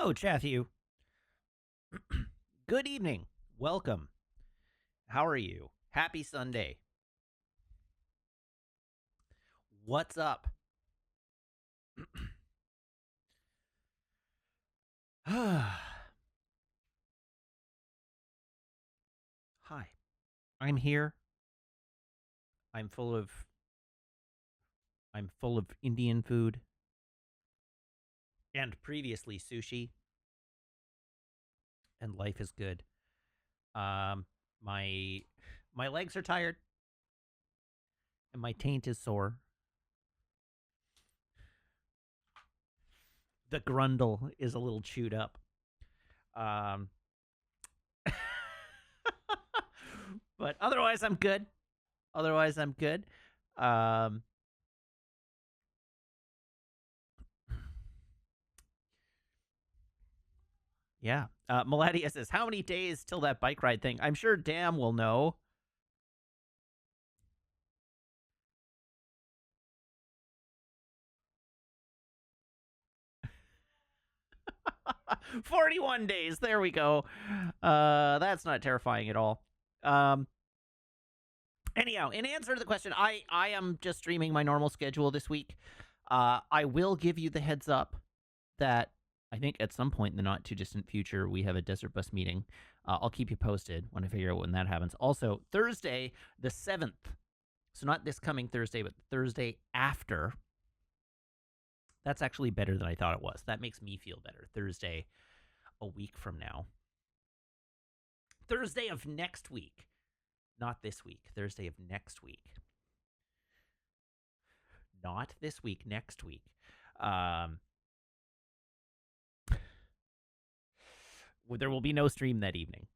Hello, Matthew. Good evening. Welcome. How are you? Happy Sunday. What's up? Hi. I'm here. I'm full of I'm full of Indian food and previously sushi, and life is good. Um my my legs are tired and my taint is sore. The grundle is a little chewed up. Um but otherwise I'm good. Otherwise I'm good. Um Yeah. Meladia says, how many days till that bike ride thing? I'm sure Dan will know. "41 days. There we go. That's not terrifying at all. Um, Anyhow, in answer to the question, I am just streaming my normal schedule this week. I will give you the heads up that I think at some point in the not too distant future we have a Desert Bus meeting. I'll keep you posted when I figure out when that happens. Also, Thursday the 7th. So not this coming Thursday, but Thursday after. That's actually better than I thought it was. That makes me feel better. Thursday a week from now. Thursday of next week. Not this week. Thursday of next week. Not this week, next week. There will be no stream that evening.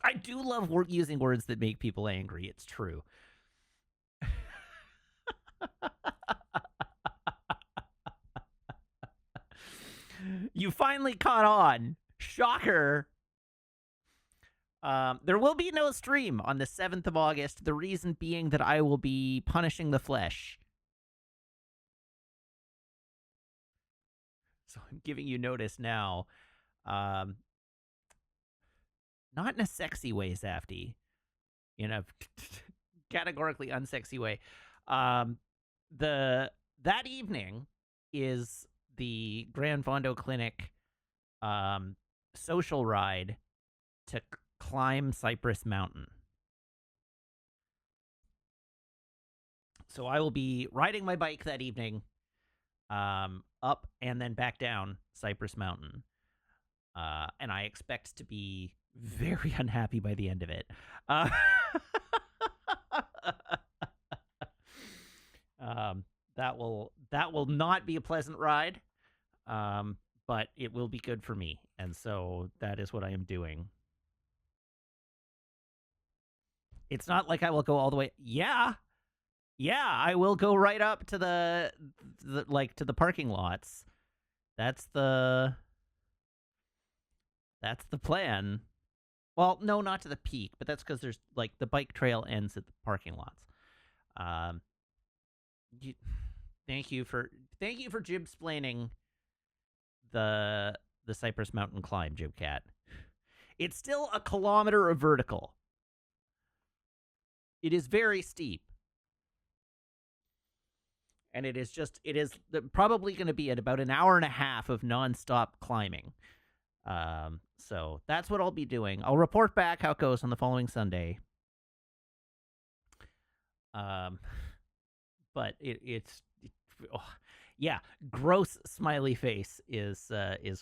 I do love using words that make people angry. It's true. You finally caught on. Shocker. There will be no stream on the 7th of August. The reason being that I will be punishing the flesh. So I'm giving you notice now. Not in a sexy way, Safty. In a categorically unsexy way. That evening is the Grand Fondo Clinic social ride to climb Cypress Mountain. So I will be riding my bike that evening, up and then back down Cypress Mountain. And I expect to be very unhappy by the end of it. That will not be a pleasant ride, but it will be good for me, and so that is what I am doing. It's not like I will go all the way. Yeah, I will go right up to the to the parking lots. That's the plan. Well, no, not to the peak, but that's because there's like the bike trail ends at the parking lots. Thank you for jib-splaining the Cypress Mountain climb, Jibcat. It's still a kilometer of vertical. It is very steep. And it is probably going to be at about an hour and a half of nonstop climbing. So that's what I'll be doing. I'll report back how it goes on the following Sunday. But it's yeah, gross smiley face is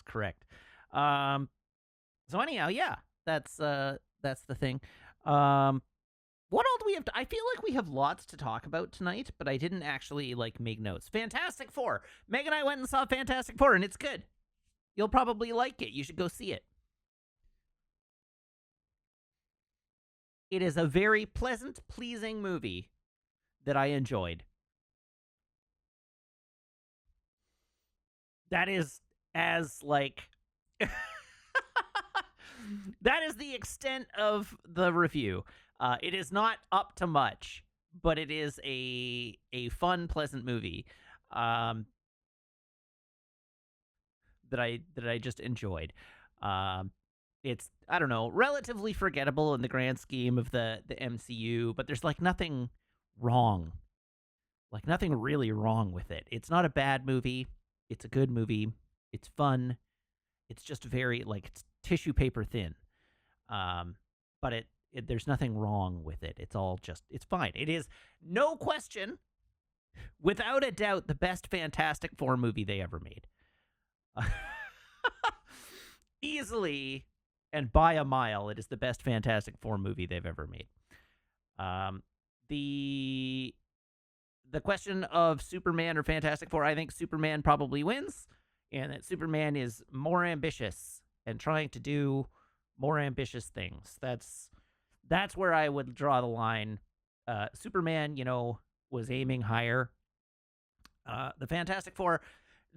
correct. So anyhow, yeah, that's the thing. What all do we have I feel like we have lots to talk about tonight, but I didn't actually like make notes. Fantastic Four. Meg and I went and saw Fantastic Four, and it's good. You'll probably like it. You should go see it. It is a very pleasant, pleasing movie that I enjoyed. That is as like that is the extent of the review. It is not up to much, but it is a fun, pleasant movie um, that I just enjoyed. Um, it's, I don't know, relatively forgettable in the grand scheme of the MCU, but there's like nothing wrong, like nothing really wrong with it. It's not a bad movie. It's a good movie. It's fun. It's just very like it's tissue paper thin. Um, but there's nothing wrong with it. It's all just it's fine. It is no question, without a doubt, the best Fantastic Four movie they ever made. Easily and by a mile, it is the best Fantastic Four movie they've ever made. Um, the the question of Superman or Fantastic Four, I think Superman probably wins, and that Superman is more ambitious and trying to do more ambitious things. That's where I would draw the line. Superman, was aiming higher. The Fantastic Four,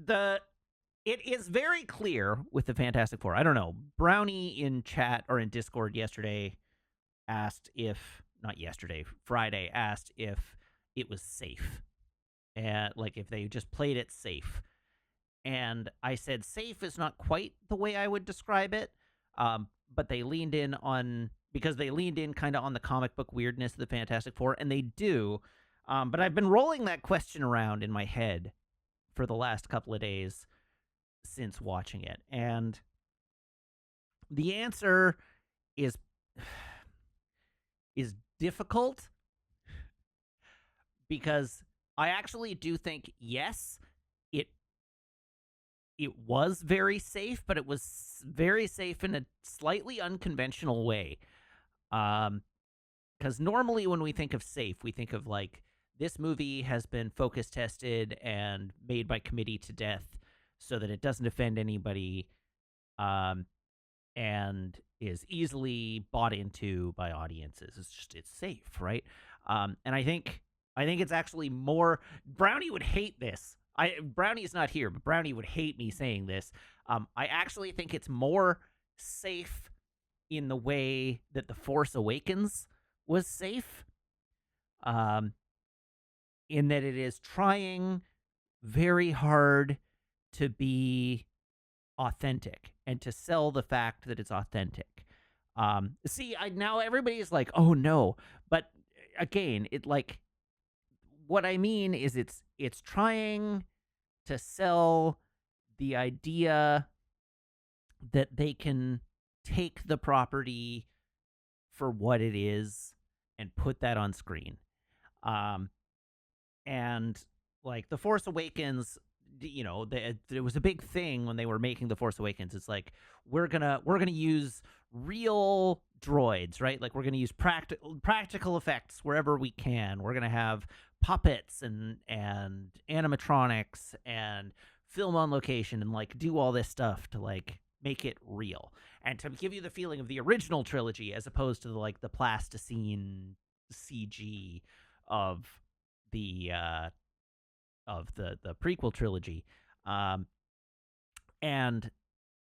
the it is very clear with the Fantastic Four. I don't know. Brownie in chat or in Discord yesterday asked if not yesterday, Friday asked if it was safe. And like if they just played it safe. And I said safe is not quite the way I would describe it. But they leaned in on because they leaned in kind of on the comic book weirdness of the Fantastic Four, and they do. But I've been rolling that question around in my head for the last couple of days since watching it, and the answer is is difficult because I actually do think yes, it it was very safe, but it was very safe in a slightly unconventional way. Because normally when we think of safe, we think of like this movie has been focus tested and made by committee to death so that it doesn't offend anybody, um, and is easily bought into by audiences. It's safe, right? And I think it's actually more. Brownie would hate this. Brownie is not here, but Brownie would hate me saying this. I actually think it's more safe in the way that The Force Awakens was safe, um, in that it is trying very hard to be authentic and to sell the fact that it's authentic. Now everybody's like, "Oh no," but again, it like what I mean is it's trying to sell the idea that they can take the property for what it is and put that on screen. Um, and like The Force Awakens, there was a big thing when they were making The Force Awakens. It's like we're gonna use real droids, right? Like we're gonna use practical effects wherever we can. We're gonna have puppets and animatronics and film on location and like do all this stuff to like make it real and to give you the feeling of the original trilogy as opposed to the plasticine CG of the the prequel trilogy. And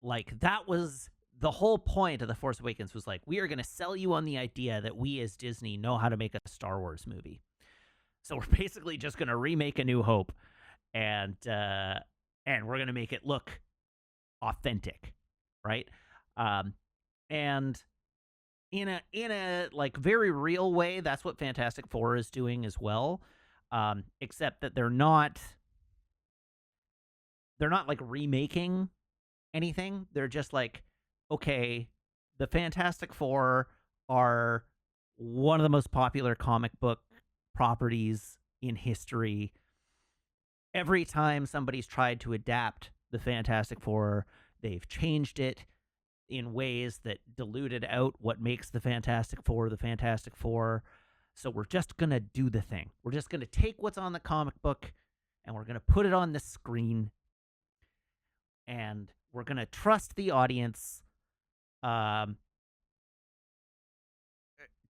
like that was the whole point of The Force Awakens was like we are going to sell you on the idea that we as Disney know how to make a Star Wars movie. So we're basically just going to remake A New Hope and we're going to make it look authentic, right? And in a like very real way, that's what Fantastic Four is doing as well. Except that they're not like remaking anything. They're just like, okay, the Fantastic Four are one of the most popular comic book properties in history. Every time somebody's tried to adapt the Fantastic Four, they've changed it in ways that diluted out what makes the Fantastic Four the Fantastic Four. So we're just going to do the thing. We're just going to take what's on the comic book and we're going to put it on the screen. And we're going to trust the audience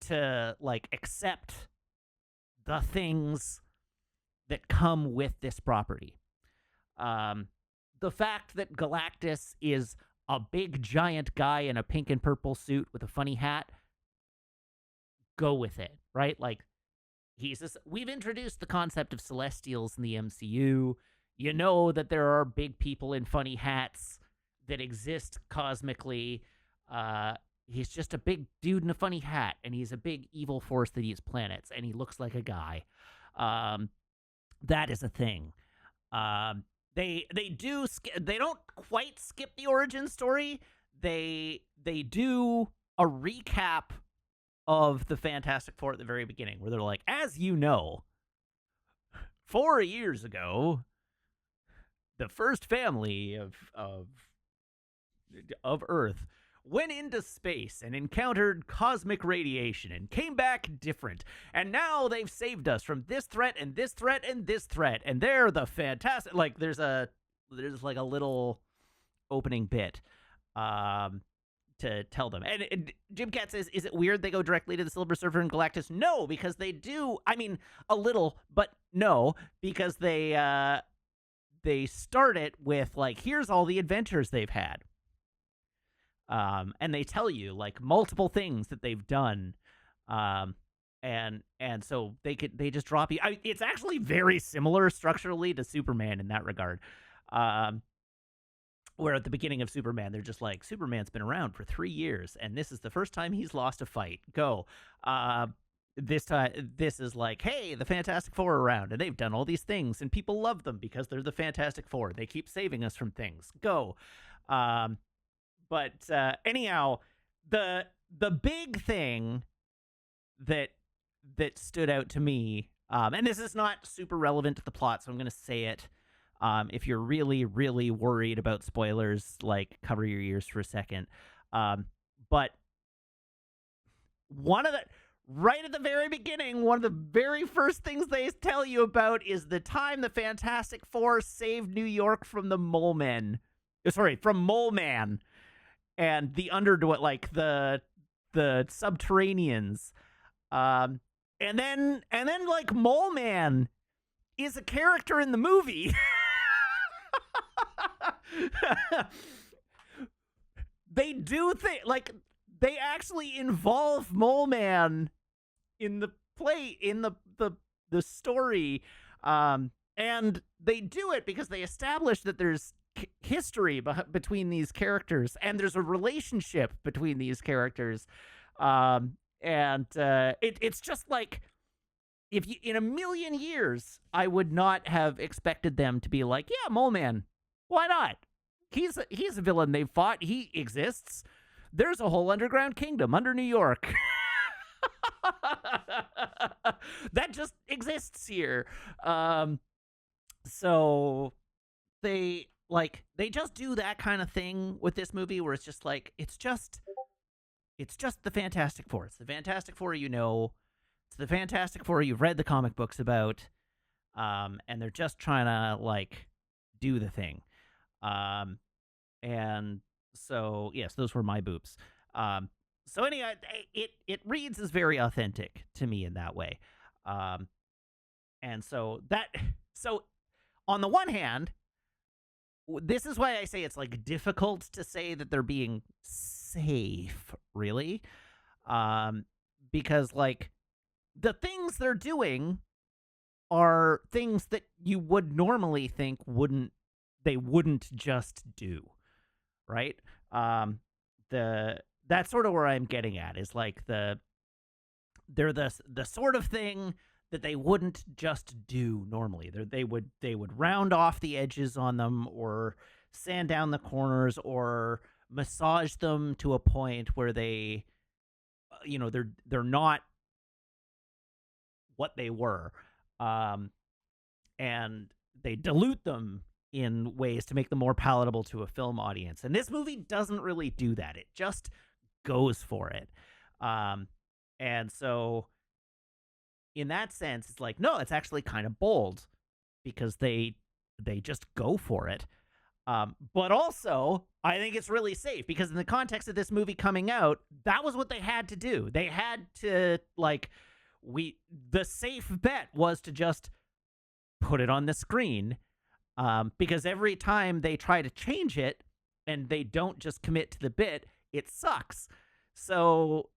to like accept the things that come with this property. The fact that Galactus is a big giant guy in a pink and purple suit with a funny hat, go with it, right? Like we've introduced the concept of Celestials in the MCU. You know that there are big people in funny hats that exist cosmically. He's just a big dude in a funny hat, and he's a big evil force that eats planets, and he looks like a guy. Um, that is a thing. They don't quite skip the origin story. They do a recap of the Fantastic Four at the very beginning, where they're like, as you know, 4 years ago, the first family of Earth went into space and encountered cosmic radiation and came back different. And now they've saved us from this threat and this threat and this threat. And they're the fantastic. Like there's like a little opening bit to tell them. And Jim Cat says, is it weird they go directly to the Silver Surfer and Galactus? No, because they do. I mean, a little, but no, because they start it with like, here's all the adventures they've had. And they tell you like multiple things that they've done. And so they just drop you. It's actually very similar structurally to Superman in that regard. Where at the beginning of Superman, they're just like, Superman's been around for 3 years, and this is the first time he's lost a fight. Go. This time, this is like, hey, the Fantastic Four are around, and they've done all these things, and people love them because they're the Fantastic Four. They keep saving us from things. Go. But anyhow, the big thing that stood out to me, and this is not super relevant to the plot, so I'm going to say it. If you're really, really worried about spoilers, like cover your ears for a second. But right at the very beginning, one of the very first things they tell you about is the time the Fantastic Four saved New York from the Mole Man, and the underdwellers, like the subterraneans. And then like Mole Man is a character in the movie. They do like they actually involve Mole Man in the play, in the story, and they do it because they establish that there's history between these characters, and there's a relationship between these characters, and it's just like, if you, in a million years, I would not have expected them to be like, yeah, Mole Man, why not? He's a villain they've fought. He exists. There's a whole underground kingdom under New York that just exists here. So they just do that kind of thing with this movie, where it's just like, it's just the Fantastic Four. It's the Fantastic Four, you know. It's the Fantastic Four you've read the comic books about. And they're just trying to like do the thing. And so yes, those were my boops. So anyway, it reads as very authentic to me in that way. And so on the one hand, this is why I say it's like difficult to say that they're being safe, really. Because like the things they're doing are things that you would normally think they wouldn't just do, right? That's sort of where I'm getting at, is like they're the sort of thing that they wouldn't just do normally. They would round off the edges on them, or sand down the corners, or massage them to a point where they, they're not what they were, and they dilute them in ways to make them more palatable to a film audience. And this movie doesn't really do that. It just goes for it. And so in that sense, it's like, no, it's actually kind of bold, because they just go for it. But also, I think it's really safe, because in the context of this movie coming out, that was what they had to do. They had to, like, the safe bet was to just put it on the screen, because every time they try to change it and they don't just commit to the bit, it sucks. So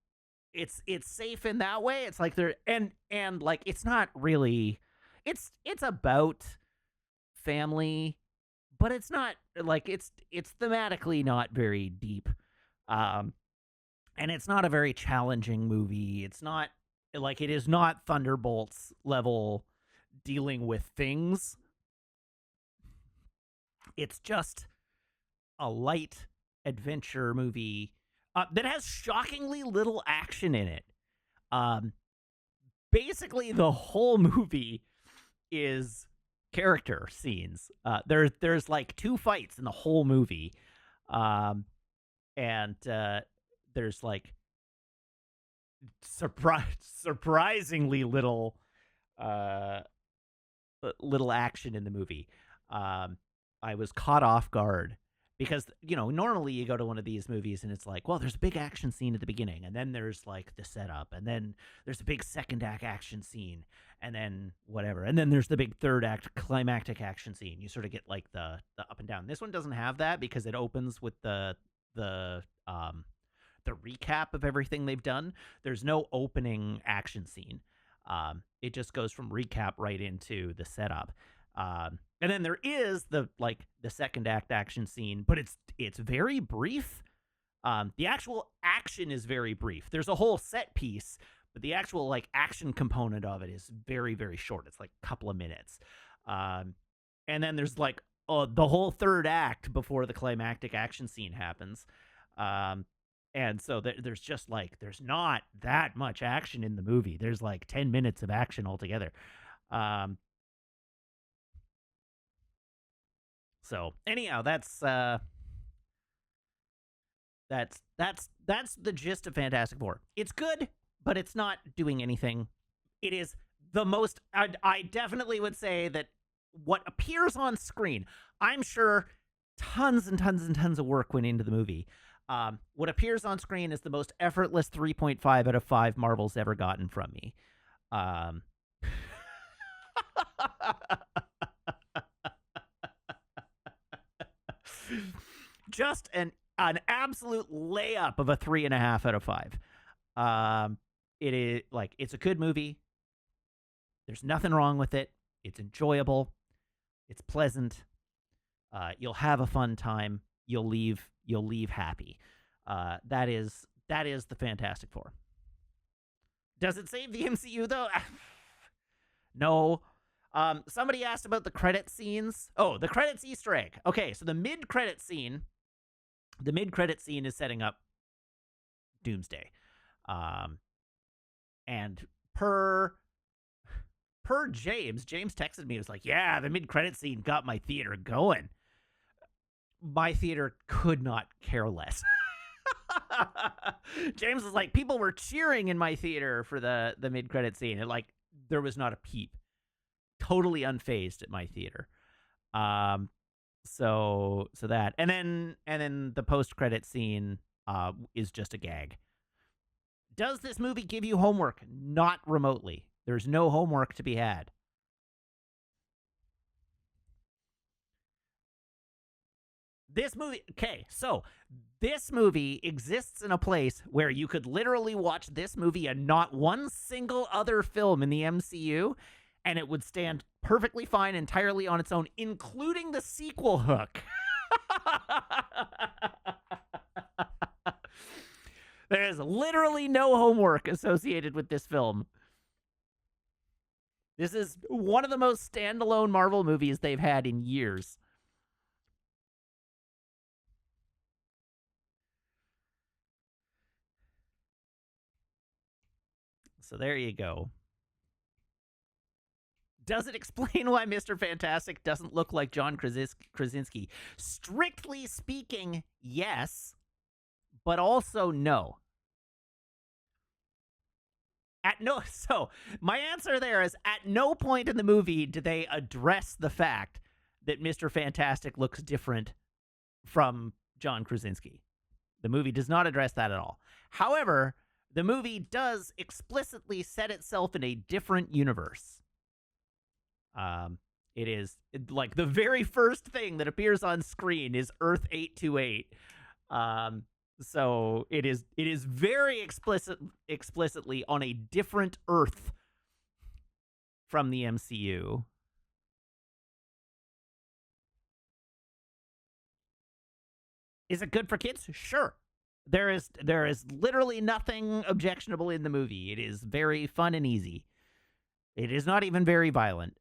it's safe in that way. It's like they're and like it's not really it's about family, but it's not like it's thematically not very deep. Um and it's not a very challenging movie. It's not like it is not Thunderbolts level dealing with things. It's just a light adventure movie that has shockingly little action in it. Um, Basically, the whole movie is character scenes. There's like two fights in the whole movie, um, and there's like surprisingly uh, little action in the movie. Um, I was caught off guard because normally you go to one of these movies and it's like, well, there's a big action scene at the beginning, and then there's like the setup, and then there's a big second act action scene, and then whatever, and then there's the big third act climactic action scene. You sort of get like the up and down. This one doesn't have that because it opens with the the recap of everything they've done. There's no opening action scene. It just goes from recap right into the setup. And then there is the second act action scene, but it's very brief. The actual action is very brief. There's a whole set piece, but the actual like action component of it is very, very short. It's like a couple of minutes. And then there's like the whole third act before the climactic action scene happens. And so there's just like there's not that much action in the movie. There's like 10 minutes of action altogether. So anyhow, that's the gist of Fantastic Four. It's good, but it's not doing anything. It is the most. I definitely would say that what appears on screen. I'm sure tons and tons and tons of work went into the movie. What appears on screen is the most effortless 3.5 out of 5 Marvel's ever gotten from me. Just an absolute layup of a 3.5 out of 5. It is like it's a good movie. There's nothing wrong with it. It's enjoyable. It's pleasant. You'll have a fun time. You'll leave happy. That is the Fantastic Four. Does it save the MCU though? No. Somebody asked about the credit scenes. Oh, the credits Easter egg. Okay, so the mid-credit scene is setting up Doomsday. And per James texted me, was like, yeah, the mid-credit scene got my theater going. My theater could not care less. James was like, people were cheering in my theater for the mid-credit scene, and like there was not a peep. Totally unfazed at my theater. So that, and then the post-credit scene is just a gag. Does this movie give you homework? Not remotely. There's no homework to be had. This movie, okay, so this movie exists in a place where you could literally watch this movie and not one single other film in the MCU, and it would stand perfectly fine entirely on its own, including the sequel hook. There's literally no homework associated with this film. This is one of the most standalone Marvel movies they've had in years. So there you go. Does it explain why Mr. Fantastic doesn't look like John Krasinski? Strictly speaking, yes, but also no. So my answer there is at no point in the movie do they address the fact that Mr. Fantastic looks different from John Krasinski. The movie does not address that at all. However, the movie does explicitly set itself in a different universe. It is like the very first thing that appears on screen is Earth 828. So it is very explicitly on a different Earth from the MCU. Is it good for kids? Sure. There is literally nothing objectionable in the movie. It is very fun and easy. It is not even very violent.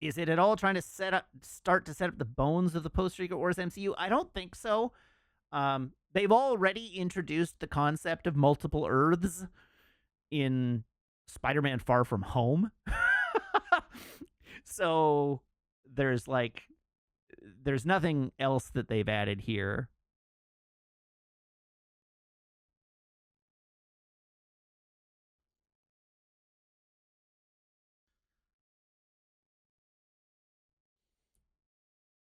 Is it at all trying to start to set up the bones of the post Secret Wars MCU? I don't think so. They've already introduced the concept of multiple Earths in Spider-Man: Far From Home. So there's nothing else that they've added here.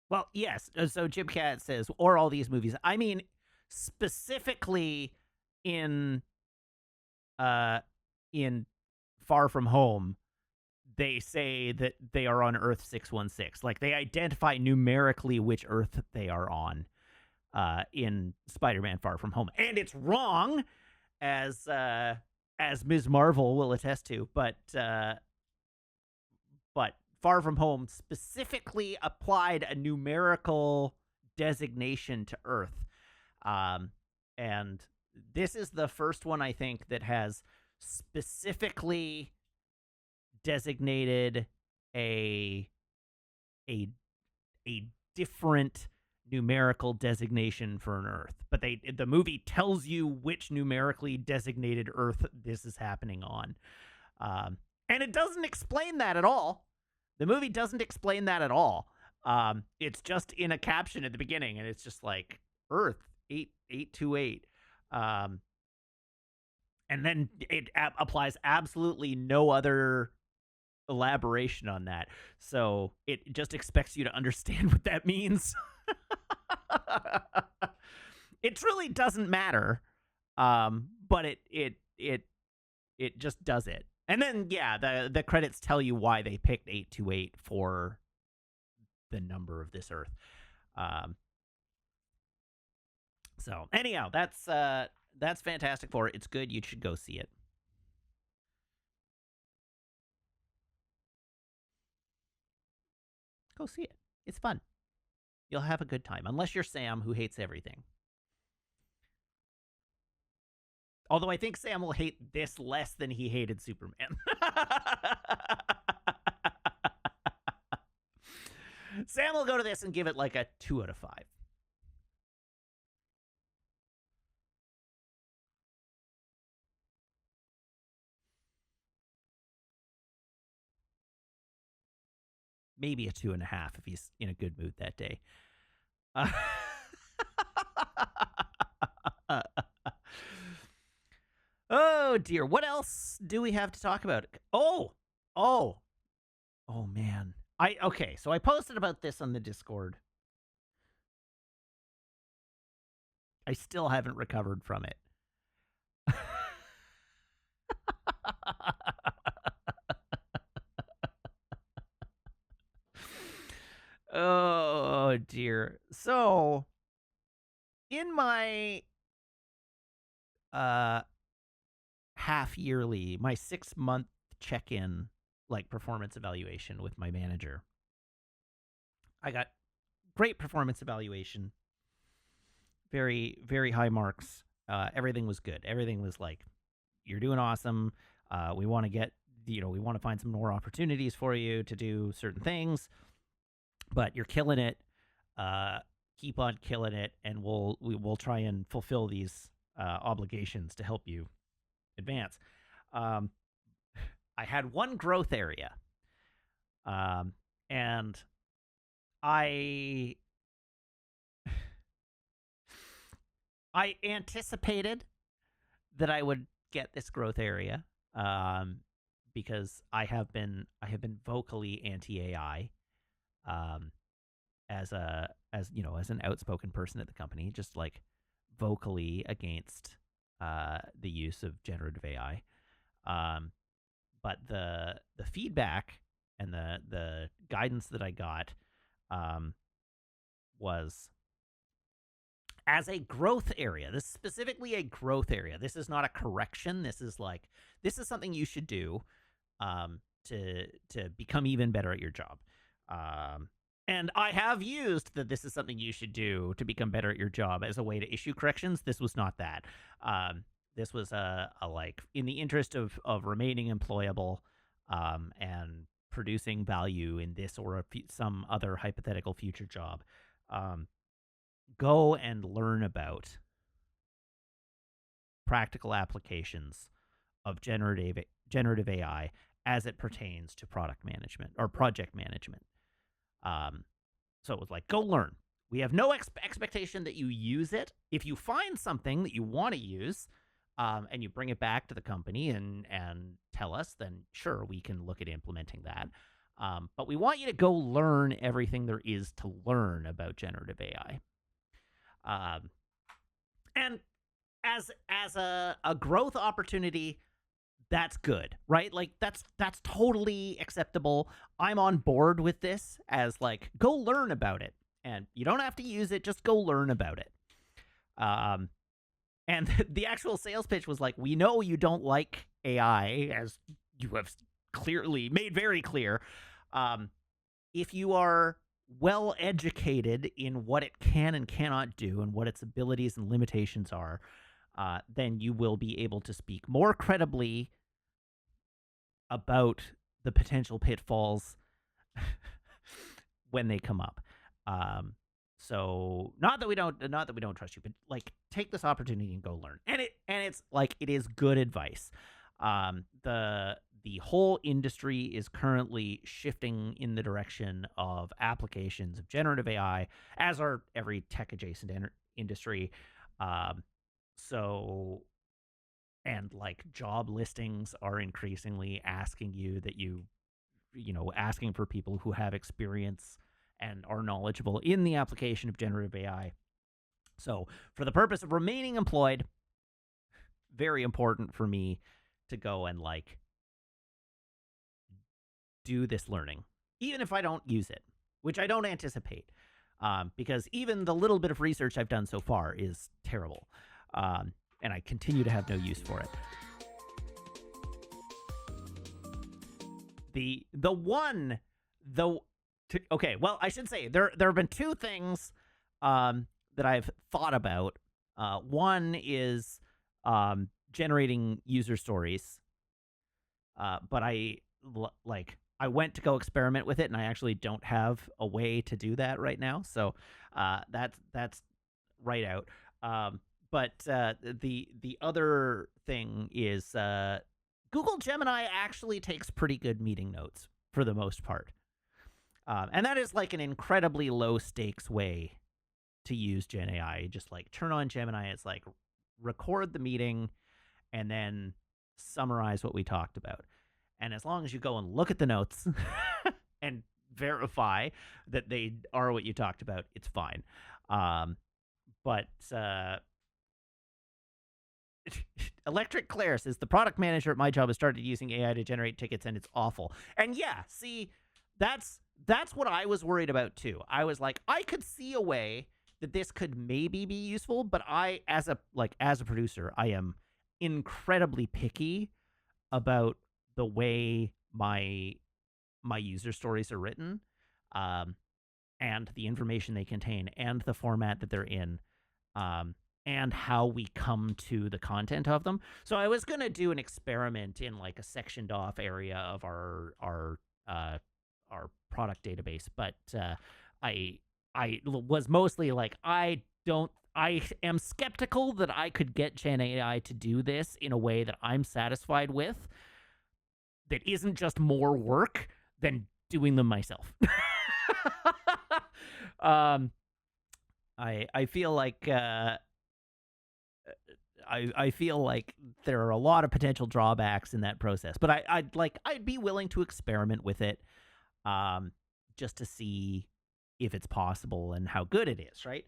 Well, yes. So Jim Cat says, or all these movies. I mean, specifically in uh in Far From Home, they say that they are on Earth 616. Like they identify numerically which Earth they are on in Spider-Man: Far From Home, and it's wrong, as Ms. Marvel will attest to. But Far From Home specifically applied a numerical designation to Earth. And this is the first one, I think, that has specifically designated a a a different numerical designation for an Earth. But the movie tells you which numerically designated Earth this is happening on. And it doesn't explain that at all. The movie doesn't explain that at all. It's just in a caption at the beginning, and it's just like Earth 8828. And then it applies absolutely no other elaboration on that. So it just expects you to understand what that means. It truly doesn't matter. But it just does it. And then the credits tell you why they picked 828 for the number of this Earth. So anyhow, that's Fantastic Four. It's good. You should go see it. Go see it. It's fun. You'll have a good time, unless you're Sam, who hates everything. Although I think Sam will hate this less than he hated Superman. Sam will go to this and give it like a 2 out of 5. Maybe a 2.5 if he's in a good mood that day. Oh dear. What else do we have to talk about? Oh man. So I posted about this on the Discord. I still haven't recovered from it. Oh dear. So in my half yearly, my 6-month check-in, like performance evaluation with my manager, I got great performance evaluation, very very high marks. Everything was good. Everything was like, you're doing awesome. We want to we want to find some more opportunities for you to do certain things, but you're killing it. Keep on killing it, and we'll try and fulfill these obligations to help you advance. I had one growth area, and I anticipated that I would get this growth area, because I have been vocally anti AI, as an outspoken person at the company, just like vocally against the use of generative AI. but the feedback and the guidance that I got was as a growth area. This is specifically a growth area. This is not a correction. This is something you should do to become even better at your job. And I have used that this is something you should do to become better at your job as a way to issue corrections. This was not that. This was a like in the interest of remaining employable and producing value in this or some other hypothetical future job. Go and learn about practical applications of generative AI as it pertains to product management or project management. So it was like, go learn. We have no expectation that you use it. If you find something that you want to use, and you bring it back to the company and tell us, then sure, we can look at implementing that. But we want you to go learn everything there is to learn about generative AI. And as a growth opportunity, that's good, right? Like that's totally acceptable. I'm on board with this as like, go learn about it. And you don't have to use it, just go learn about it. And the actual sales pitch was like, we know you don't like AI, as you have clearly made very clear. If you are well educated in what it can and cannot do and what its abilities and limitations are, then you will be able to speak more credibly about the potential pitfalls when they come up. So not that we don't trust you, but like take this opportunity and go learn. And it's like it is good advice. The whole industry is currently shifting in the direction of applications of generative AI, as are every tech adjacent industry. So, and like job listings are increasingly asking you that asking for people who have experience and are knowledgeable in the application of generative AI. So for the purpose of remaining employed, very important for me to go and like do this learning, even if I don't use it, which I don't anticipate, because even the little bit of research I've done so far is terrible, and I continue to have no use for it. Okay, well, I should say there have been two things that I've thought about. One is generating user stories, but I went to go experiment with it, and I actually don't have a way to do that right now. So that's right out. But the other thing is Google Gemini actually takes pretty good meeting notes for the most part. And that is like an incredibly low stakes way to use Gen AI. Just like turn on Gemini, it's like record the meeting and then summarize what we talked about. And as long as you go and look at the notes and verify that they are what you talked about, it's fine. But Electric Claire says, the product manager at my job has started using AI to generate tickets, and it's awful. And yeah, see, that's what I was worried about too. I was like, I could see a way that this could maybe be useful, but I, as a producer, I am incredibly picky about the way my user stories are written, and the information they contain, and the format that they're in, and how we come to the content of them. So I was gonna do an experiment in like a sectioned off area of our product database, but I was mostly like, I am skeptical that I could get Gen AI to do this in a way that I'm satisfied with, that isn't just more work than doing them myself. I feel like I feel like there are a lot of potential drawbacks in that process, but I'd be willing to experiment with it, just to see if it's possible and how good it is, right?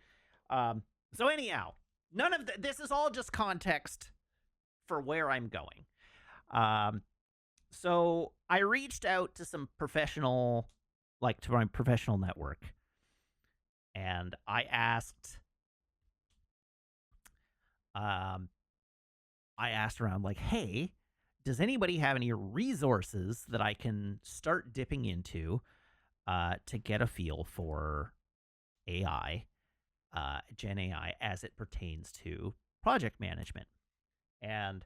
So anyhow, none of this is all just context for where I'm going. So I reached out to some professional, like to my professional network, and um, I asked around, like, hey, does anybody have any resources that I can start dipping into to get a feel for AI, Gen AI, as it pertains to project management? And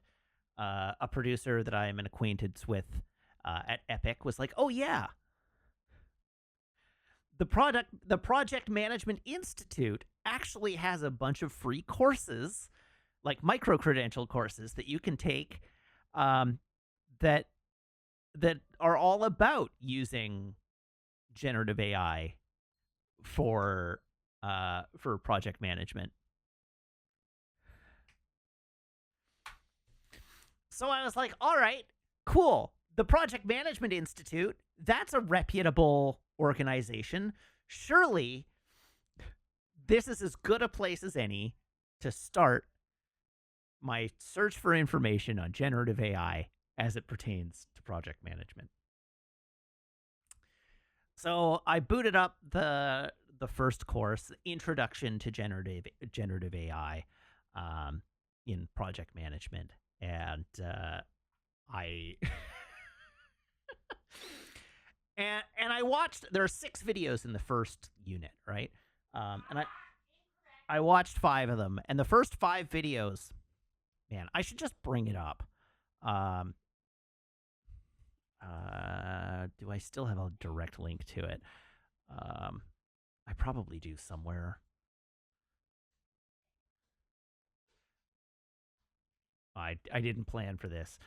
a producer that I'm an acquaintance with at Epic was like, "Oh yeah, the Project Management Institute actually has a bunch of free courses, like micro credential courses that you can take, um, that that are all about using generative AI for project management." So I was like, all right, cool. The Project Management Institute, that's a reputable organization. Surely this is as good a place as any to start my search for information on generative AI as it pertains to project management. So I booted up the first course, Introduction to Generative AI, in project management, and I and I watched. There are 6 videos in the first unit, right? And I watched 5 of them, and the first 5 videos, man, I should just bring it up. Um, do I still have a direct link to it? I probably do somewhere. I didn't plan for this.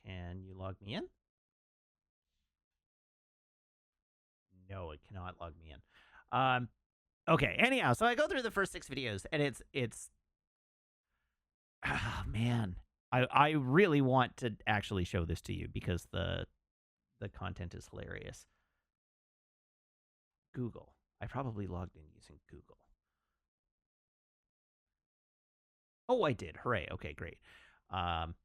Can you log me in? No, it cannot log me in. Okay. Anyhow, so I go through the first 6 videos, and it's oh, man. I really want to actually show this to you because the content is hilarious. Google. I probably logged in using Google. Oh, I did. Hooray. Okay, great. Um,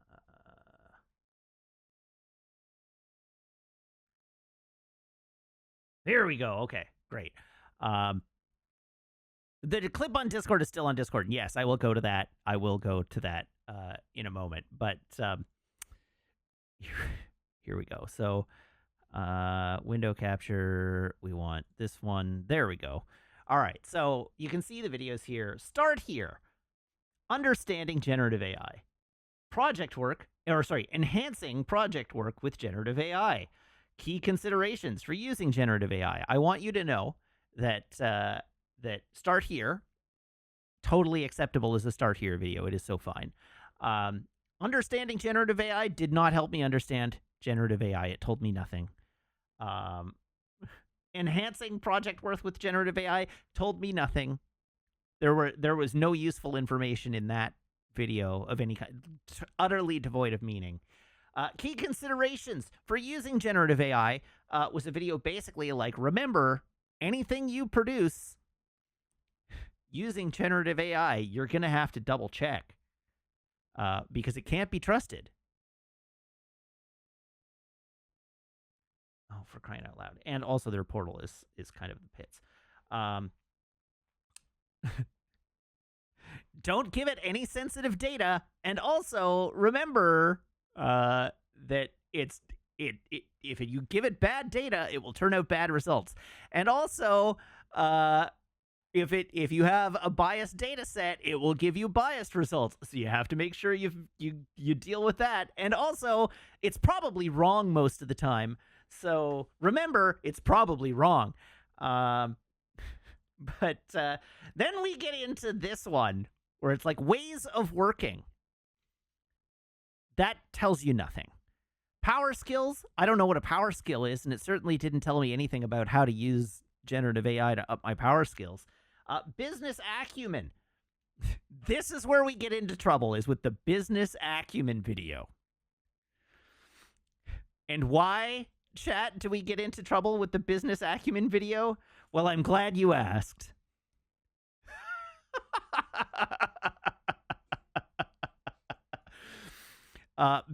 uh, There we go. Okay, great. Um, the clip on Discord is still on Discord. Yes, I will go to that. I will go to that in a moment. But here we go. So window capture. We want this one. There we go. All right. So you can see the videos here. Start here. Understanding generative AI. Enhancing project work with generative AI. Key considerations for using generative AI. I want you to know that that start here, totally acceptable as a start here video. It is so fine. Understanding generative AI did not help me understand generative AI. It told me nothing. Enhancing project work with generative AI told me nothing. There was no useful information in that video of any kind, utterly devoid of meaning. Key considerations for using generative AI was a video basically like, remember, anything you produce using generative AI, you're going to have to double check because it can't be trusted. Oh, for crying out loud. And also their portal is kind of the pits. Don't give it any sensitive data. And also remember that if you give it bad data, it will turn out bad results. And also, if you have a biased data set, it will give you biased results. So you have to make sure you deal with that. And also, it's probably wrong most of the time. So remember, it's probably wrong. But then we get into this one where it's like ways of working. That tells you nothing. Power skills, I don't know what a power skill is, and it certainly didn't tell me anything about how to use generative AI to up my power skills. Business acumen. This is where we get into trouble, is with the business acumen video. And why, chat, do we get into trouble with the business acumen video? Well, I'm glad you asked.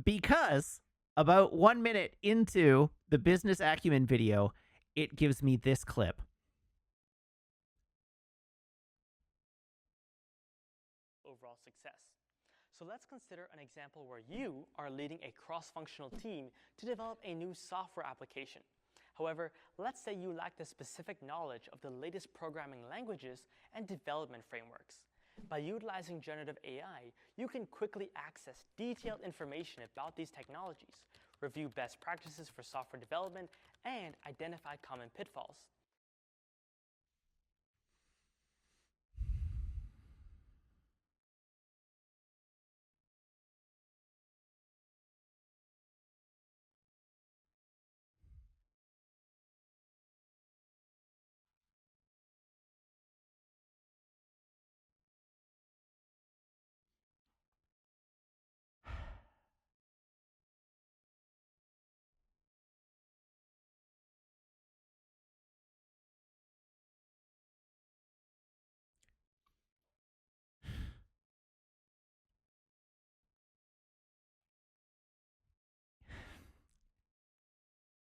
Because about 1 minute into the business acumen video, it gives me this clip. Overall success. So let's consider an example where you are leading a cross-functional team to develop a new software application. However, let's say you lack the specific knowledge of the latest programming languages and development frameworks. By utilizing generative AI, you can quickly access detailed information about these technologies, review best practices for software development, and identify common pitfalls.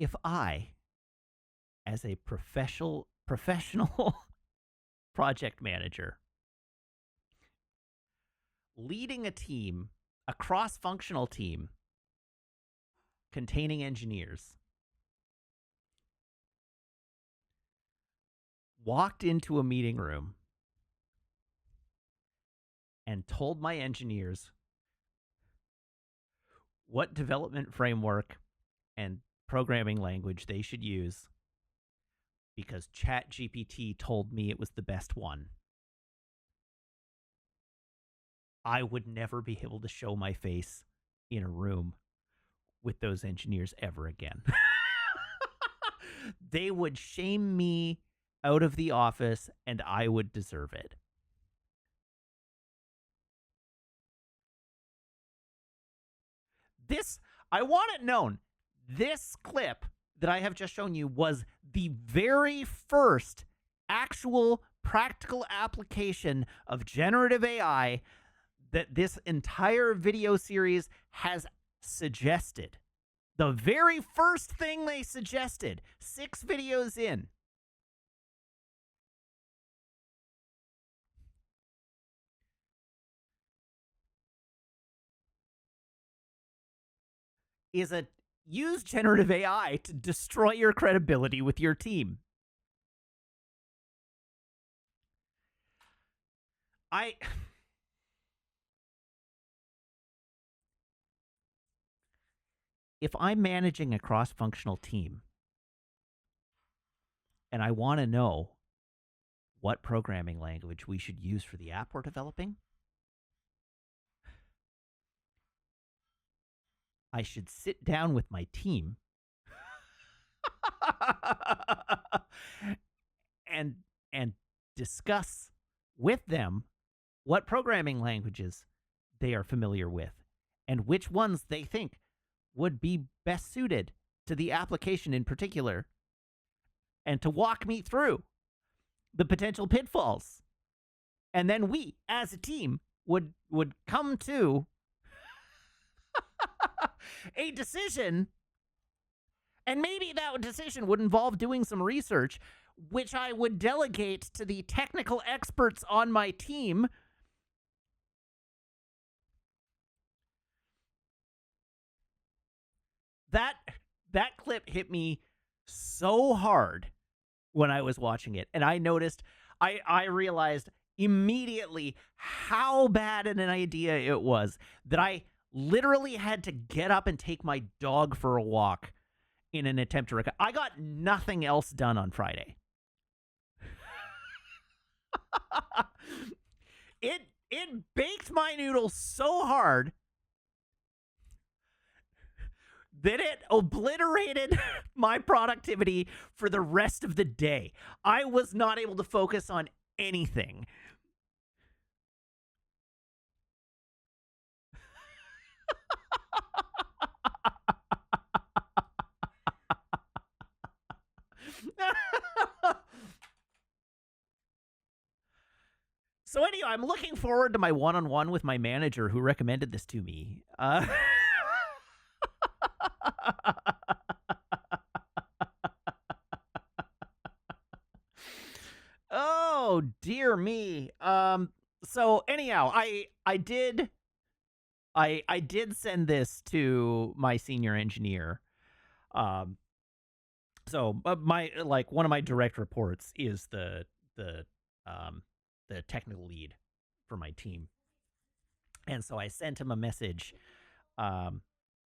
If I, as a professional project manager, leading a team, a cross-functional team containing engineers, walked into a meeting room and told my engineers what development framework and programming language they should use because ChatGPT told me it was the best one, I would never be able to show my face in a room with those engineers ever again. They would shame me out of the office, and I would deserve it. I want it known, this clip that I have just shown you was the very first actual practical application of generative AI that this entire video series has suggested. The very first thing they suggested, 6 videos in. Is use generative AI to destroy your credibility with your team. If I'm managing a cross-functional team and I want to know what programming language we should use for the app we're developing, I should sit down with my team and discuss with them what programming languages they are familiar with and which ones they think would be best suited to the application in particular, and to walk me through the potential pitfalls. And then we, as a team, would come to a decision, and maybe that decision would involve doing some research, which I would delegate to the technical experts on my team. That clip hit me so hard when I was watching it, and I noticed, I realized immediately how bad an idea it was that I literally had to get up and take my dog for a walk in an attempt to I got nothing else done on Friday. It baked my noodle so hard that it obliterated my productivity for the rest of the day. I was not able to focus on anything. So anyhow, I'm looking forward to my one-on-one with my manager who recommended this to me. Oh dear me. So anyhow, I did send this to my senior engineer. Um so my like one of my direct reports is the um the technical lead for my team. And so I sent him a message, um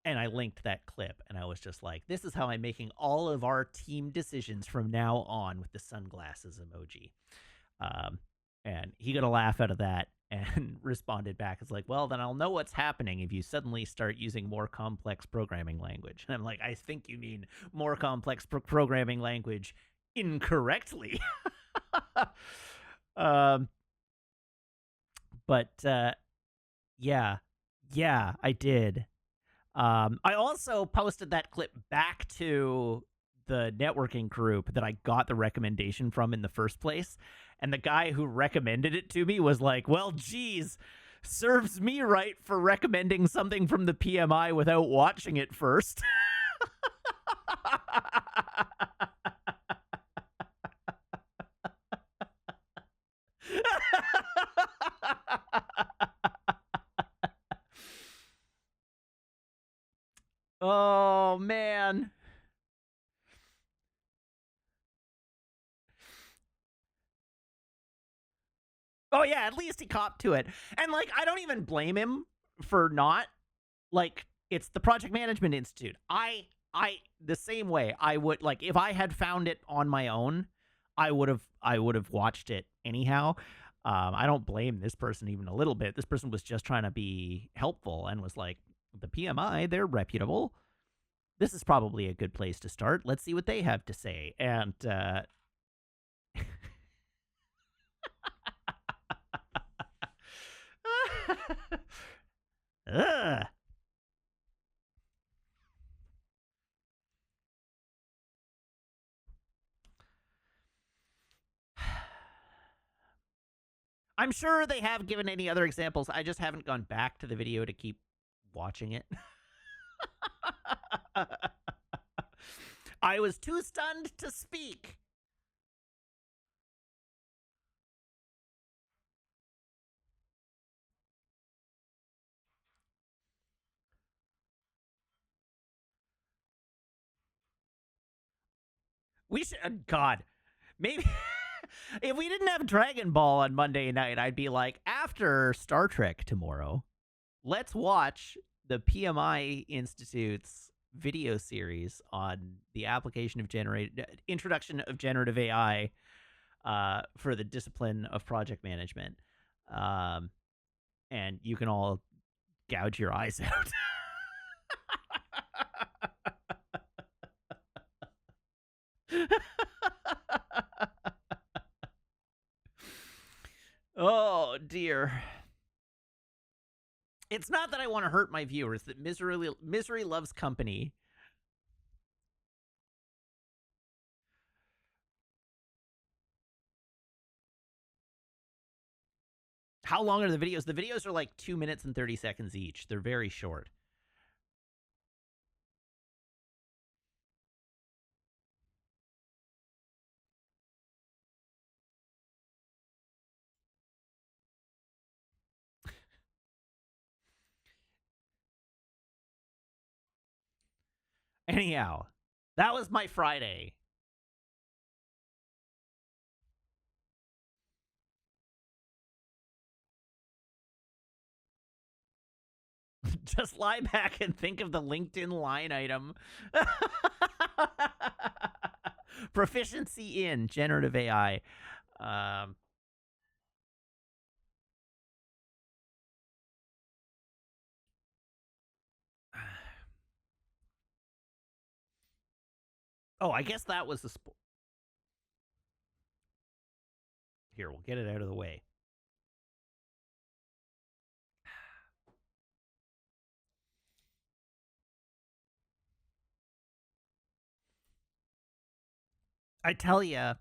and I linked that clip, and I was just like, this is how I'm making all of our team decisions from now on, with the sunglasses emoji. Um, and he got a laugh out of that and responded back as like, well, then I'll know what's happening if you suddenly start using more complex programming language. And I'm like, I think you mean more complex programming language incorrectly. um, but yeah, yeah, I did. I also posted that clip back to the networking group that I got the recommendation from in the first place. And the guy who recommended it to me was like, well, geez, serves me right for recommending something from the PMI without watching it first. Oh, man. Oh, yeah, at least he copped to it. And, like, I don't even blame him for not. Like, it's the Project Management Institute. I the same way I would, like, if I had found it on my own, I would have watched it anyhow. I don't blame this person even a little bit. This person was just trying to be helpful and was like, the PMI, they're reputable. This is probably a good place to start. Let's see what they have to say. And ugh. I'm sure they have given any other examples. I just haven't gone back to the video to keep watching it. I was too stunned to speak. We should, God, maybe if we didn't have Dragon Ball on Monday night, I'd be like, after Star Trek tomorrow, let's watch the PMI Institute's video series on the application of introduction of generative AI for the discipline of project management. Um, and you can all gouge your eyes out. Oh dear. It's not that I want to hurt my viewers, that misery loves company. How long are the videos? The videos are like 2 minutes and 30 seconds each. They're very short. Anyhow, that was my Friday. Just lie back and think of the LinkedIn line item. Proficiency in generative AI. Um, oh, I guess that was the Here, we'll get it out of the way. I tell you,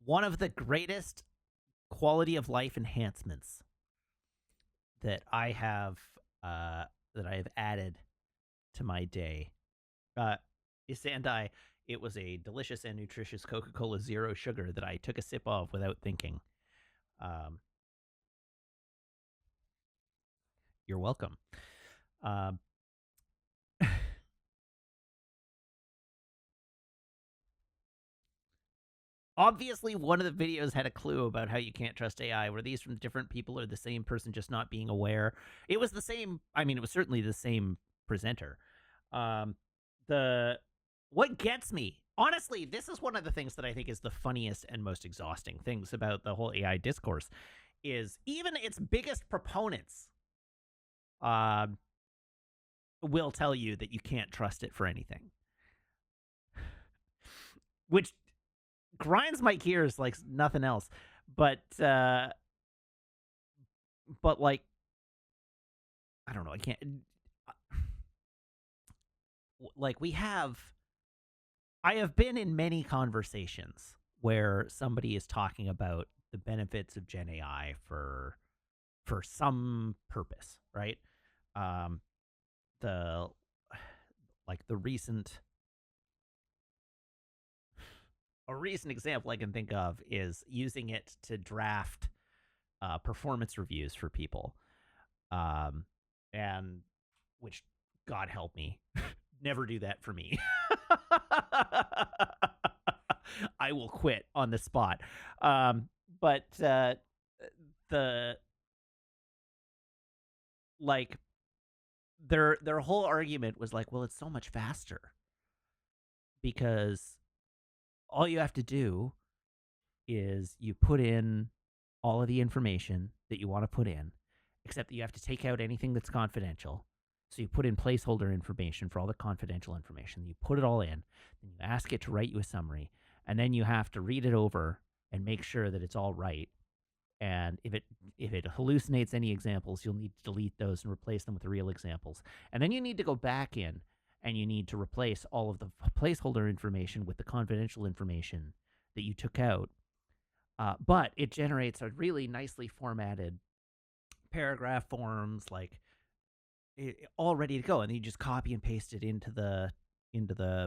one of the greatest quality of life enhancements that I have added to my day is Sandai. It was a delicious and nutritious Coca-Cola Zero Sugar that I took a sip of without thinking. You're welcome. Obviously, one of the videos had a clue about how you can't trust AI. Were these from different people or the same person just not being aware? It was the same. I mean, it was certainly the same presenter. The what gets me, honestly, this is one of the things that I think is the funniest and most exhausting things about the whole AI discourse is even its biggest proponents will tell you that you can't trust it for anything, which grinds my gears like nothing else. But like, I don't know. I can't. Like, I have been in many conversations where somebody is talking about the benefits of Gen AI for some purpose, right? The recent a recent example I can think of is using it to draft performance reviews for people, and which, God help me, never do that for me. I will quit on the spot. But the like their whole argument was like, well, it's so much faster because all you have to do is you put in all of the information that you want to put in, except that you have to take out anything that's confidential. So you put in placeholder information for all the confidential information. You put it all in, then you ask it to write you a summary, and then you have to read it over and make sure that it's all right. And if it hallucinates any examples, you'll need to delete those and replace them with the real examples. And then you need to go back in and you need to replace all of the placeholder information with the confidential information that you took out. But it generates a really nicely formatted paragraph forms, like all ready to go, and you just copy and paste it into the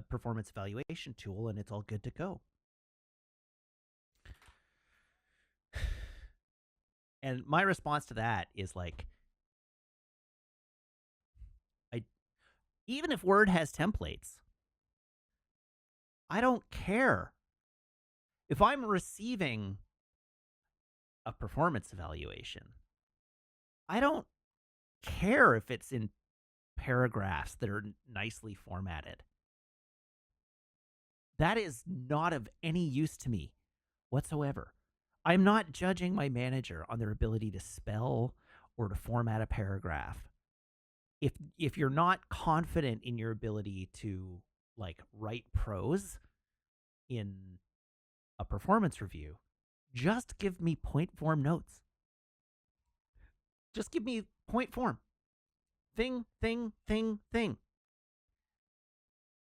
performance evaluation tool, and it's all good to go. And my response to that is like, even if Word has templates, I don't care. If I'm receiving a performance evaluation, I don't care if it's in paragraphs that are nicely formatted. That is not of any use to me whatsoever. I'm not judging my manager on their ability to spell or to format a paragraph. If you're not confident in your ability to like write prose in a performance review, just give me point form notes. Just give me point form. Thing.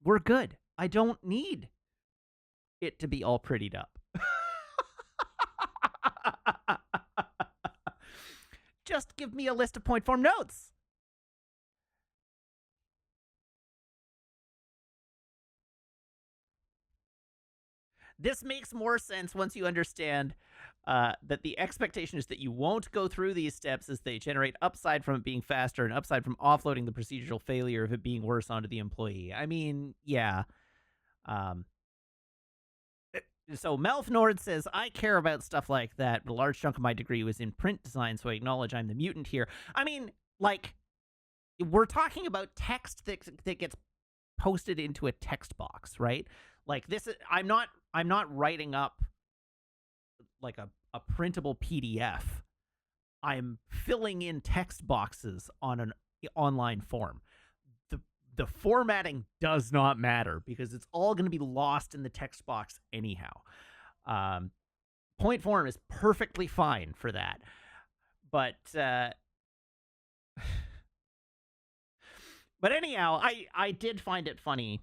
We're good. I don't need it to be all prettied up. Just give me a list of point form notes. This makes more sense once you understand that the expectation is that you won't go through these steps as they generate upside from it being faster and upside from offloading the procedural failure of it being worse onto the employee. I mean, yeah. So Melf Nord says, I care about stuff like that, but a large chunk of my degree was in print design, so I acknowledge I'm the mutant here. I mean, like, we're talking about text that gets posted into a text box, right? Like this is, I'm not writing up like a printable PDF. I'm filling in text boxes on an online form. The formatting does not matter because it's all going to be lost in the text box anyhow. point form is perfectly fine for that. But but anyhow, I did find it funny.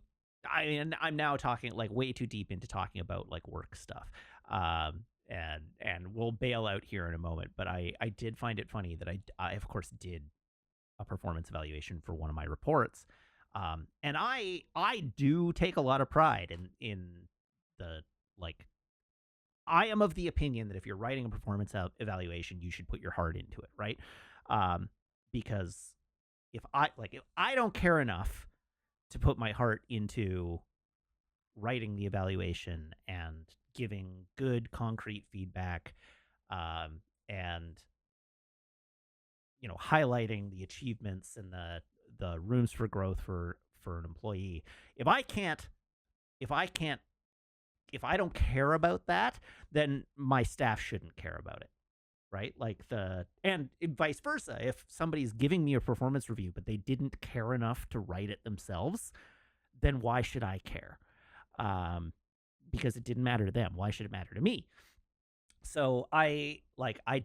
I'm now talking like way too deep into talking about like work stuff. And we'll bail out here in a moment, but I did find it funny that I of course did a performance evaluation for one of my reports. And I do take a lot of pride in the like I am of the opinion that if you're writing a performance evaluation, you should put your heart into it, right? Because if I don't care enough to put my heart into writing the evaluation and giving good concrete feedback, and highlighting the achievements and the rooms for growth for an employee. If I don't care about that, then my staff shouldn't care about it, right? And vice versa. If somebody's giving me a performance review, but they didn't care enough to write it themselves, then why should I care? Because it didn't matter to them. Why should it matter to me? So I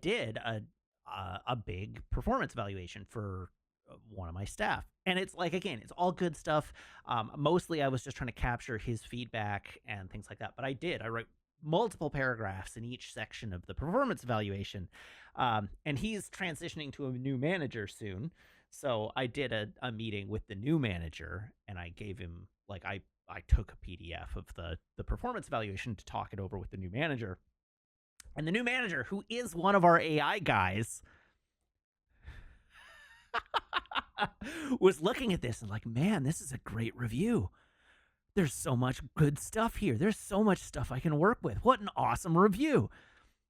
did a big performance evaluation for one of my staff. And it's again, it's all good stuff. Mostly I was just trying to capture his feedback and things like that. But I wrote multiple paragraphs in each section of the performance evaluation. And he's transitioning to a new manager soon. So I did a meeting with the new manager, and I gave him I took a PDF of the performance evaluation to talk it over with the new manager. And the new manager, who is one of our AI guys, was looking at this and man, this is a great review. There's so much good stuff here. There's so much stuff I can work with. What an awesome review.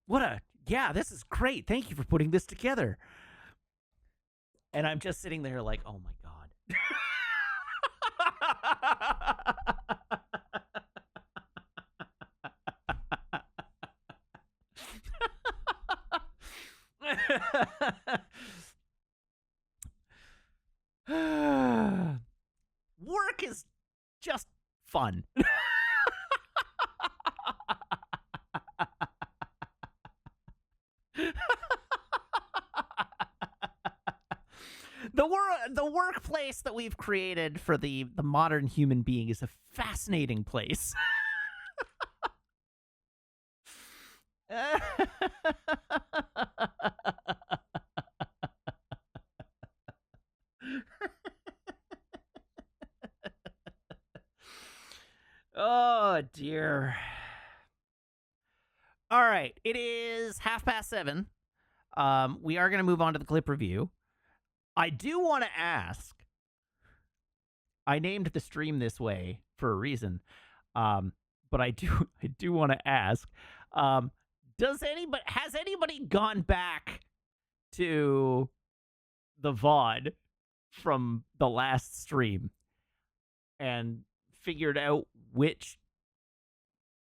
This is great. Thank you for putting this together. And I'm just sitting there oh my God. Work is just fun. The workplace that we've created for the modern human being is a fascinating place. Oh dear. All right, it is 7:30. We are going to move on to the clip review. I do want to ask. I named the stream this way for a reason, but I do want to ask. Has anybody gone back to the VOD from the last stream and figured out which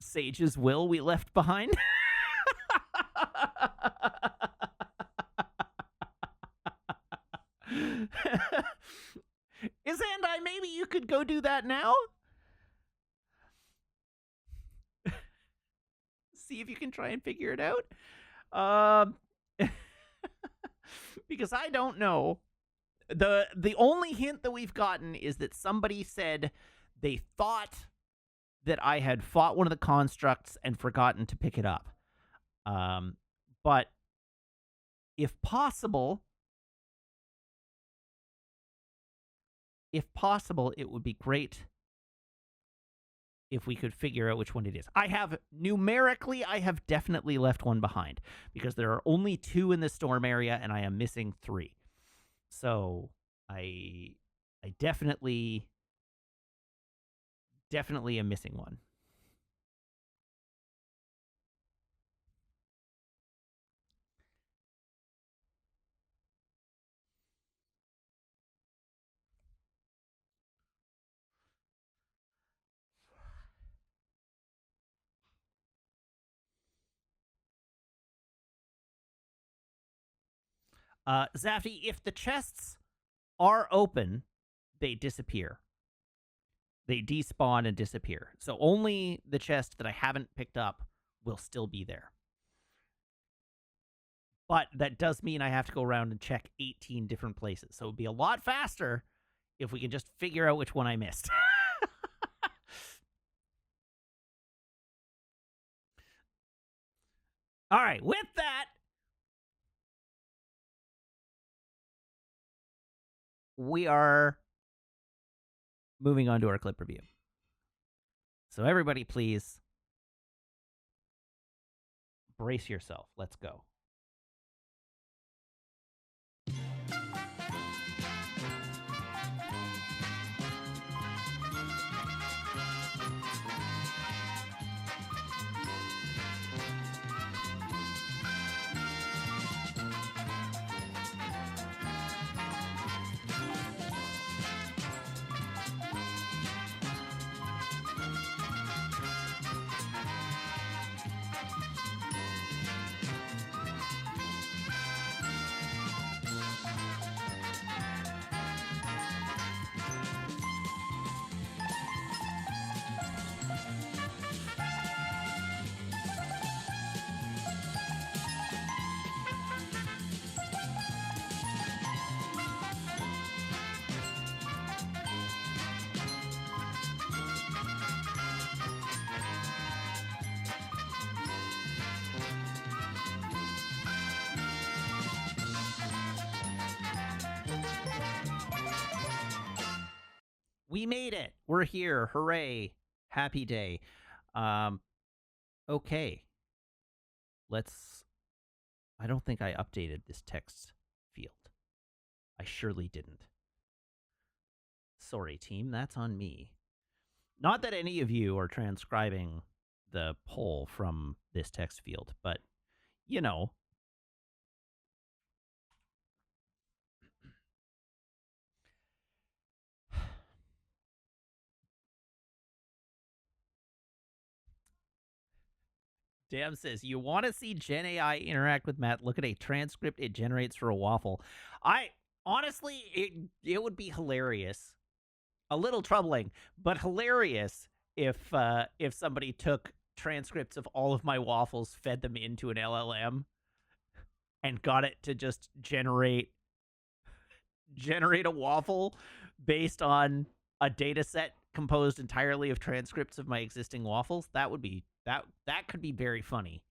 Sage's will we left behind? Isandai, maybe you could go do that now? See if you can try and figure it out. Because I don't know. The only hint that we've gotten is that somebody said they thought that I had fought one of the constructs and forgotten to pick it up. But if possible, it would be great if we could figure out which one it is. I have definitely left one behind because there are only 2 in the storm area and I am missing 3. So I definitely am missing one. Zafty, if the chests are open, they disappear. They despawn and disappear. So only the chest that I haven't picked up will still be there. But that does mean I have to go around and check 18 different places. So it would be a lot faster if we can just figure out which one I missed. All right, with that, we are moving on to our clip review. So everybody, please brace yourself. Let's go. We made it. We're here. Hooray. Happy day. Okay. I don't think I updated this text field. I surely didn't. Sorry, team. That's on me. Not that any of you are transcribing the poll from this text field, but, you know. Dam says, you want to see Gen AI interact with Matt? Look at a transcript it generates for a waffle. Honestly, it would be hilarious. A little troubling, but hilarious if somebody took transcripts of all of my waffles, fed them into an LLM, and got it to just generate a waffle based on a data set composed entirely of transcripts of my existing waffles. That would be that could be very funny.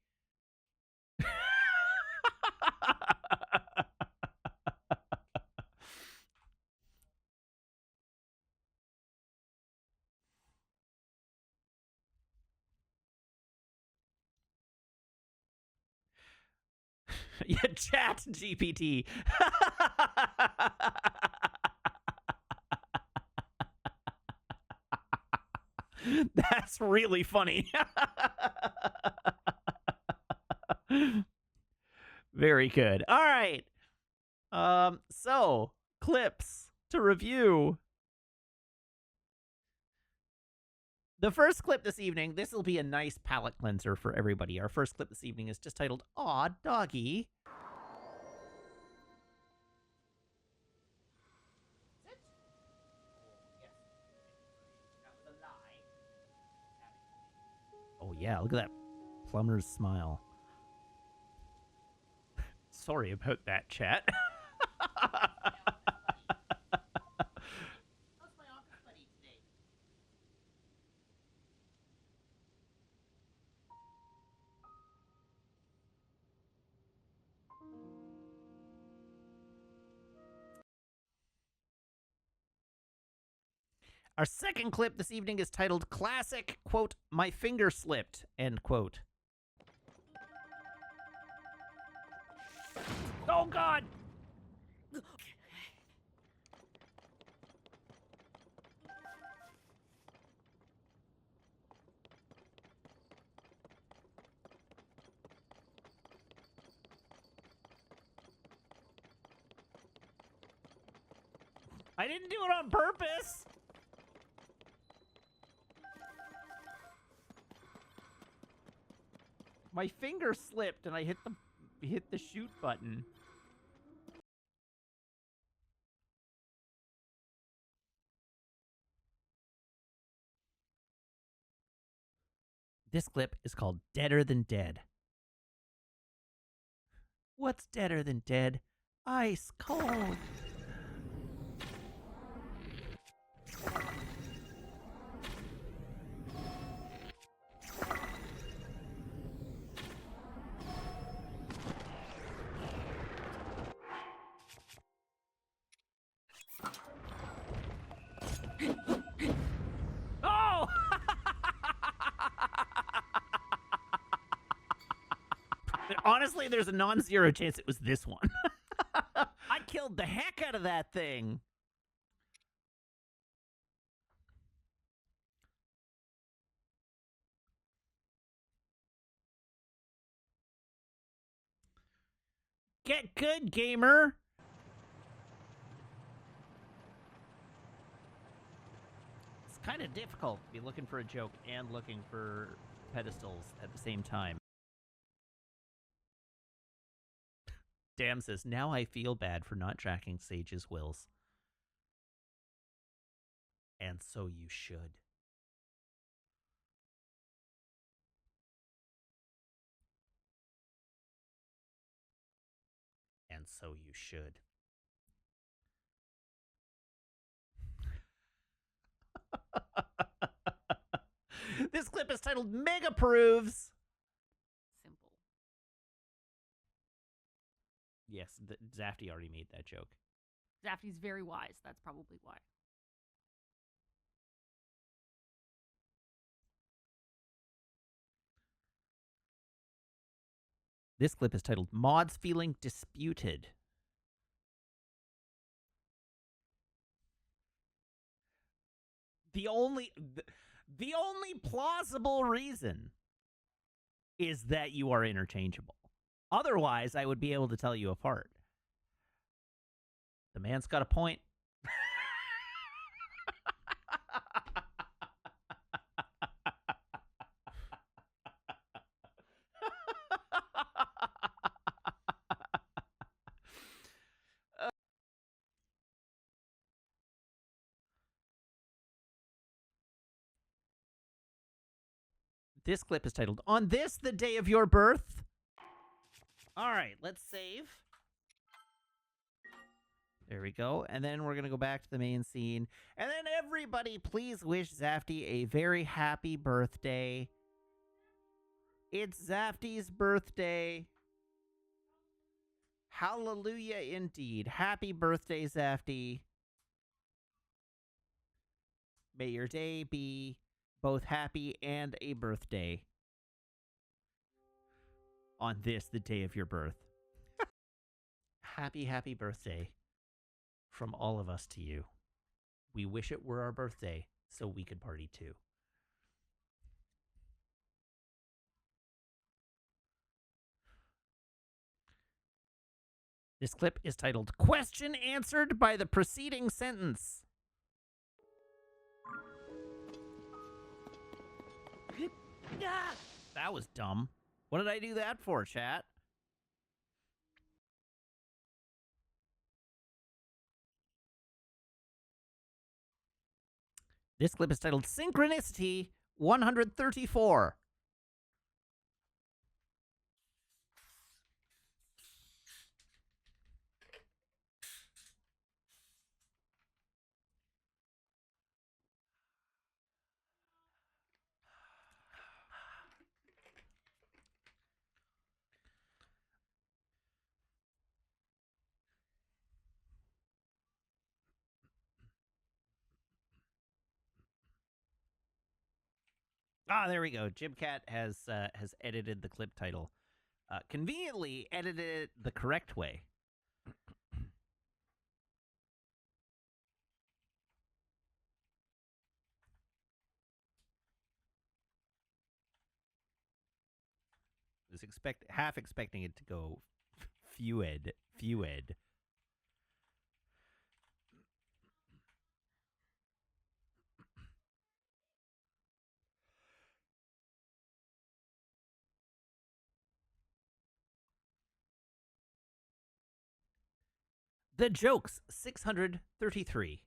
Yeah, chat GPT. That's really funny. Very good. All right. So clips to review. The first clip this evening, this will be a nice palate cleanser for everybody. Our first clip this evening is just titled Aw, Doggy. Oh, yeah, look at that plumber's smile. Sorry about that, chat. How's my office buddy today? Our second clip this evening is titled Classic, quote, my finger slipped, end quote. Oh, God! I didn't do it on purpose! My finger slipped and I hit the shoot button. This clip is called Deader Than Dead. What's deader than dead? Ice cold. Oh! Honestly, there's a non-zero chance it was this one. I killed the heck out of that thing. Get good, gamer. It's kind of difficult to be looking for a joke and looking for pedestals at the same time. Dam says, now I feel bad for not tracking Sage's wills. And so you should. And so you should. This clip is titled Mega Proves. Simple. Yes, Zafty already made that joke. Zafty's very wise. That's probably why. This clip is titled Mods Feeling Disputed. The only plausible reason is that you are interchangeable. Otherwise, I would be able to tell you apart. The man's got a point. This clip is titled, On This, the Day of Your Birth. All right, let's save. There we go. And then we're going to go back to the main scene. And then everybody, please wish Zafty a very happy birthday. It's Zafty's birthday. Hallelujah indeed. Happy birthday, Zafty. May your day be both happy and a birthday. On this, the day of your birth. Happy, happy birthday from all of us to you. We wish it were our birthday so we could party too. This clip is titled Question Answered by the Preceding Sentence. That was dumb. What did I do that for, chat? This clip is titled Synchronicity 134. Ah, there we go. Jibcat has edited the clip title. Conveniently edited it the correct way. Was half expecting it to go Fewed. The jokes 633.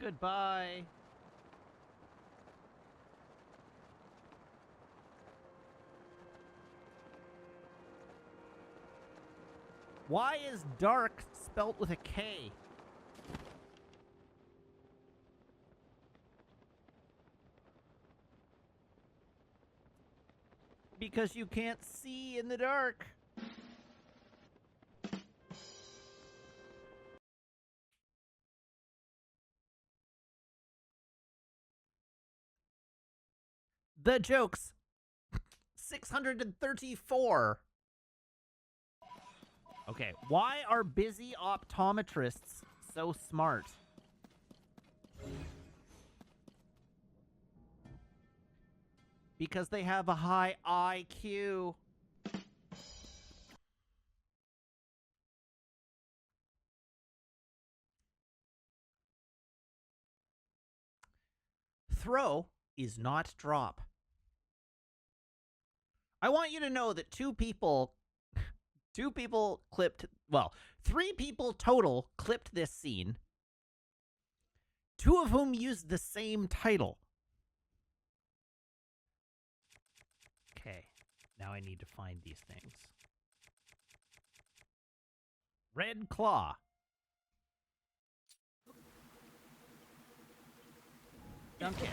Goodbye. Why is dark spelt with a K? Because you can't see in the dark. The jokes. 634. Okay, why are busy optometrists so smart? Because they have a high IQ. Throw is not drop. I want you to know that two people clipped, well, 3 people total clipped this scene, 2 of whom used the same title. Okay, now I need to find these things. Red Claw. Duncan.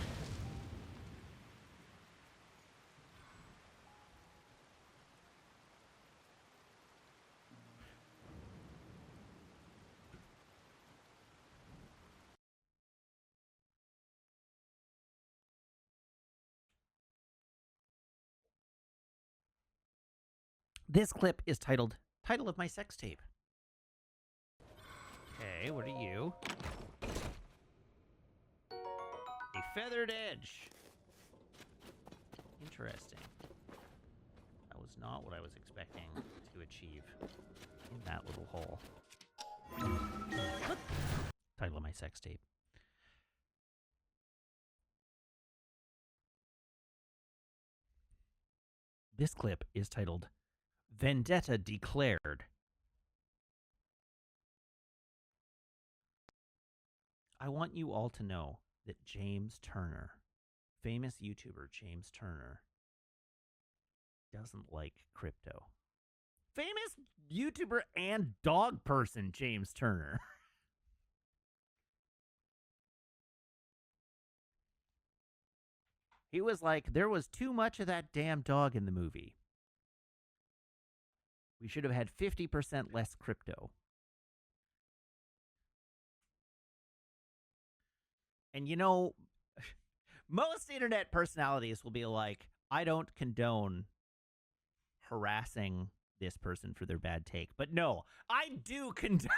This clip is titled Title of My Sex Tape. Okay, what are you? A feathered edge. Interesting. That was not what I was expecting to achieve in that little hole. Title of my sex tape. This clip is titled Vendetta Declared. I want you all to know that James Turner, famous YouTuber James Turner, doesn't like crypto. Famous YouTuber and dog person James Turner. He was like, there was too much of that damn dog in the movie. We should have had 50% less crypto. And you know, most internet personalities will be like, I don't condone harassing this person for their bad take. But no, I do condone.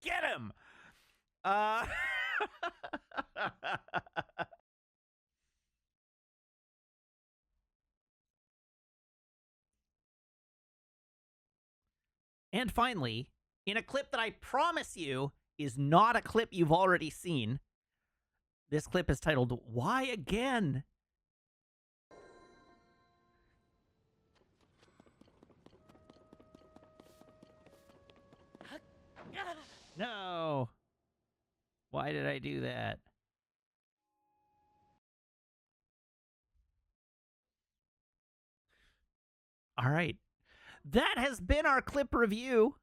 Get him! And finally, in a clip that I promise you is not a clip you've already seen, this clip is titled, Why Again? No. Why did I do that? All right. That has been our clip review.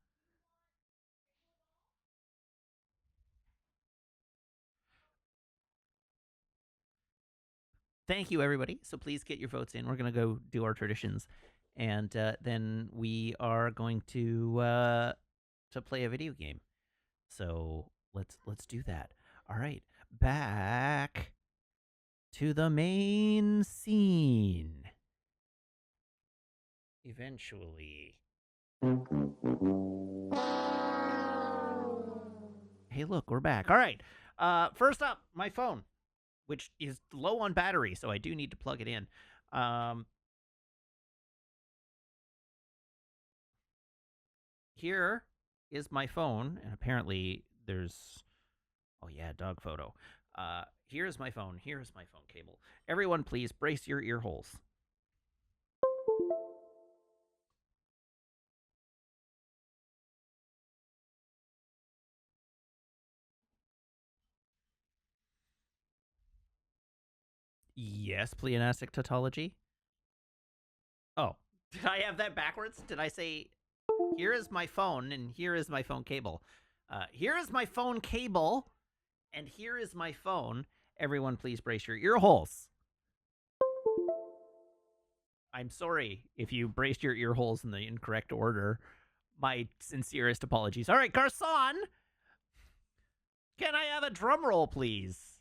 Thank you, everybody. So please get your votes in. We're going to go do our traditions. And then we are going to play a video game. So let's do that. All right. Back to the main scene. Eventually. Hey, look, we're back. All right. First up, my phone, which is low on battery, so I do need to plug it in. Here is my phone, and apparently there's, oh yeah, dog photo. Here's my phone. Here's my phone cable. Everyone, please brace your ear holes. Yes, pleonastic tautology. Oh, did I have that backwards? Did I say, here is my phone and here is my phone cable? Here is my phone cable and here is my phone. Everyone, please brace your ear holes. I'm sorry if you braced your ear holes in the incorrect order. My sincerest apologies. All right, Garcon, can I have a drum roll, please?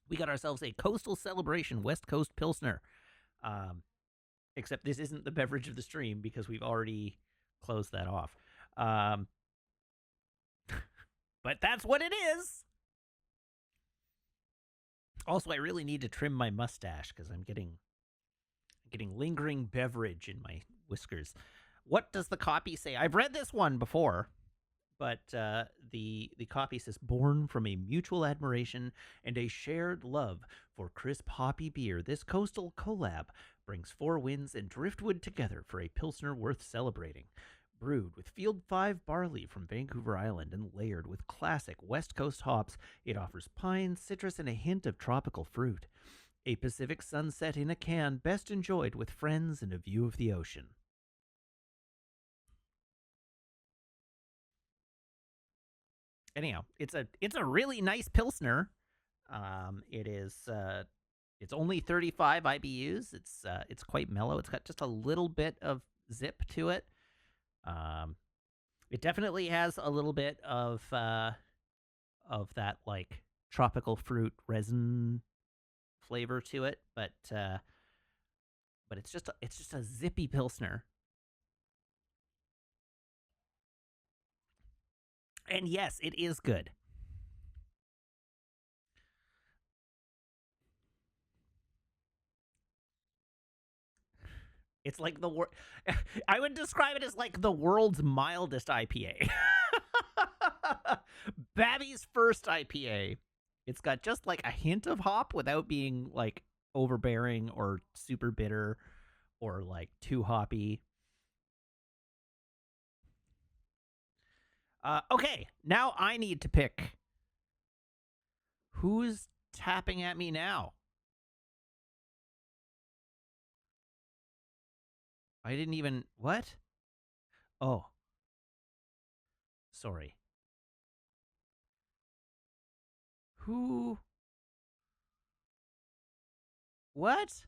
We got ourselves a Coastal Celebration West Coast Pilsner. Except this isn't the beverage of the stream because we've already closed that off. But that's what it is. Also, I really need to trim my mustache because I'm getting lingering beverage in my whiskers. What does the copy say? I've read this one before, but the copy says, born from a mutual admiration and a shared love for crisp hoppy beer, this coastal collab brings Four Winds and Driftwood together for a Pilsner worth celebrating. Brewed with Field 5 barley from Vancouver Island and layered with classic West Coast hops, it offers pine, citrus, and a hint of tropical fruit. A Pacific sunset in a can best enjoyed with friends and a view of the ocean. Anyhow, it's a really nice Pilsner. It's only 35 IBUs. It's quite mellow. It's got just a little bit of zip to it. It definitely has a little bit of that like tropical fruit resin flavor to it, but it's just a zippy Pilsner. And yes, it is good. It's like I would describe it as like the world's mildest IPA. Babby's first IPA. It's got just like a hint of hop without being like overbearing or super bitter or like too hoppy. Okay, now I need to pick. Who's tapping at me now? I didn't even. What? Oh. Sorry. Who? What?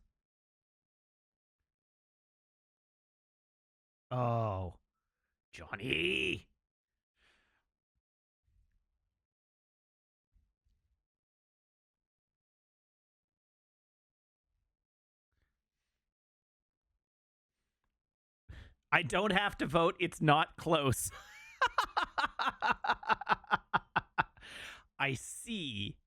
Oh. Johnny. I don't have to vote. It's not close. I see.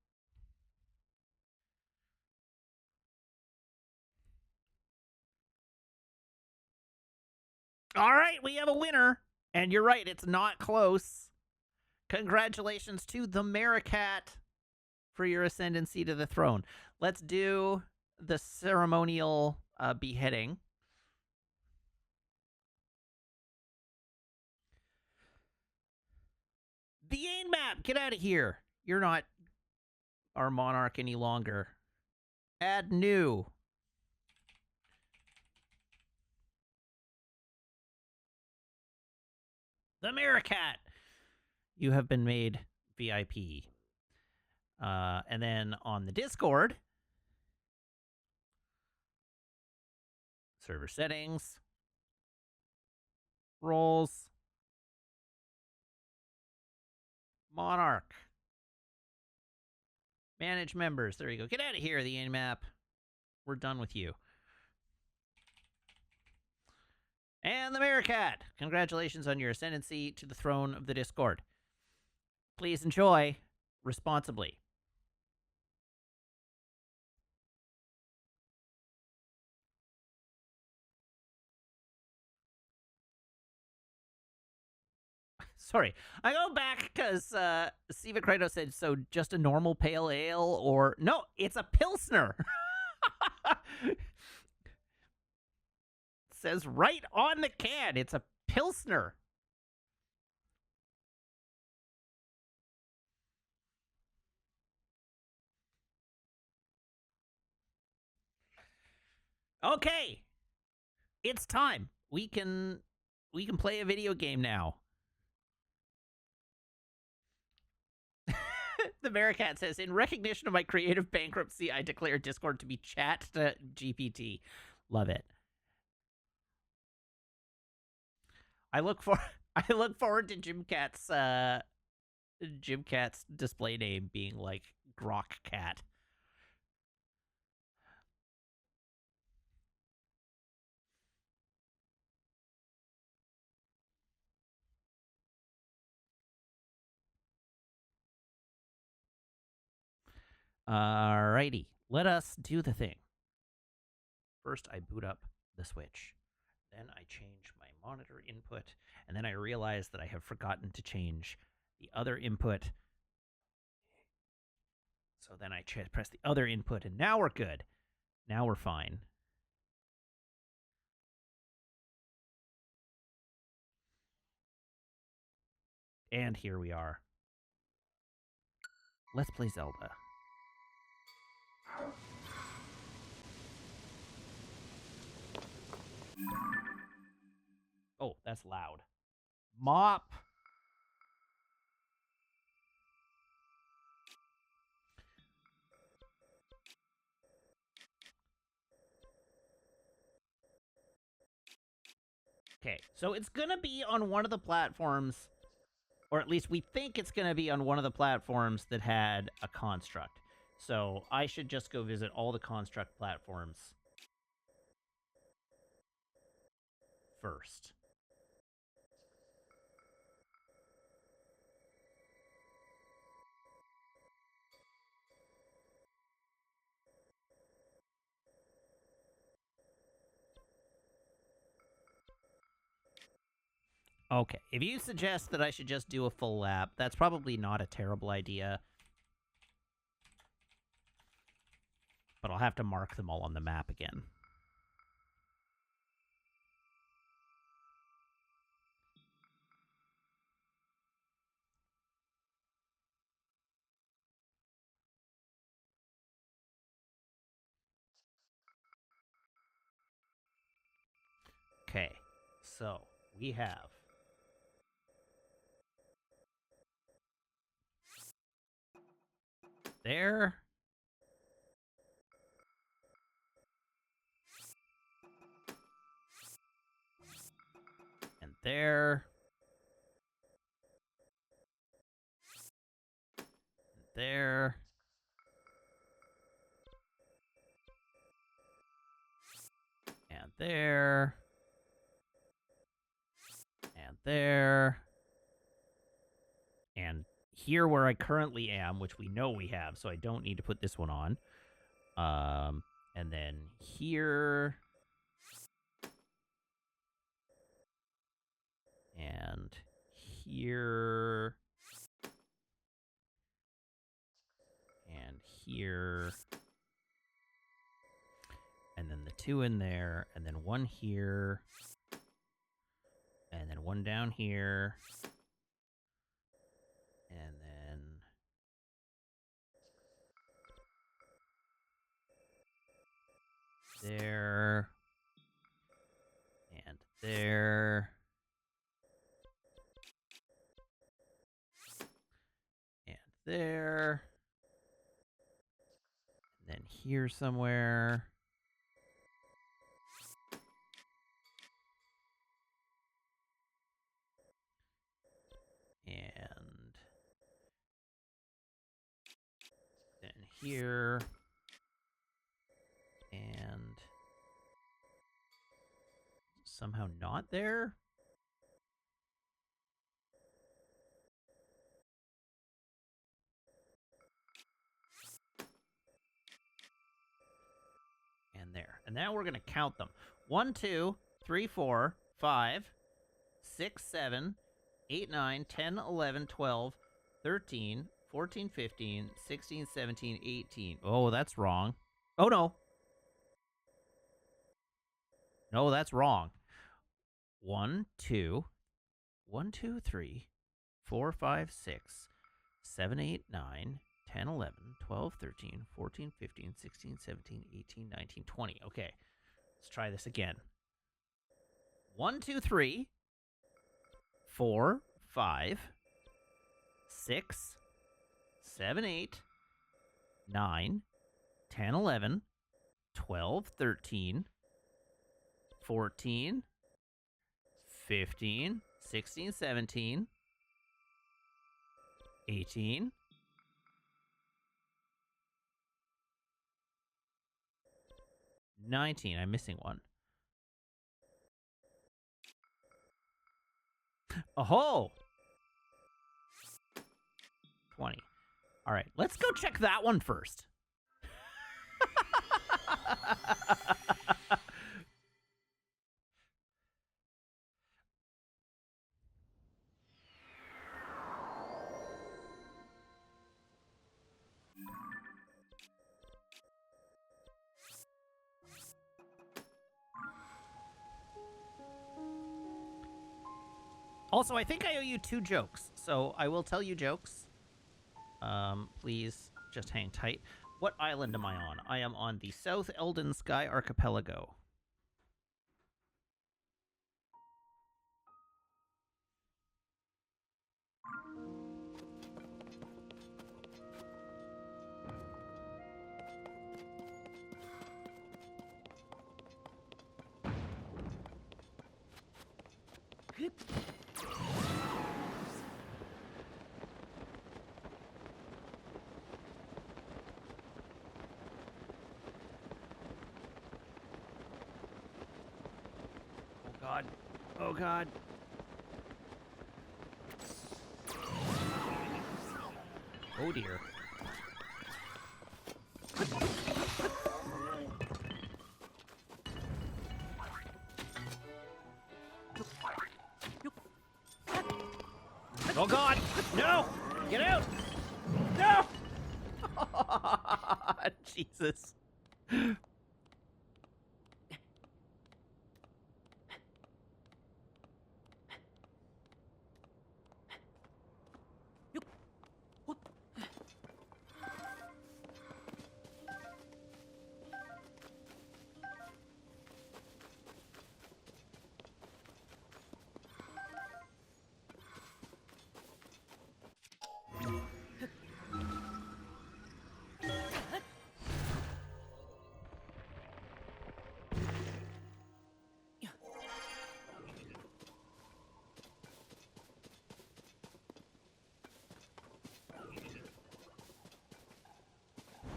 All right, we have a winner. And you're right, it's not close. Congratulations to the Maricat for your ascendancy to the throne. Let's do the ceremonial beheading. The Ain map, get out of here. You're not our monarch any longer. Add new. The Maricat. You have been made VIP. And then on the Discord, server settings, roles, monarch, manage members. There you go. Get out of here, the Ain map. We're done with you. And the Maricat. Congratulations on your ascendancy to the throne of the Discord. Please enjoy responsibly. Sorry. I go back because Siva Kratos said, so just a normal pale ale or... No, it's a Pilsner. It says right on the can, it's a Pilsner. Okay. It's time. We can play a video game now. The Bearcat says, in recognition of my creative bankruptcy, I declare Discord to be chat to GPT. Love it. I look forward to Jim Cat's display name being like Grok Cat. Alrighty, let us do the thing. First, I boot up the Switch. Then I change my monitor input, and then I realize that I have forgotten to change the other input. So then I press the other input, and now we're good. Now we're fine. And here we are. Let's play Zelda. Oh, that's loud. Mop. Okay, so it's gonna be on one of the platforms, or at least we think it's gonna be on one of the platforms that had a construct. So I should just go visit all the construct platforms first. Okay, if you suggest that I should just do a full lap, that's probably not a terrible idea. But I'll have to mark them all on the map again. Okay, so we have there, and there, and there, and there, and there, and here where I currently am, which we know we have, so I don't need to put this one on. And then here, and here, and here, and then the two in there, and then one here, and then one down here, and then there, and there, and there, and then here somewhere. And then here, and somehow not there. And there. And now we're going to count them. 1, 2, 3, 4, 5, 6, 7, 8, 9, 10, 11, 12, 13, 14, 15, 16, 17, 18. Oh, that's wrong. Oh, no. No, that's wrong. 1, 2, 1, 2, 3, 4, 5, 6, 7, 8, 9, 10, 11, 12, 13, 14, 15, 16, 17, 18, 19, 20. Okay, let's try this again. 1, 2, 3, 4, 5, 6, 7, 8, 9, 10, 11, 12, 13, 14, 15, 16, 17, 18, 19. I'm missing one. Oh, 20. All right, let's go check that one first. Also, I think I owe you 2 jokes, so I will tell you jokes. Please just hang tight. What island am I on? I am on the South Eldon Sky Archipelago. Oh god. Oh god. Oh dear. Oh god! No! Get out! No! Jesus.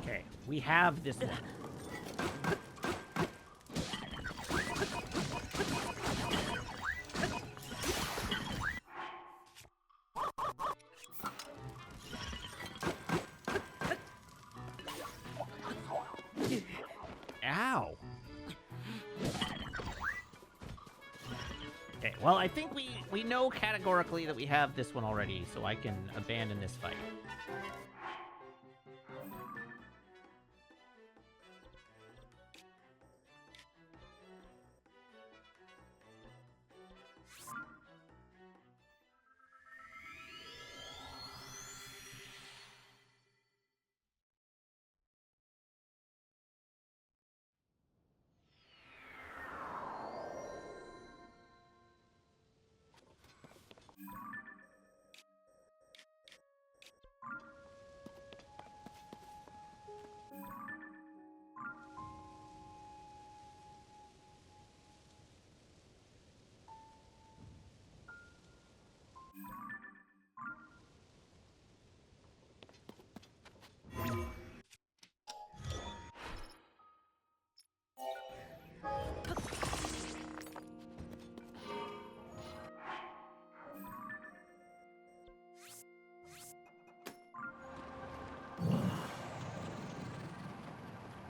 Okay, we have this one. Ow. Okay, well, I think we know categorically that we have this one already, so I can abandon this fight.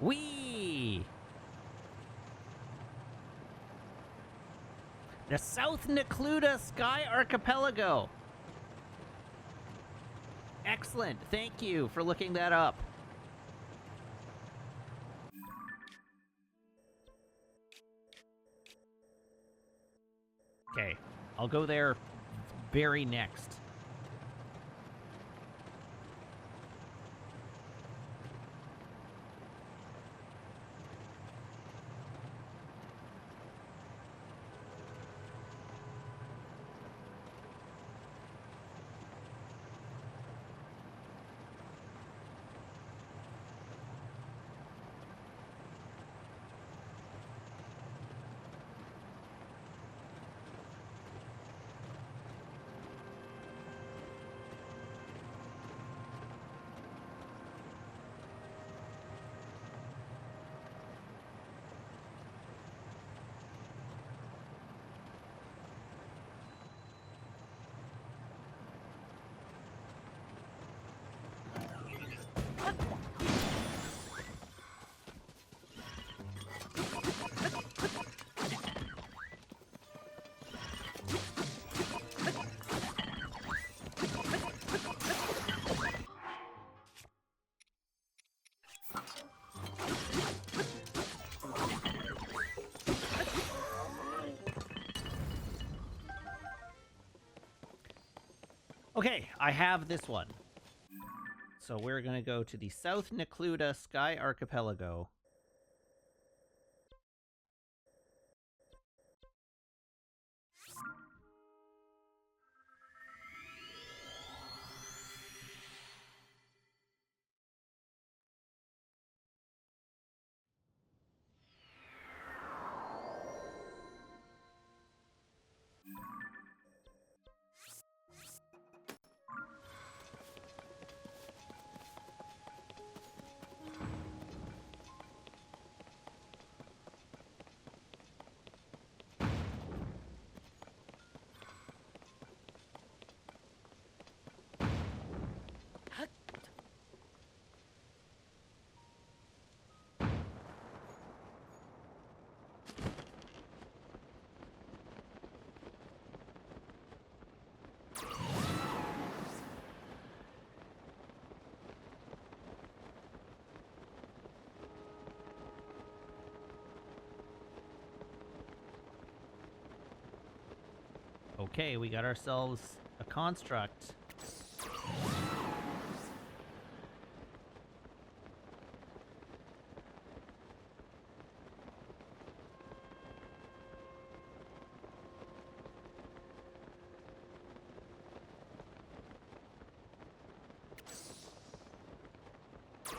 Whee! The South Necluda Sky Archipelago. Excellent. Thank you for looking that up. Okay, I'll go there very next. Okay, I have this one. So we're going to go to the South Necluda Sky Archipelago. Okay, we got ourselves a construct.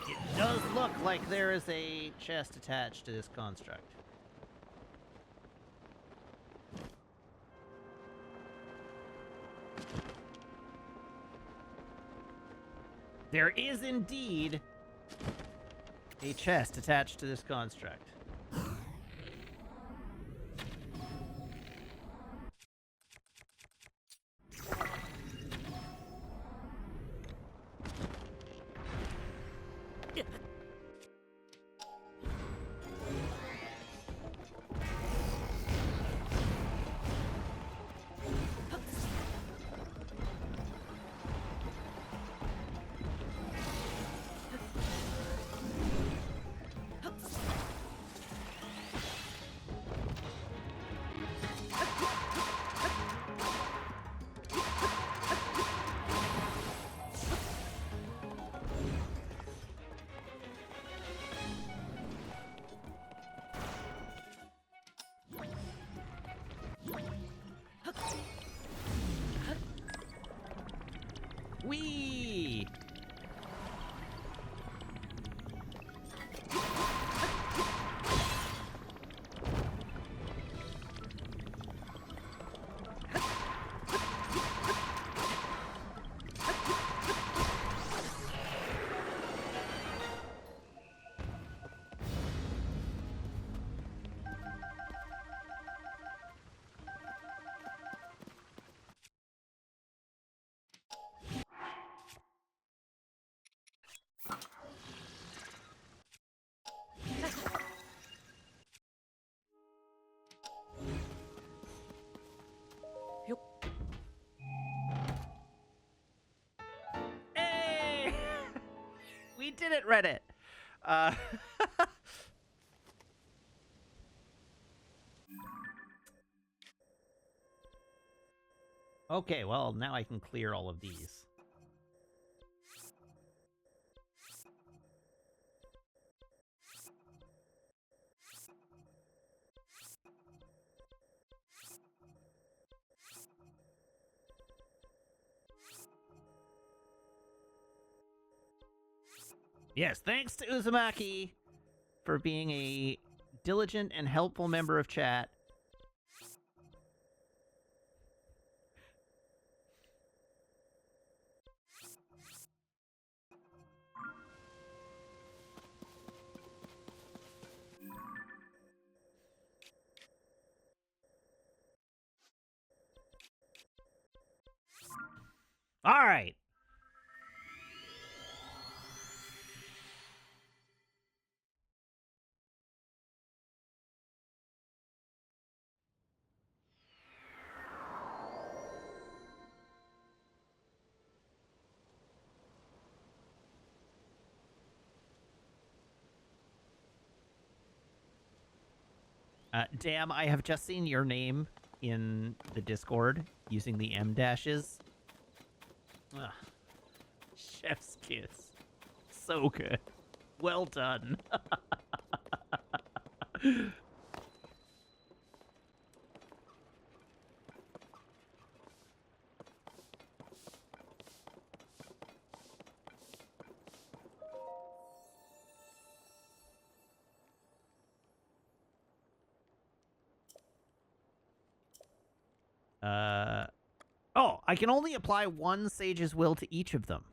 It does look like there is a chest attached to this construct. There is indeed a chest attached to this construct. did it, Reddit. Uh, okay, well, now I can clear all of these. Yes, thanks to Uzumaki for being a diligent and helpful member of chat. All right. Damn, I have just seen your name in the Discord using the M dashes. Ugh. Chef's kiss. So good. Well done. Oh, I can only apply one Sage's Will to each of them.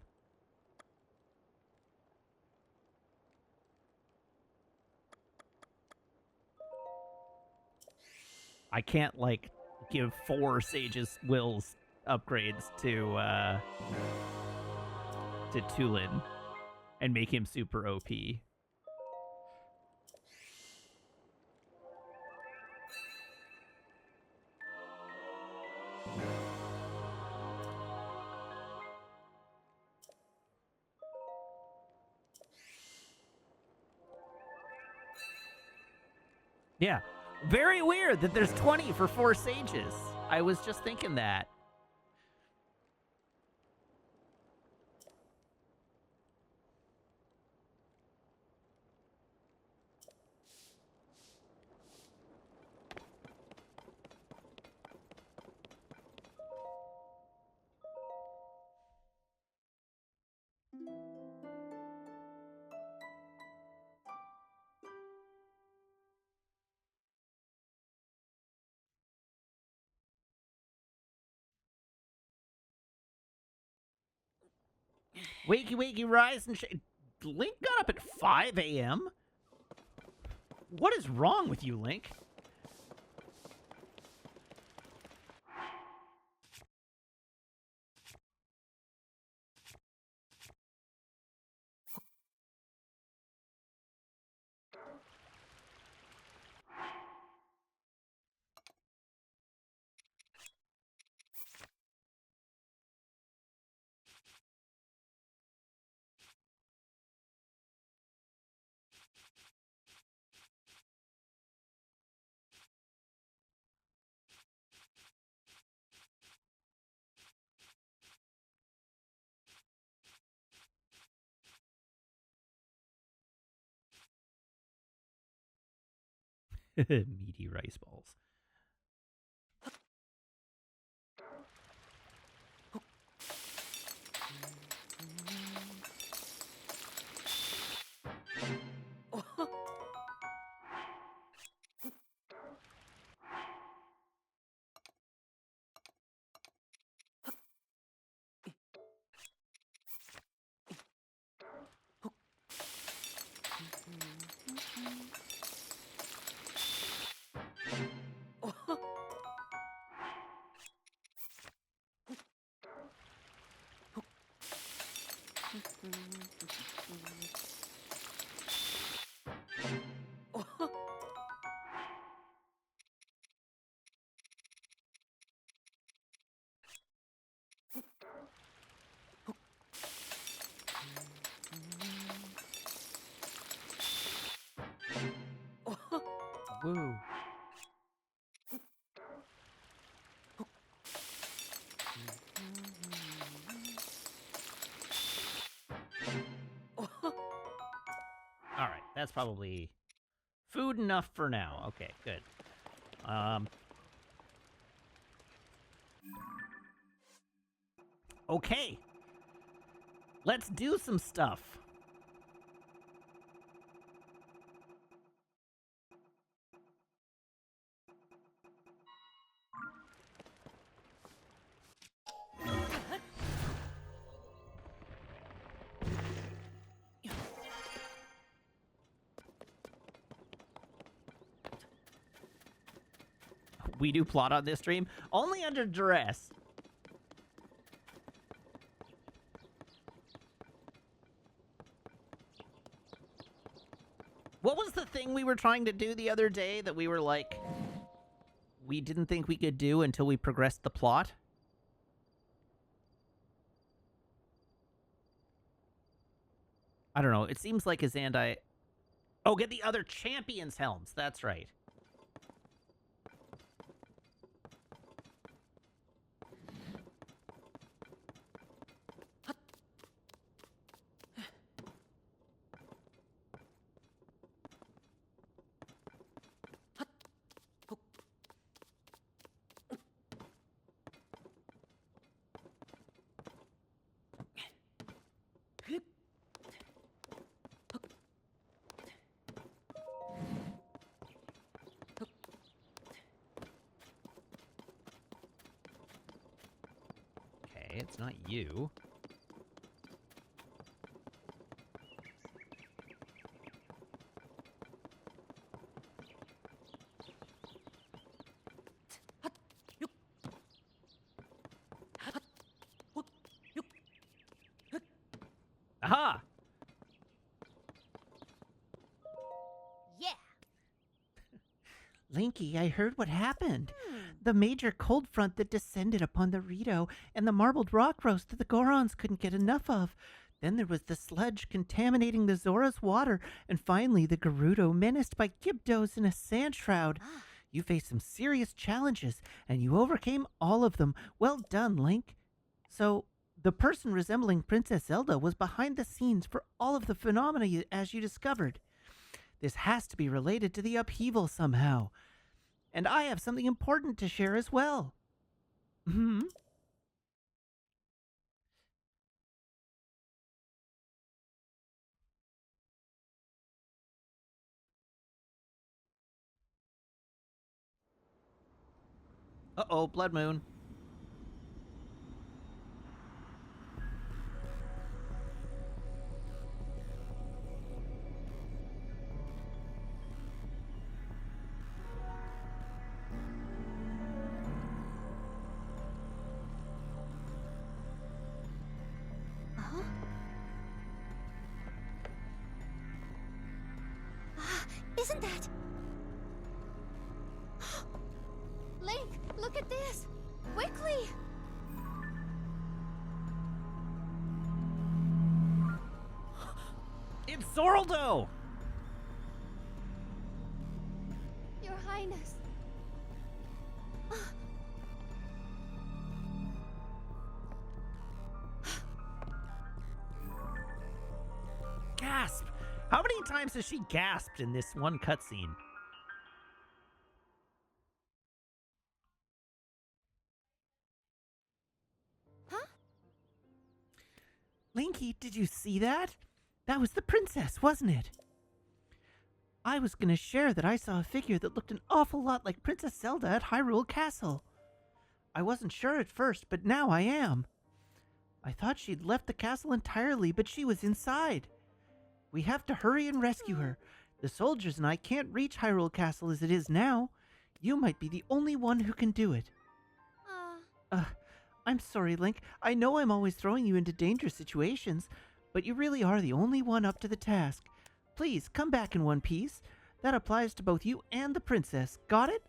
I can't, like, give 4 Sage's Wills upgrades to Tulin and make him super OP. Yeah. Very weird that there's 20 for 4 Sages. I was just thinking that. Wakey, wakey, rise and Link got up at 5 a.m.? What is wrong with you, Link? Meaty rice balls. Woo. All right, that's probably food enough for now. Okay, good. Okay. Let's do some stuff. We do plot on this stream only under duress. What was the thing we were trying to do the other day that we were like, we didn't think we could do until we progressed the plot? I don't know. It seems like Azandai... Oh, get the other champions' helms. That's right. Okay, it's not you. Aha! Yeah. Linky, I heard what happened. The major cold front that descended upon the Rito and the marbled rock roast that the Gorons couldn't get enough of. Then there was the sludge contaminating the Zora's water, and finally the Gerudo menaced by Gibdos in a sand shroud. You faced some serious challenges, and you overcame all of them. Well done, Link. So, the person resembling Princess Zelda was behind the scenes for all of the phenomena as you discovered. This has to be related to the upheaval somehow. And I have something important to share as well. Hmm? Uh-oh, Blood Moon. Huh? Isn't that... Link, look at this! Quickly! It's Zoraldo! Your Highness. Gasp! How many times has she gasped in this one cutscene? Huh? Linky, did you see that? That was the princess, wasn't it? I was gonna share that I saw a figure that looked an awful lot like Princess Zelda at Hyrule Castle. I wasn't sure at first, but now I am. I thought she'd left the castle entirely, but she was inside. We have to hurry and rescue her. The soldiers and I can't reach Hyrule Castle as it is now. You might be the only one who can do it. I'm sorry, Link. I know I'm always throwing you into dangerous situations, but you really are the only one up to the task. Please, come back in one piece. That applies to both you and the princess. Got it?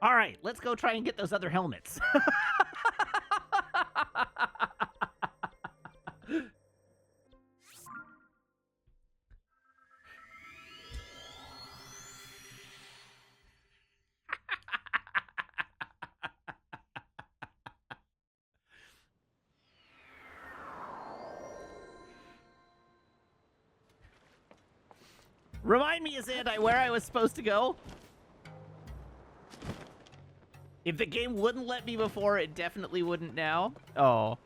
All right, let's go try and get those other helmets. Remind me, Azandai, where I was supposed to go? If the game wouldn't let me before, it definitely wouldn't now. Oh.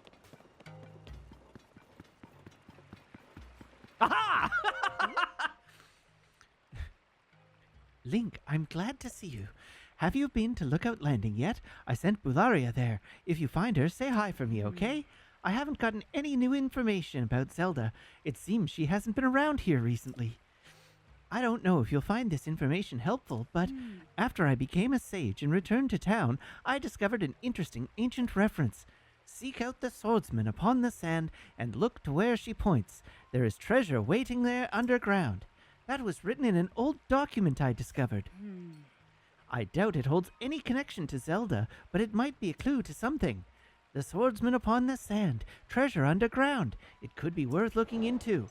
Aha! Link, I'm glad to see you. Have you been to Lookout Landing yet? I sent Bularia there. If you find her, say hi for me, okay? I haven't gotten any new information about Zelda. It seems she hasn't been around here recently. I don't know if you'll find this information helpful, but after I became a sage and returned to town, I discovered an interesting ancient reference. Seek out the swordsman upon the sand and look to where she points. There is treasure waiting there underground. That was written in an old document I discovered. I doubt it holds any connection to Zelda, but it might be a clue to something. The swordsman upon the sand, treasure underground. It could be worth looking into.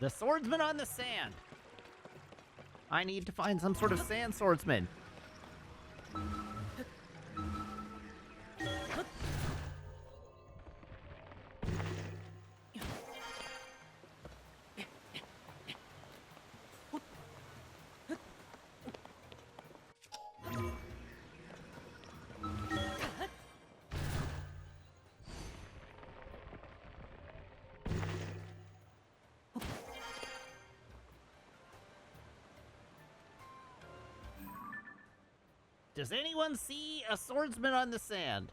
The swordsman on the sand. I need to find some sort of sand swordsman. Does anyone see a swordsman on the sand?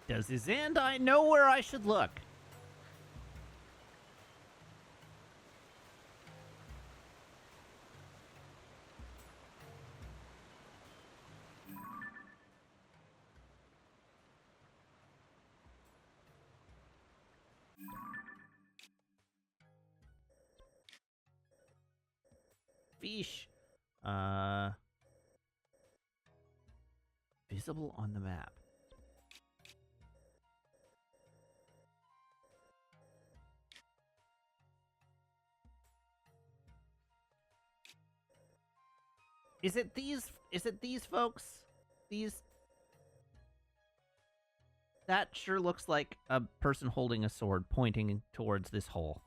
Does Azandai know where I should look? Fish. Visible on the map. Is it these folks? That sure looks like a person holding a sword pointing towards this hole.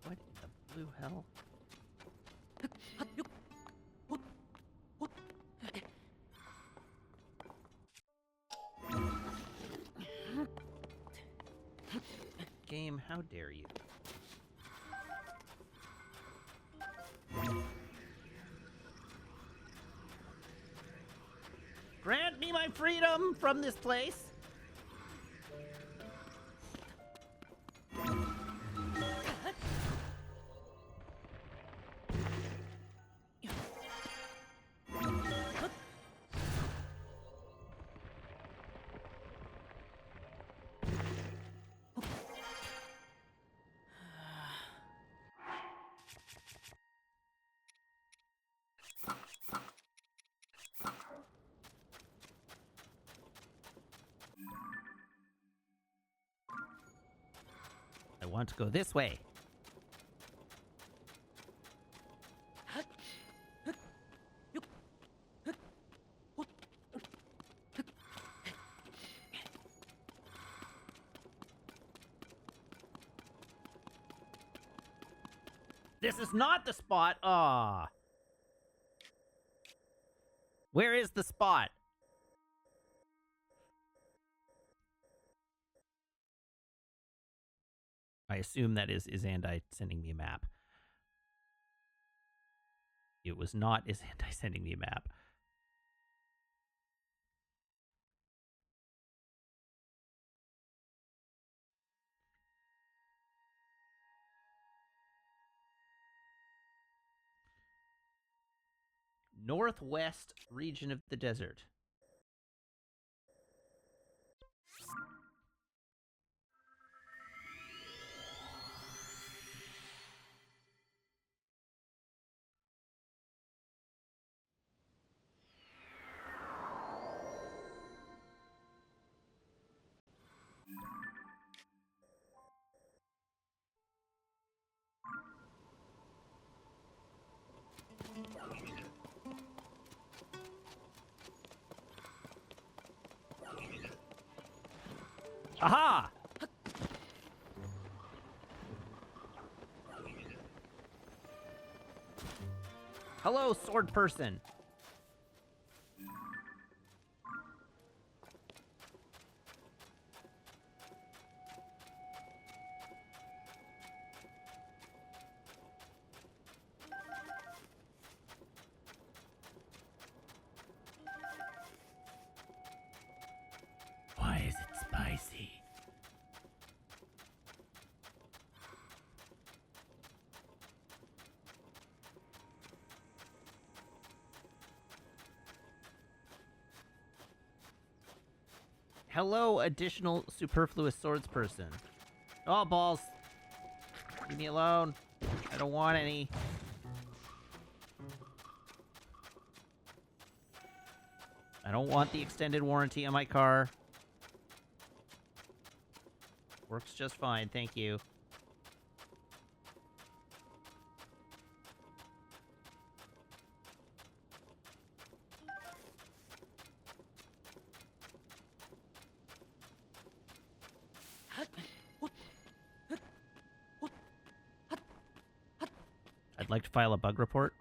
What the blue hell? Game, how dare you? Grant me my freedom from this place! I want to go this way. This is not the spot. Ah. Where is the spot? I assume that is Andai sending me a map. It was not is Andai sending me a map. Northwest region of the desert. Aha! Hello, sword person. Why is it spicy? Hello, additional superfluous swords person. Oh, balls. Leave me alone. I don't want any. I don't want the extended warranty on my car. Works just fine, thank you. I'd like to file a bug report.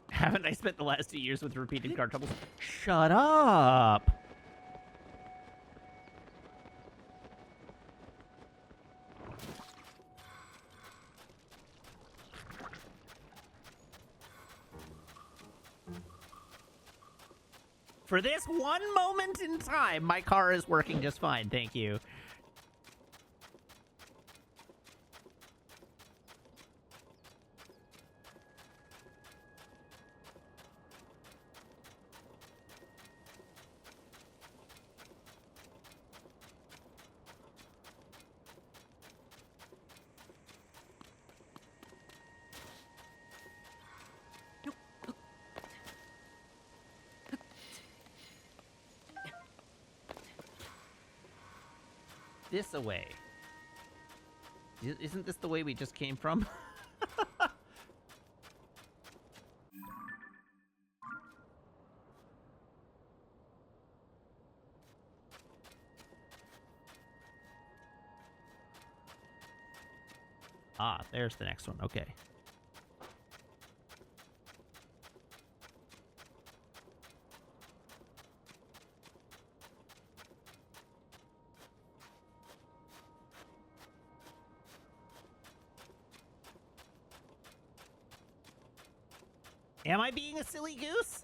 Haven't I spent the last 2 years with repeated car troubles? Shut up! For this one moment in time, my car is working just fine, thank you. This away. Isn't this the way we just came from? Ah, there's the next one. Okay. Am I being a silly goose?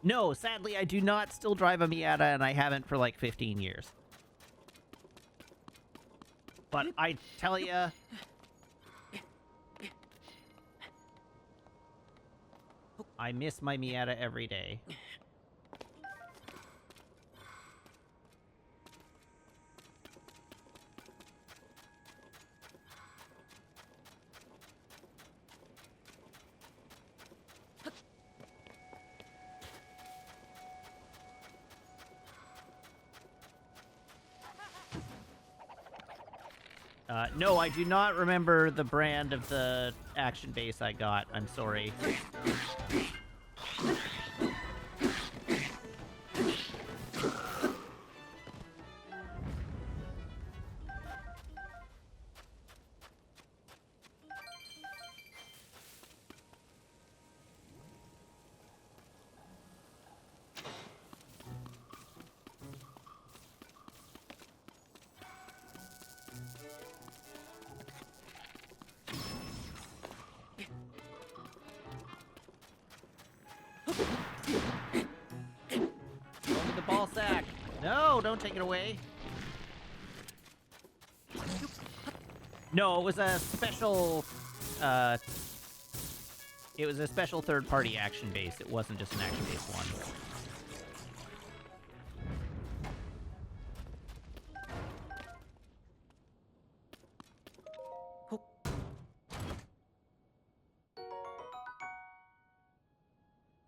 No, sadly, I do not still drive a Miata, and I haven't for like 15 years. But I tell ya... I miss my Miata every day. No, I do not remember the brand of the action base I got. I'm sorry. Over the ball sack. No, don't take it away. No, it was a special, it was a special third-party action base. It wasn't just an action base one.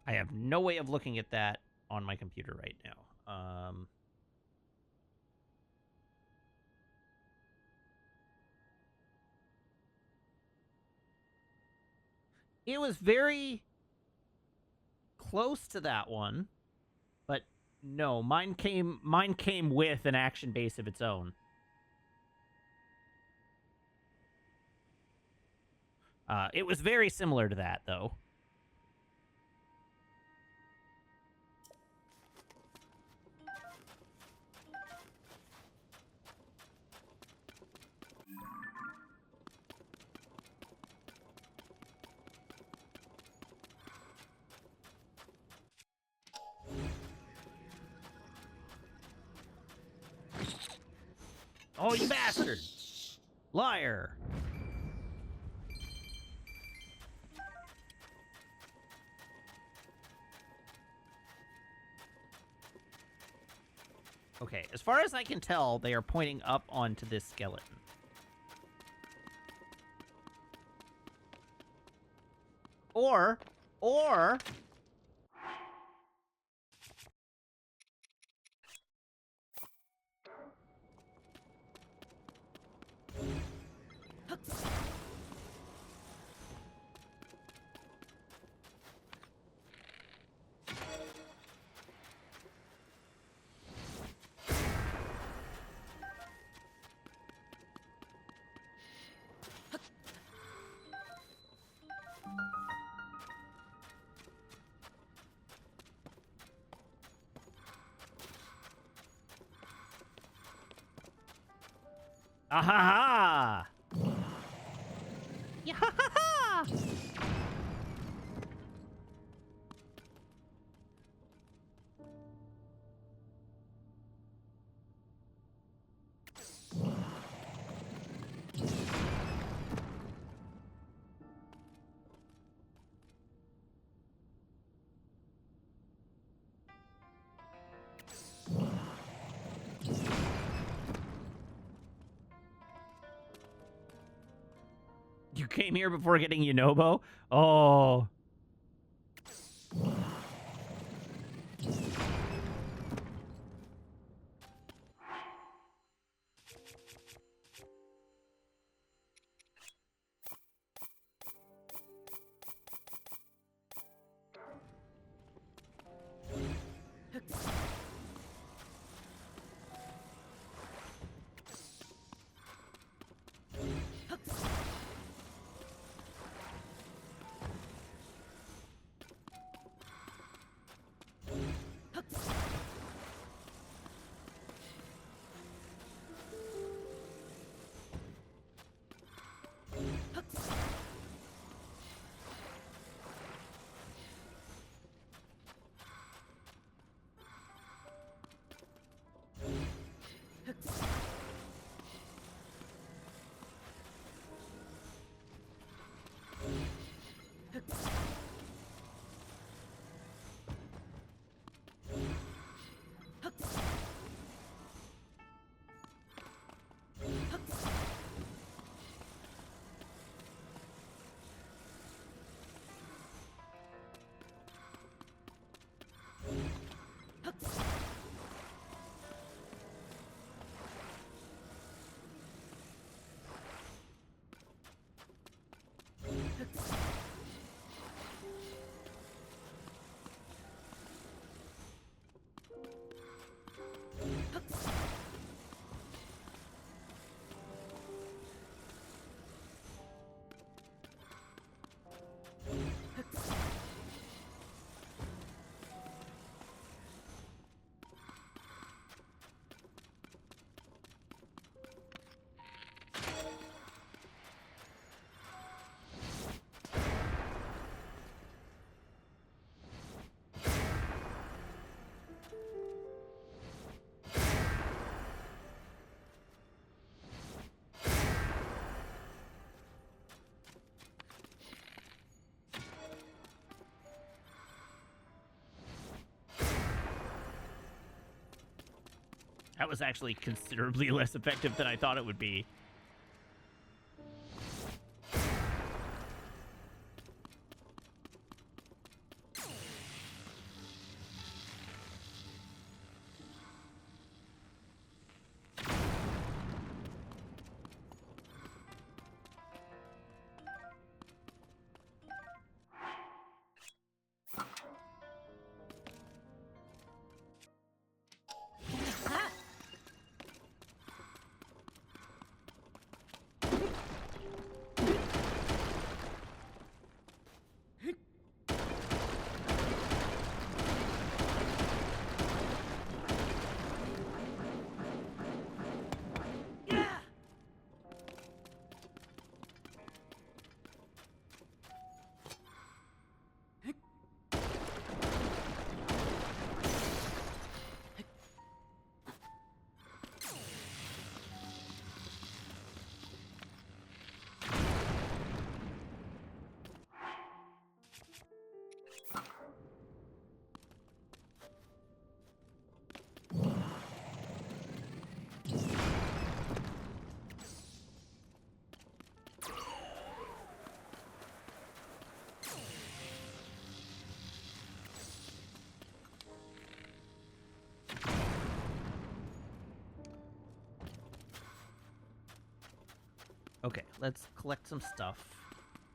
I have no way of looking at that on my computer right now. It was very close to that one, but no, mine came with an action base of its own. It was very similar to that, though. Oh, you bastard! Liar! Okay, as far as I can tell, they are pointing up onto this skeleton. Or... Ahaha! Yahaha! You came here before getting Yunobo? Oh. That was actually considerably less effective than I thought it would be. Okay, let's collect some stuff.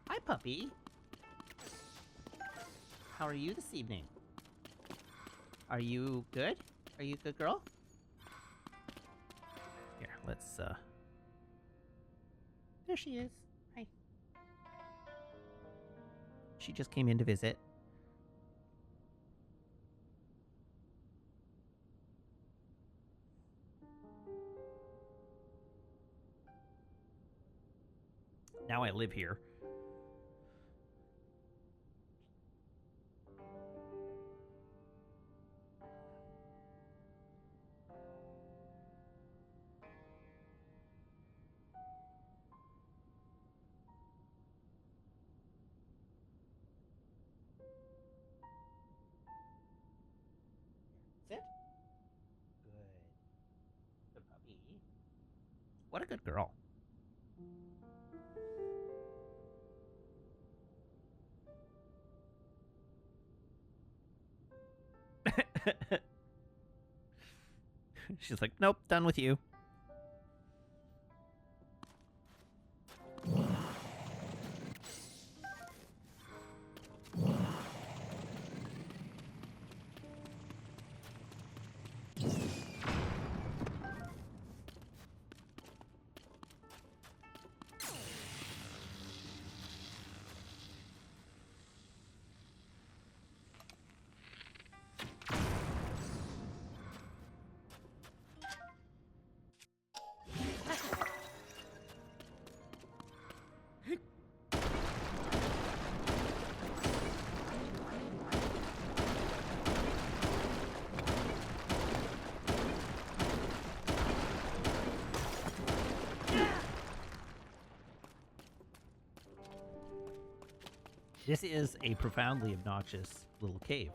Hi, puppy. How are you this evening? Are you good? Are you a good girl? Here, let's, There she is. Hi. She just came in to visit. Now I live here. Sit. Good. Good puppy. What a good girl. She's like, nope, done with you. This is a profoundly obnoxious little cave.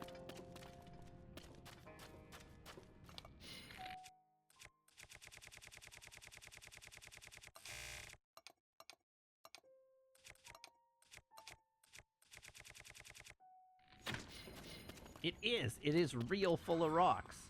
It is. It is real full of rocks.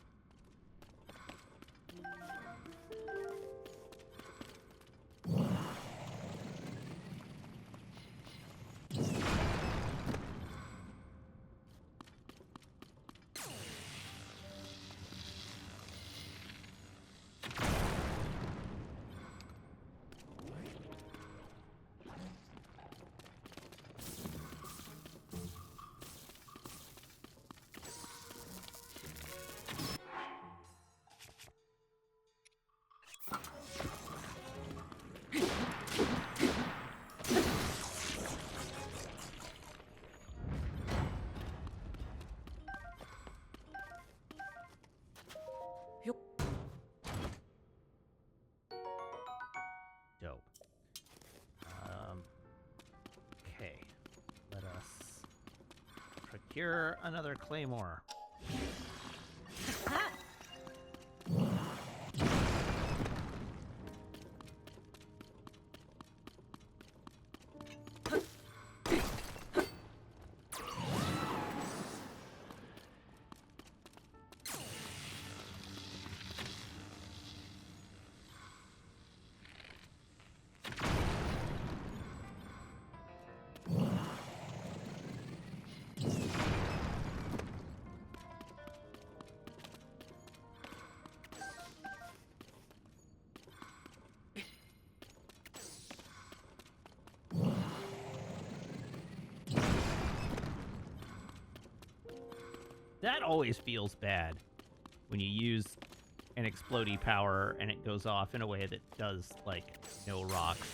Secure another claymore. That always feels bad when you use an explodey power and it goes off in a way that does, like, no rocks.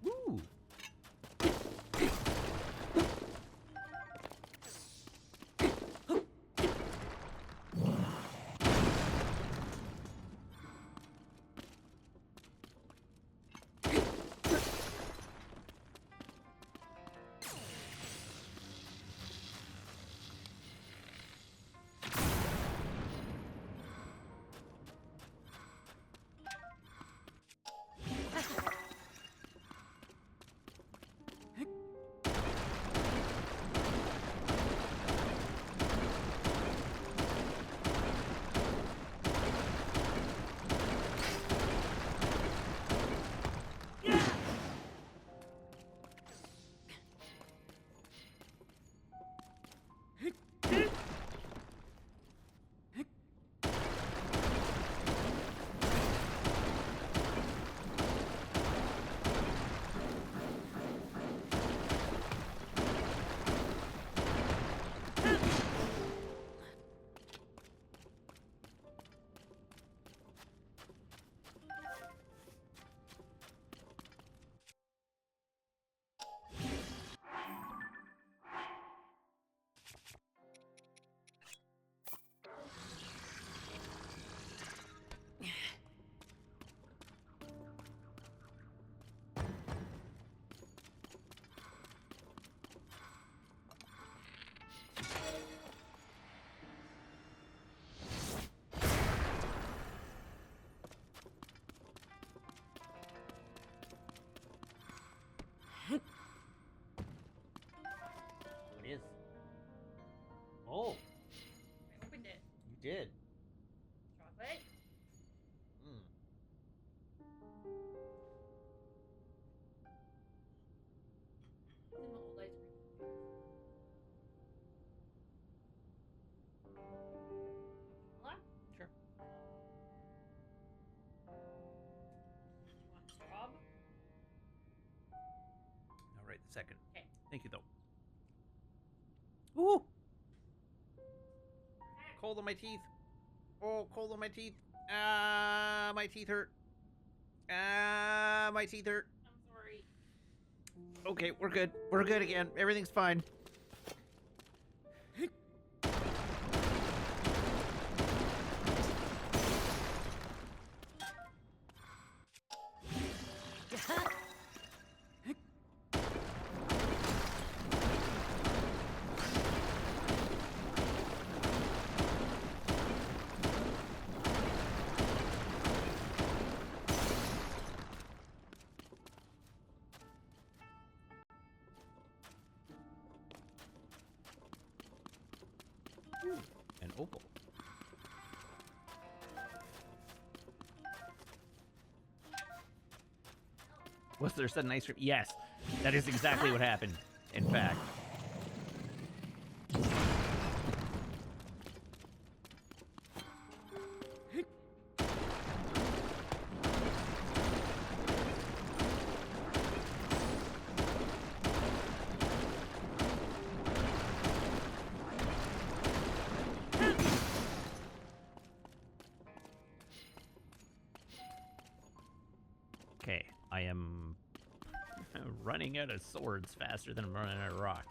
Woo! What is? Oh, I opened it. you did. Chocolate. Mm. It's in my old ice cream container. Vanilla? Sure. You want straw? All right, the second. Okay. Thank you, though. Ooh! Cold on my teeth. Oh, cold on my teeth. Ah, my teeth hurt. Ah, my teeth hurt. I'm sorry. Okay, we're good. We're good again. Everything's fine. An opal. Was there sudden ice cream? Yes, that is exactly what happened. In fact. Okay, I am running out of swords faster than I'm running out of rocks.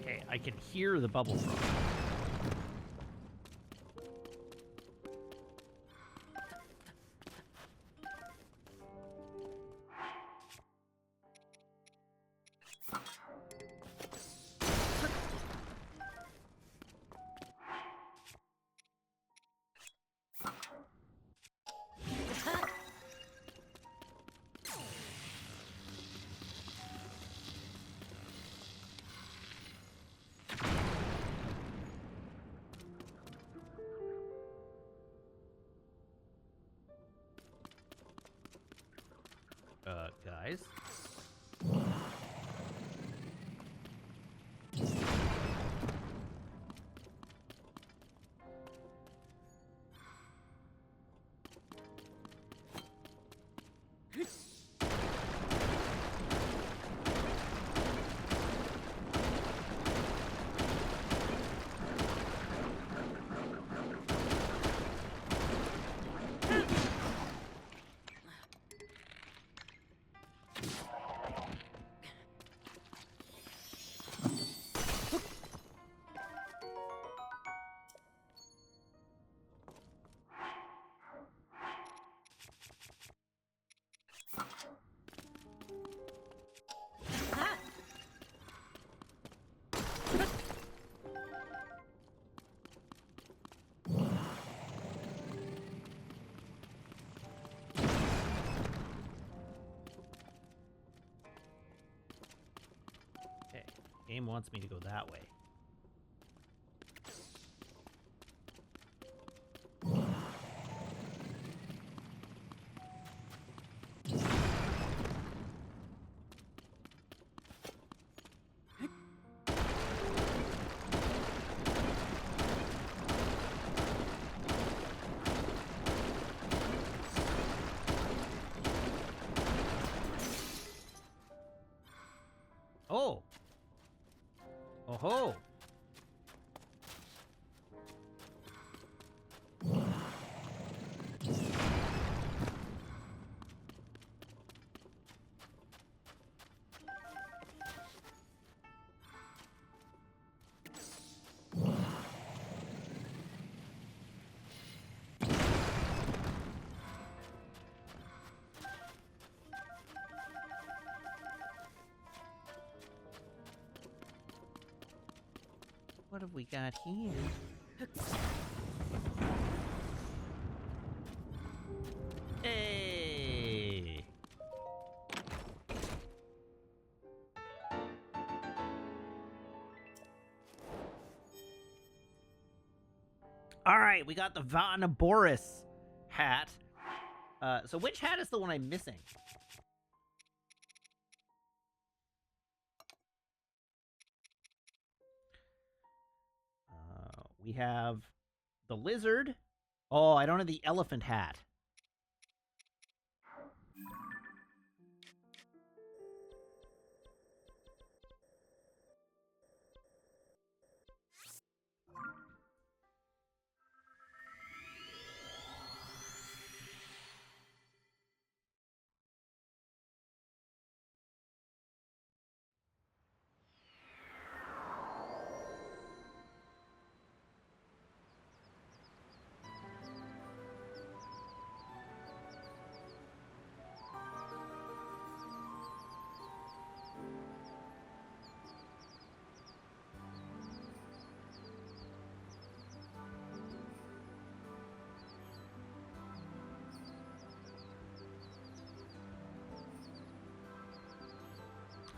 Okay, I can hear the bubble frog. Guys. Okay, game wants me to go that way. Oh! Oh-ho! What have we got here? Hey! Alright, we got the Boris hat. So which hat is the one I'm missing? We have the lizard. Oh, I don't have the elephant hat.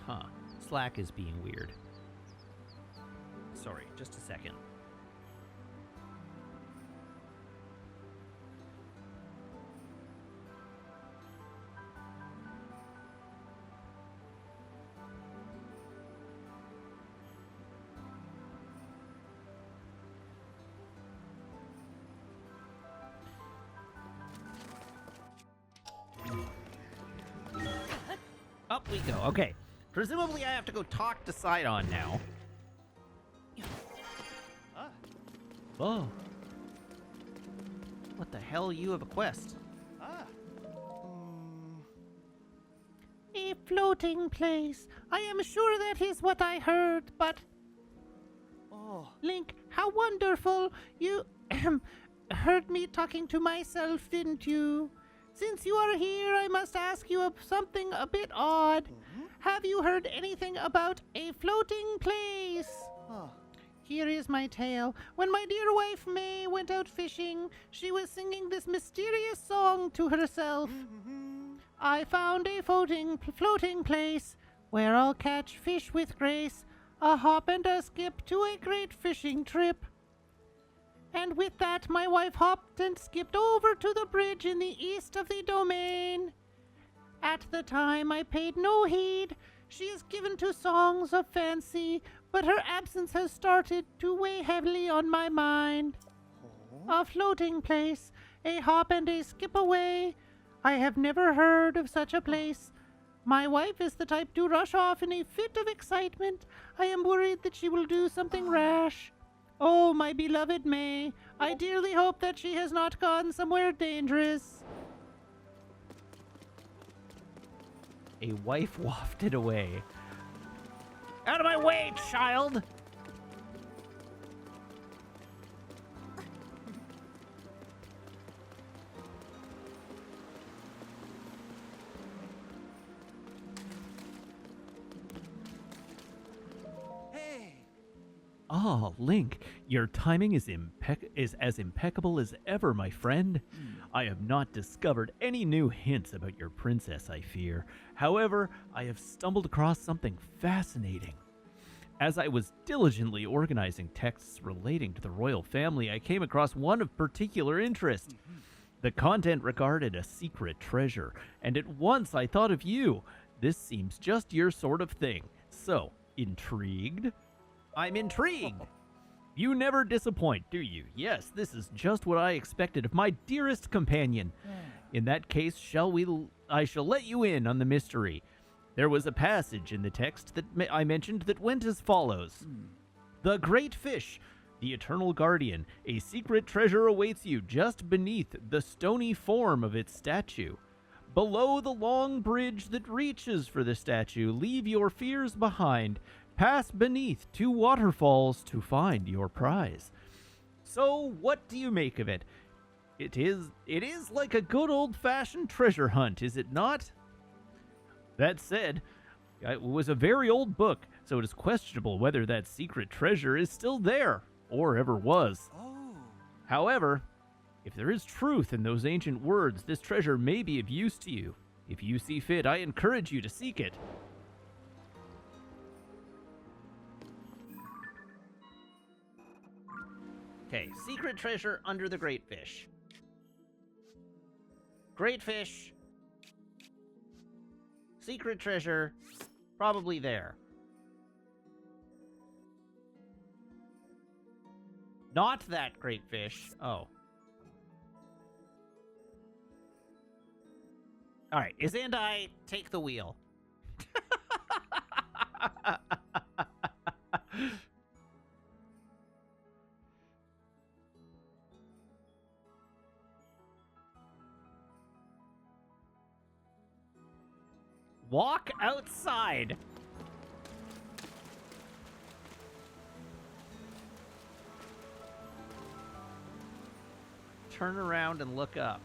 Huh. Slack is being weird. Sorry, just a second. Up we go. Okay. Presumably I have to go talk to Sidon now. Oh. What the hell? You have a quest. A floating place. I am sure that is what I heard, but... Oh. Link, how wonderful. You heard me talking to myself, didn't you? Since you are here, I must ask you something a bit odd. Have you heard anything about a floating place? Here is my tale. When my dear wife May went out fishing, she was singing this mysterious song to herself. I found a floating place where I'll catch fish with grace, a hop and a skip to a great fishing trip. And with that, my wife hopped and skipped over to the bridge in the east of the domain. At the time, I paid no heed. She is given to songs of fancy, but her absence has started to weigh heavily on my mind. A floating place, a hop and a skip away. I have never heard of such a place. My wife is the type to rush off in a fit of excitement. I am worried that she will do something rash. Oh, my beloved May, I dearly hope that she has not gone somewhere dangerous. A wife wafted away. Out of my way, child! Ah, Link, your timing is as impeccable as ever, my friend. I have not discovered any new hints about your princess, I fear. However, I have stumbled across something fascinating. As I was diligently organizing texts relating to the royal family, I came across one of particular interest. The content regarded a secret treasure, and at once I thought of you. This seems just your sort of thing. So, intrigued? I'm intrigued. You never disappoint, do you? Yes, this is just what I expected of my dearest companion. In that case, I shall let you in on the mystery. There was a passage in the text that I mentioned that went as follows. The great fish, the eternal guardian, a secret treasure awaits you just beneath the stony form of its statue. Below the long bridge that reaches for the statue, leave your fears behind. Pass beneath 2 waterfalls to find your prize. So, what do you make of it? It is like a good old-fashioned treasure hunt, is it not? That said, it was a very old book, so it is questionable whether that secret treasure is still there, or ever was. However, if there is truth in those ancient words, this treasure may be of use to you. If you see fit, I encourage you to seek it. Okay, secret treasure under the great fish. Great fish. Secret treasure, probably there. Not that great fish. Oh. Alright, Izandai, take the wheel. Walk outside. Turn around and look up.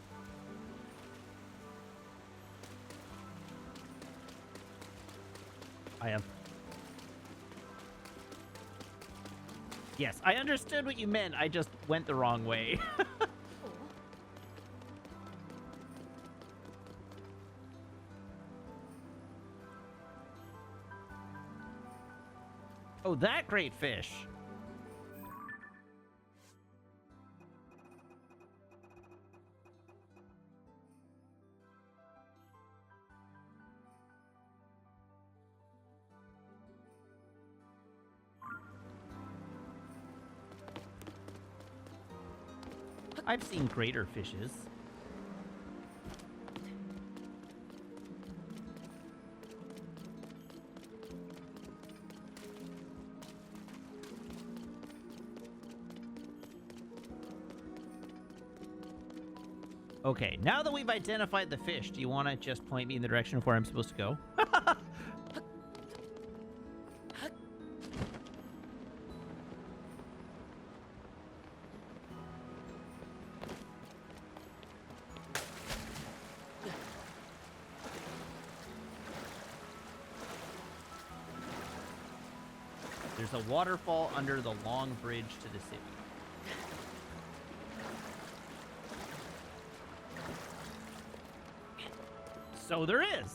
I am. Yes, I understood what you meant. I just went the wrong way. Oh, that great fish. I've seen greater fishes. Okay, now that we've identified the fish, do you want to just point me in the direction of where I'm supposed to go? There's a waterfall under the long bridge to the city. So there is.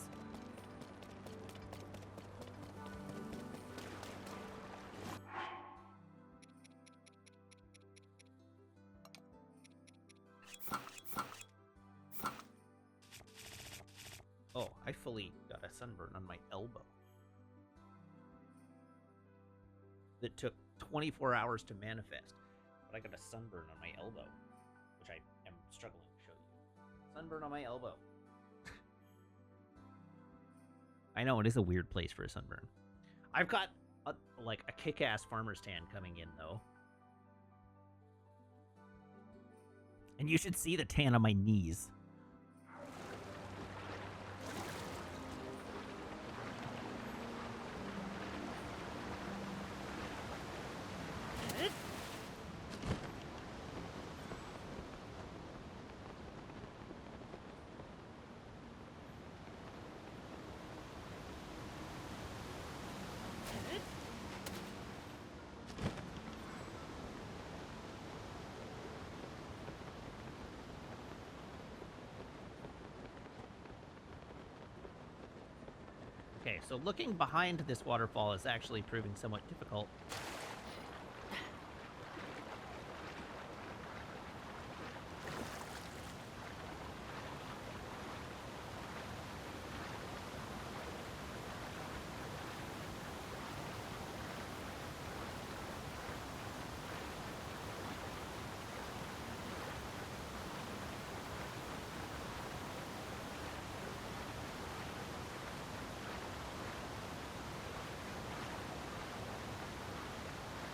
Oh, I fully got a sunburn on my elbow. That took 24 hours to manifest. But I got a sunburn on my elbow, which I am struggling to show you. Sunburn on my elbow. I know, it is a weird place for a sunburn. I've got, a kick-ass farmer's tan coming in, though. And you should see the tan on my knees. Okay, so looking behind this waterfall is actually proving somewhat difficult.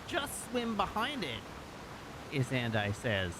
Just swim behind it, Isandai says.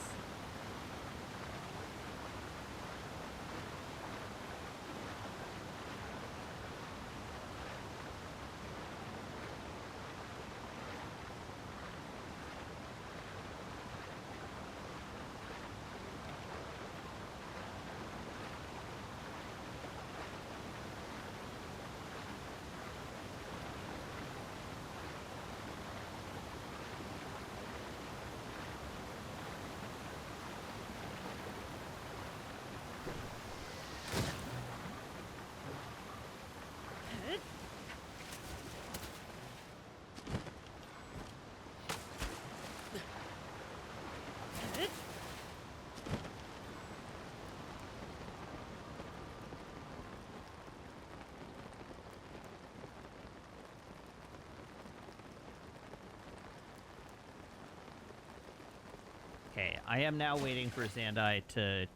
Okay, I am now waiting for Zandai to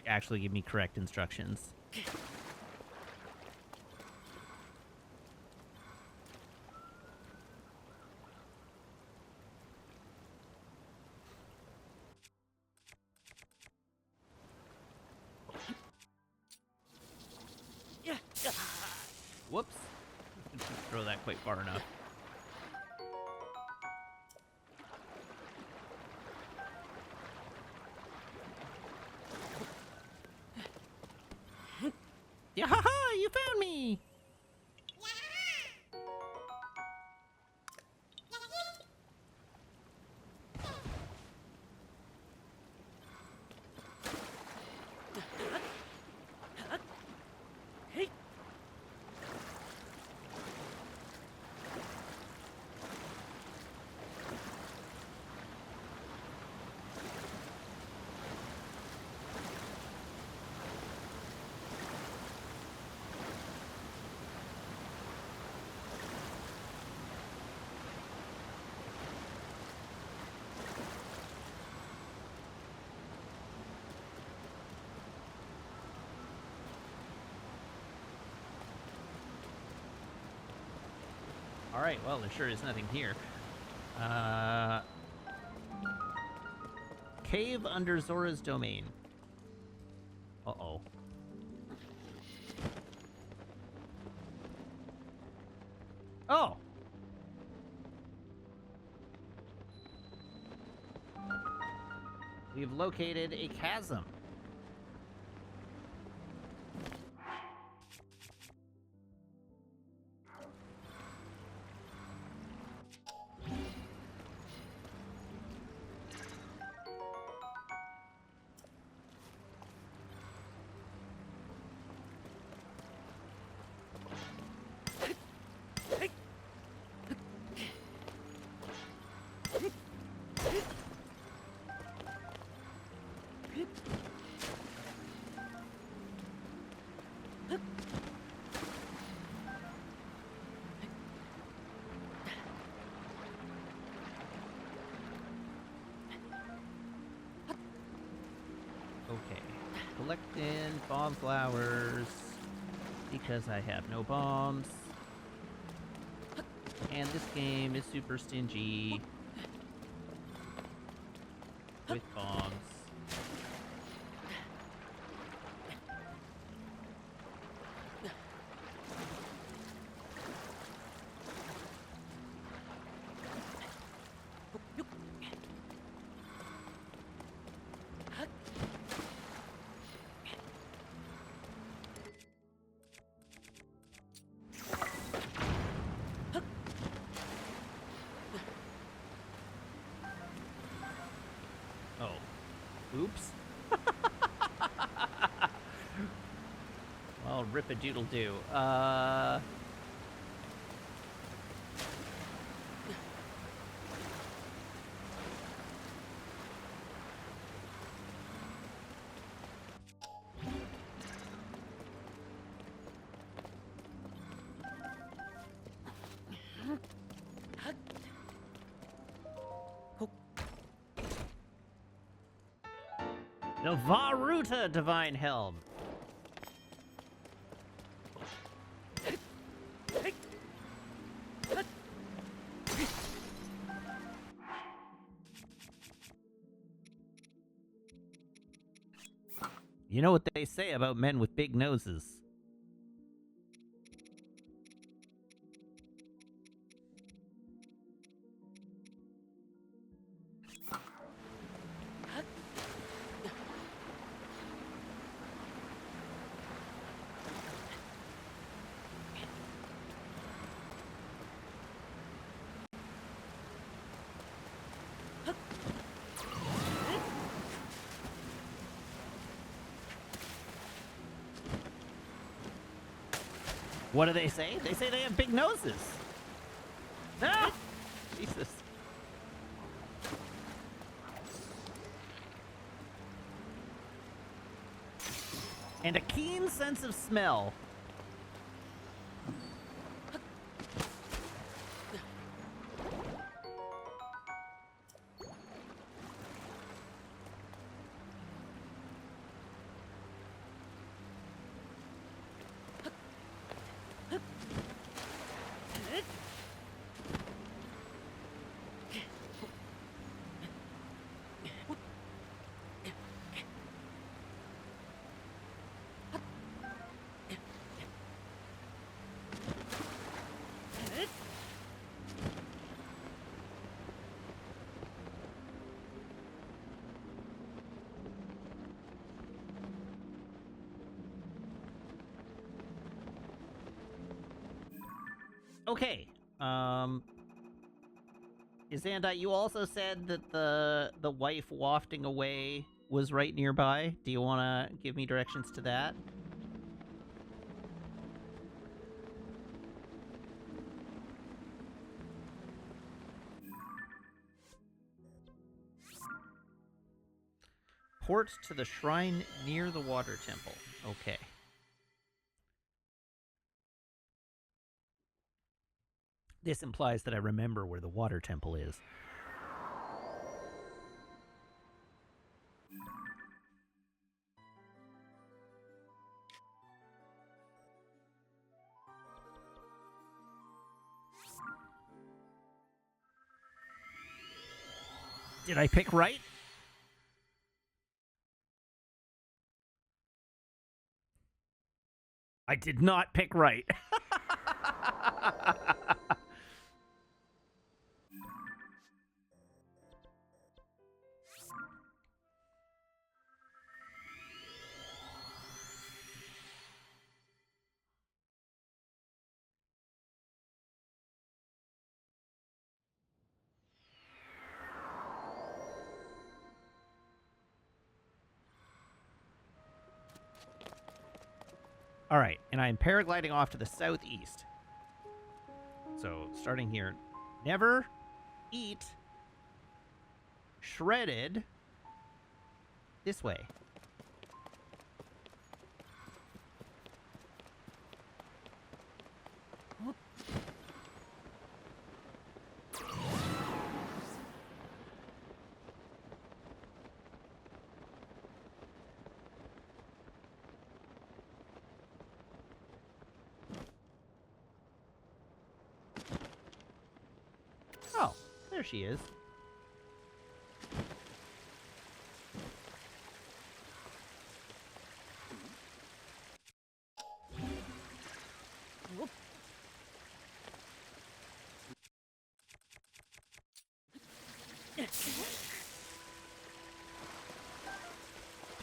actually give me correct instructions. Whoops. Didn't throw that quite far enough. Yeah, you found me! Alright, well, there sure is nothing here. Cave under Zora's domain. Uh-oh. Oh! We've located a chasm. Okay. Collecting bomb flowers because I have no bombs. And this game is super stingy with bombs. Oops. Well, rip-a-doodle-doo. The Varuta Divine Helm. You know what they say about men with big noses? What do they say? They say they have big noses. Ah! Jesus. And a keen sense of smell. Okay. Zandai, you also said that the wife wafting away was right nearby. Do you want to give me directions to that? Port to the shrine near the water temple. Okay. This implies that I remember where the water temple is. Did I pick right? I did not pick right. All right, and I'm paragliding off to the southeast. So, starting here, never eat shredded this way. Oh, there she is.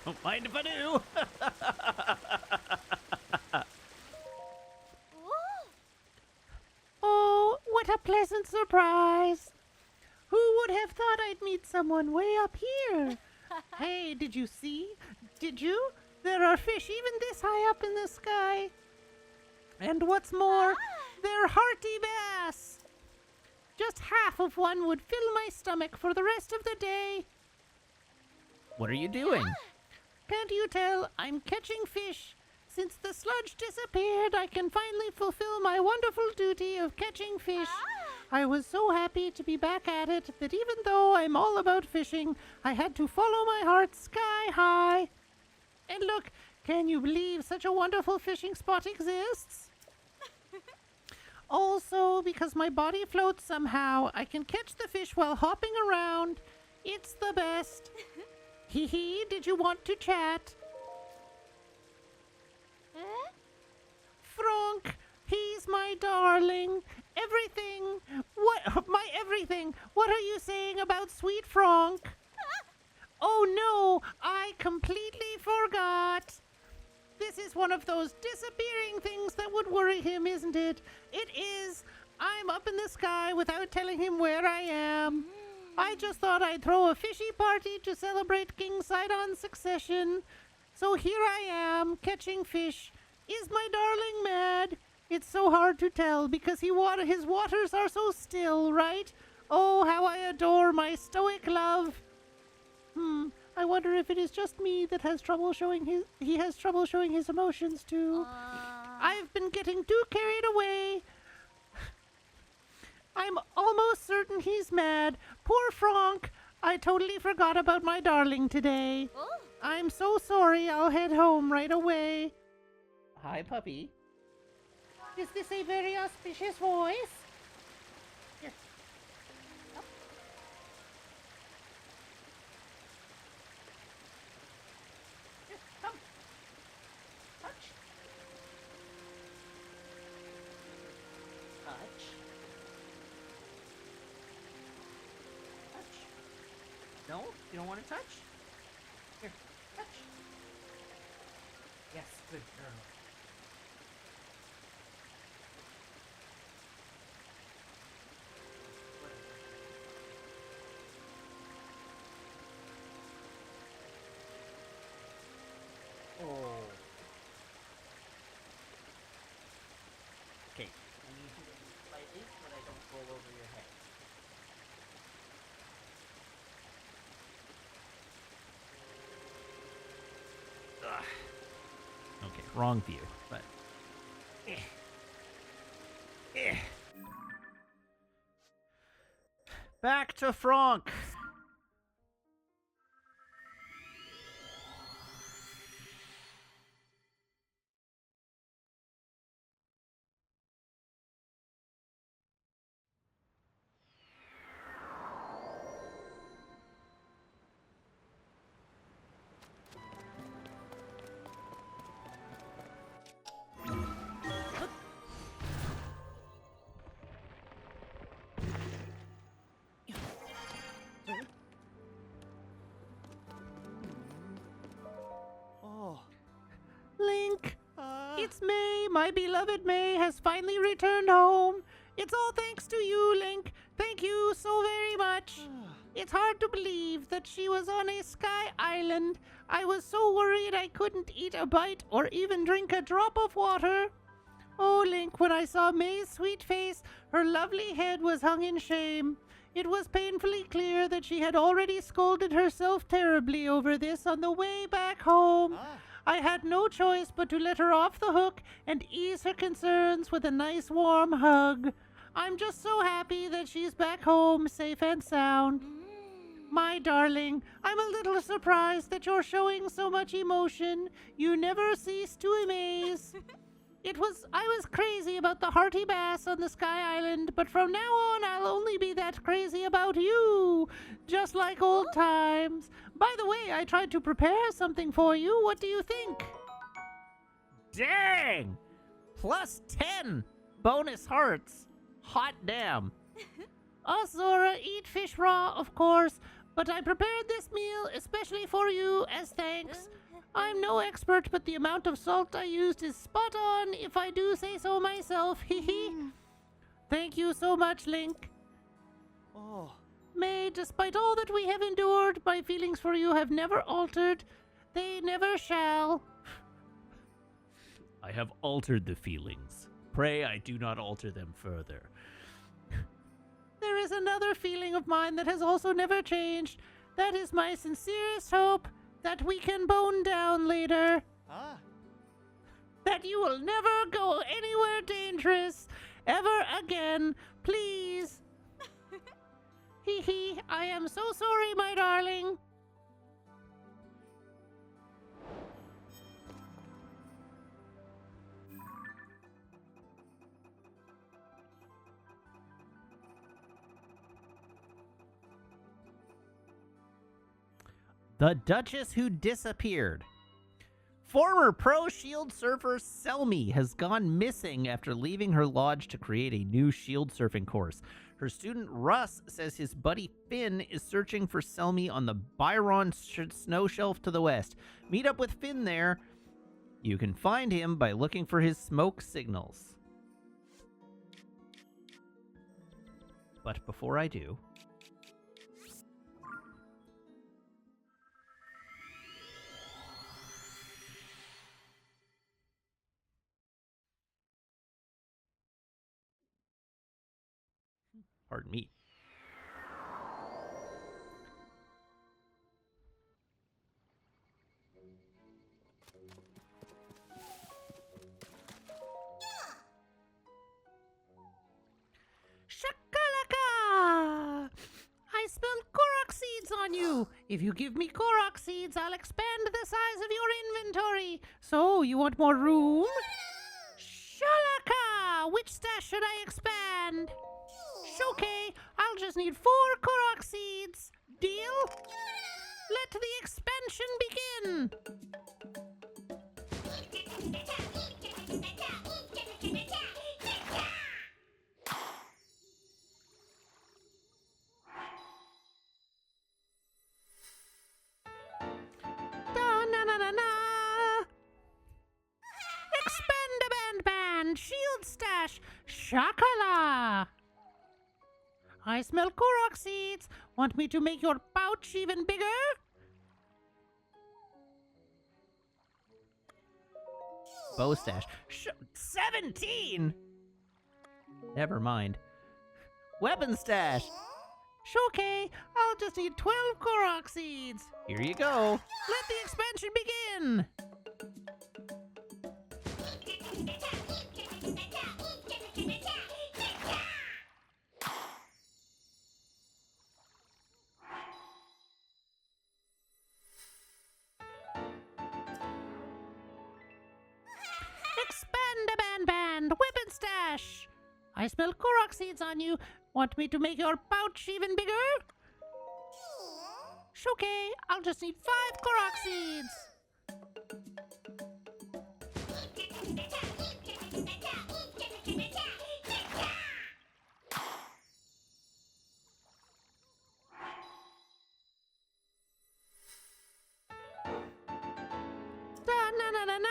Don't mind if I do. Oh, what a pleasant surprise. Who would have thought I'd meet someone way up here? Hey, did you see? Did you? There are fish even this high up in the sky. And what's more, they're hearty bass. Just half of one would fill my stomach for the rest of the day. What are you doing? Can't you tell? I'm catching fish. Since the sludge disappeared, I can finally fulfill my wonderful duty of catching fish. I was so happy to be back at it that even though I'm all about fishing, I had to follow my heart sky high. And look, can you believe such a wonderful fishing spot exists? Also, because my body floats somehow, I can catch the fish while hopping around. It's the best. Hee hee, did you want to chat? Frank, he's my darling. Everything. What? My everything. What are you saying about sweet Frank? Oh no, I completely forgot. This is one of those disappearing things that would worry him, isn't it? It is. I'm up in the sky without telling him where I am. I just thought I'd throw a fishy party to celebrate King Sidon's succession. So here I am, catching fish. Is my darling mad? It's so hard to tell because his waters are so still, right? Oh, how I adore my stoic love. I wonder if it is just me that has trouble showing he has trouble showing his emotions too. I've been getting too carried away. I'm almost certain he's mad. Poor Frank. I totally forgot about my darling today. I'm so sorry. I'll head home right away. Hi, puppy. Is this a very auspicious voice? Here. Up. Here, come. Touch. Touch. Touch. No? You don't want to touch? Here, touch. Yes, good girl. Oh. Okay, I need you to move slightly so that I don't roll over your head. Ugh. Okay, wrong view, but... Back to Franck. It's May. My beloved May has finally returned home. It's all thanks to you, Link. Thank you so very much. It's hard to believe that she was on a sky island. I was so worried I couldn't eat a bite or even drink a drop of water. Oh, Link, when I saw May's sweet face, her lovely head was hung in shame. It was painfully clear that she had already scolded herself terribly over this on the way back home. I had no choice but to let her off the hook and ease her concerns with a nice warm hug. I'm just so happy that she's back home, safe and sound. My darling, I'm a little surprised that you're showing so much emotion. You never cease to amaze. I was crazy about the hearty bass on the Sky Island, but from now on I'll only be that crazy about you. Just like old times. By the way, I tried to prepare something for you. What do you think? Dang! Plus 10 bonus hearts. Hot damn. Us, Zora, eat fish raw, of course, but I prepared this meal especially for you as thanks. I'm no expert, but the amount of salt I used is spot on, if I do say so myself. Hee. Thank you so much, Link. Oh. May, despite all that we have endured, my feelings for you have never altered. They never shall. I have altered the feelings. Pray I do not alter them further. There is another feeling of mine that has also never changed. That is my sincerest hope that we can bone down later. That you will never go anywhere dangerous ever again, please. Hee, I am so sorry, my darling. The Duchess Who Disappeared. Former pro shield surfer Selmy has gone missing after leaving her lodge to create a new shield surfing course. Her student Russ says his buddy Finn is searching for Selmy on the Byron snow shelf to the west. Meet up with Finn there. You can find him by looking for his smoke signals. But before I do, pardon me. Shakalaka! I spilled Korok seeds on you. If you give me Korok seeds, I'll expand the size of your inventory. So, you want more room? Shalaka! Which stash should I expand? Okay, I'll just need 4 Korok seeds. Deal? Let the expansion begin. Da-na-na-na-na. Expand-a-band-band. Shield stash. Shakala. I smell Korok seeds. Want me to make your pouch even bigger? Bow stash. 17! Never mind. Weapon stash. Okay, I'll just need 12 Korok seeds. Here you go. Let the expansion begin. Expand-a-band-band, weapon stash. I smell Korok seeds on you. Want me to make your pouch even bigger? Okay, I'll just need 5 Korok seeds. Da-na-na-na-na.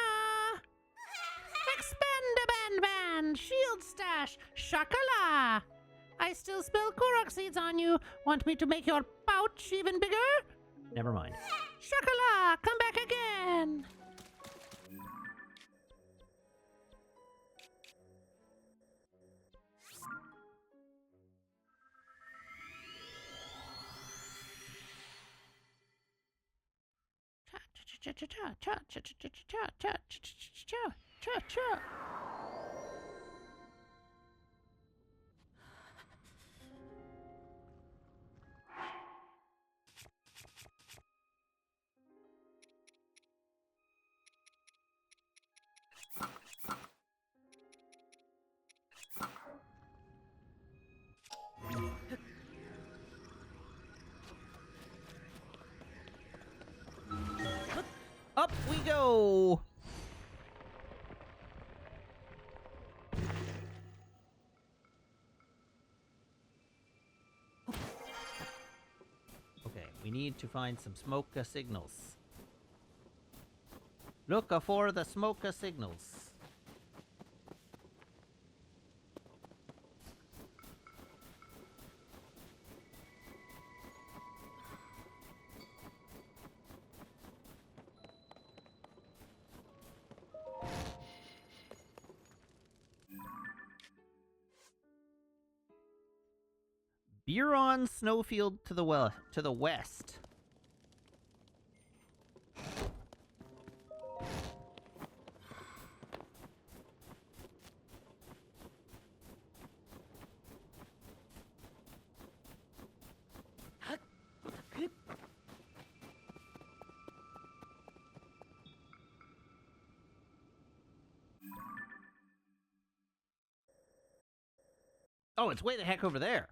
shield stash. Shakala! I still smell Korok seeds on you. Want me to make your pouch even bigger? Never mind. Shakala! Come back again! Up we go! Okay, we need to find some smoke signals. Look for the smoke signals. Buron Snowfield to the west. Oh, it's way the heck over there.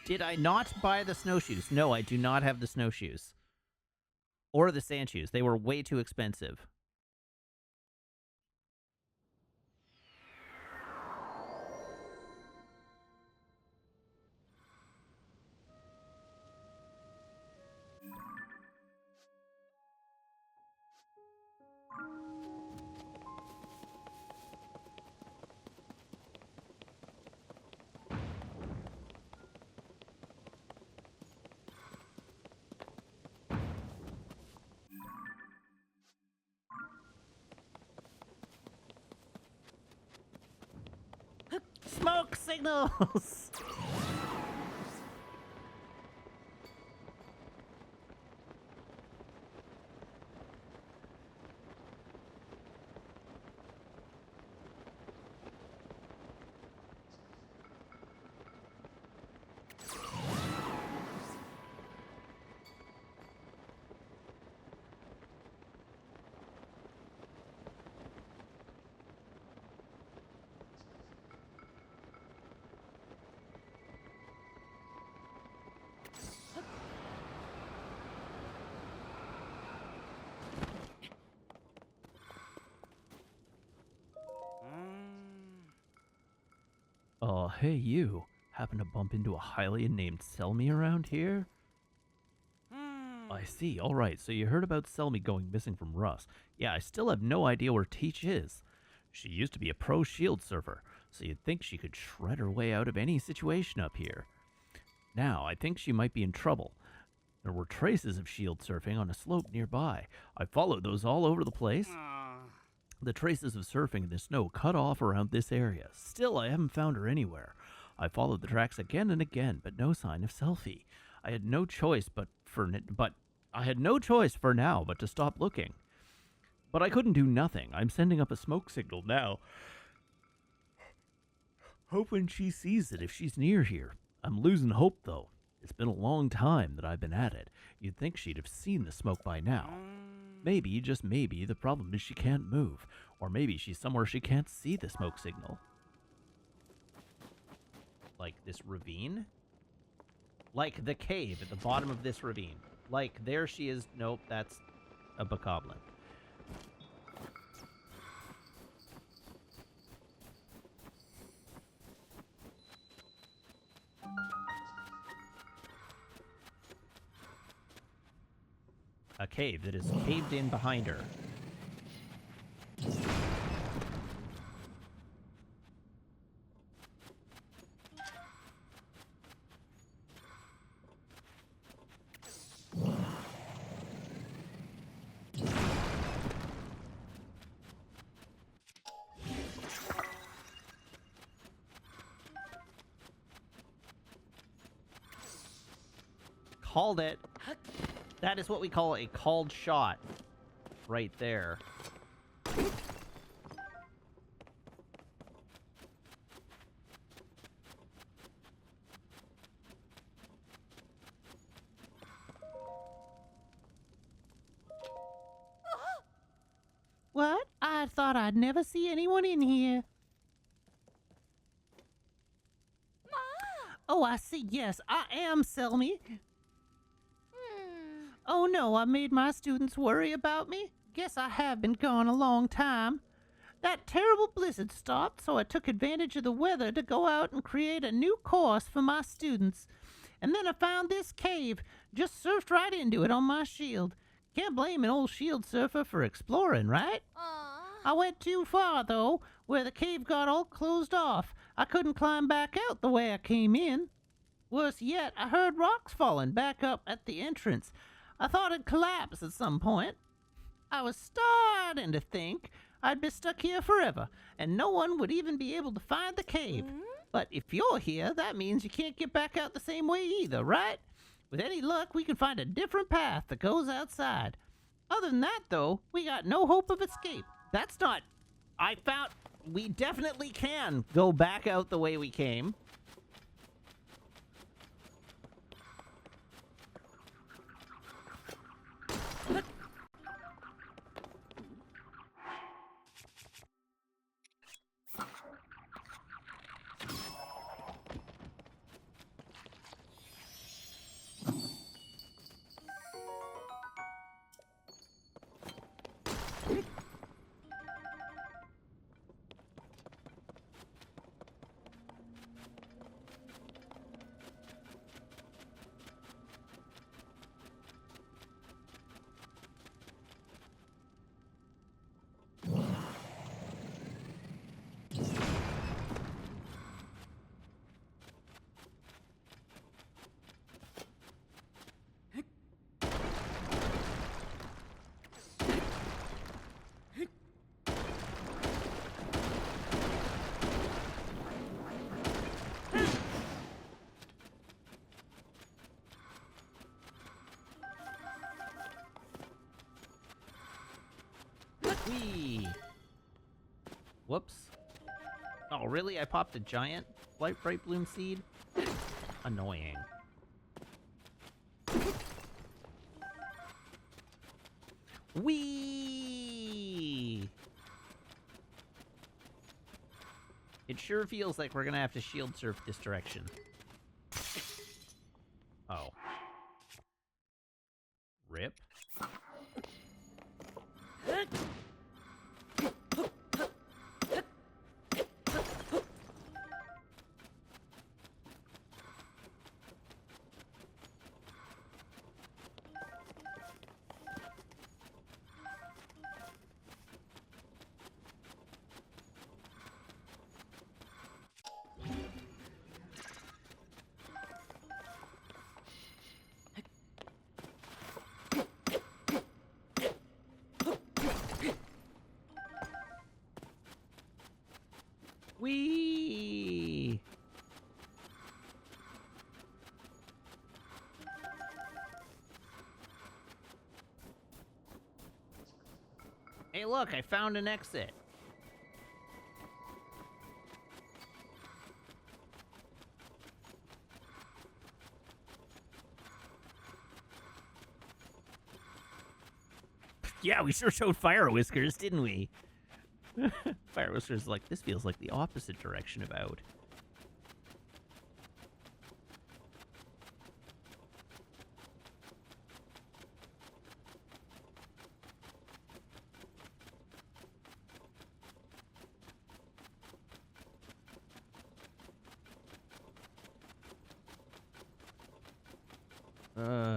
Did I not buy the snowshoes? No, I do not have the snowshoes. Or the sand shoes. They were way too expensive. Smoke signals! Hey you. Happen to bump into a Hylian named Selmy around here? I see, alright, so you heard about Selmy going missing from Russ. Yeah, I still have no idea where Teach is. She used to be a pro shield surfer, so you'd think she could shred her way out of any situation up here. Now, I think she might be in trouble. There were traces of shield surfing on a slope nearby. I followed those all over the place. The traces of surfing in the snow cut off around this area. Still, I haven't found her anywhere. I followed the tracks again and again, but no sign of Selfie. I had no choice for now but to stop looking. But I couldn't do nothing. I'm sending up a smoke signal now, hoping she sees it if she's near here. I'm losing hope, though. It's been a long time that I've been at it. You'd think she'd have seen the smoke by now. Maybe, just maybe, the problem is she can't move. Or maybe she's somewhere she can't see the smoke signal. Like this ravine? Like the cave at the bottom of this ravine. Like, there she is. Nope, that's a bokoblin. a cave that is caved in behind her. Called it. That is what we call a called shot. Right there. What? I thought I'd never see anyone in here. Oh, I see. Yes, I am Selmy. Oh no, I made my students worry about me. Guess I have been gone a long time. That terrible blizzard stopped, so I took advantage of the weather to go out and create a new course for my students. And then I found this cave, just surfed right into it on my shield. Can't blame an old shield surfer for exploring, right? I went too far, though, where the cave got all closed off. I couldn't climb back out the way I came in. Worse yet, I heard rocks falling back up at the entrance. I thought it'd collapse at some point. I was starting to think I'd be stuck here forever, and no one would even be able to find the cave. But if you're here, that means you can't get back out the same way either, right? With any luck, we can find a different path that goes outside. Other than that, though, we got no hope of escape. That's not... I found... We definitely can go back out the way we came. Whee! Whoops. Oh, really? I popped a giant bright bloom seed? Annoying. Whee! It sure feels like we're gonna have to shield surf this direction. Oh. Rip. Whee! Hey, look, I found an exit. Yeah, we sure showed Fire Whiskers, didn't we? Fire Whiskers is like, this feels like the opposite direction of out.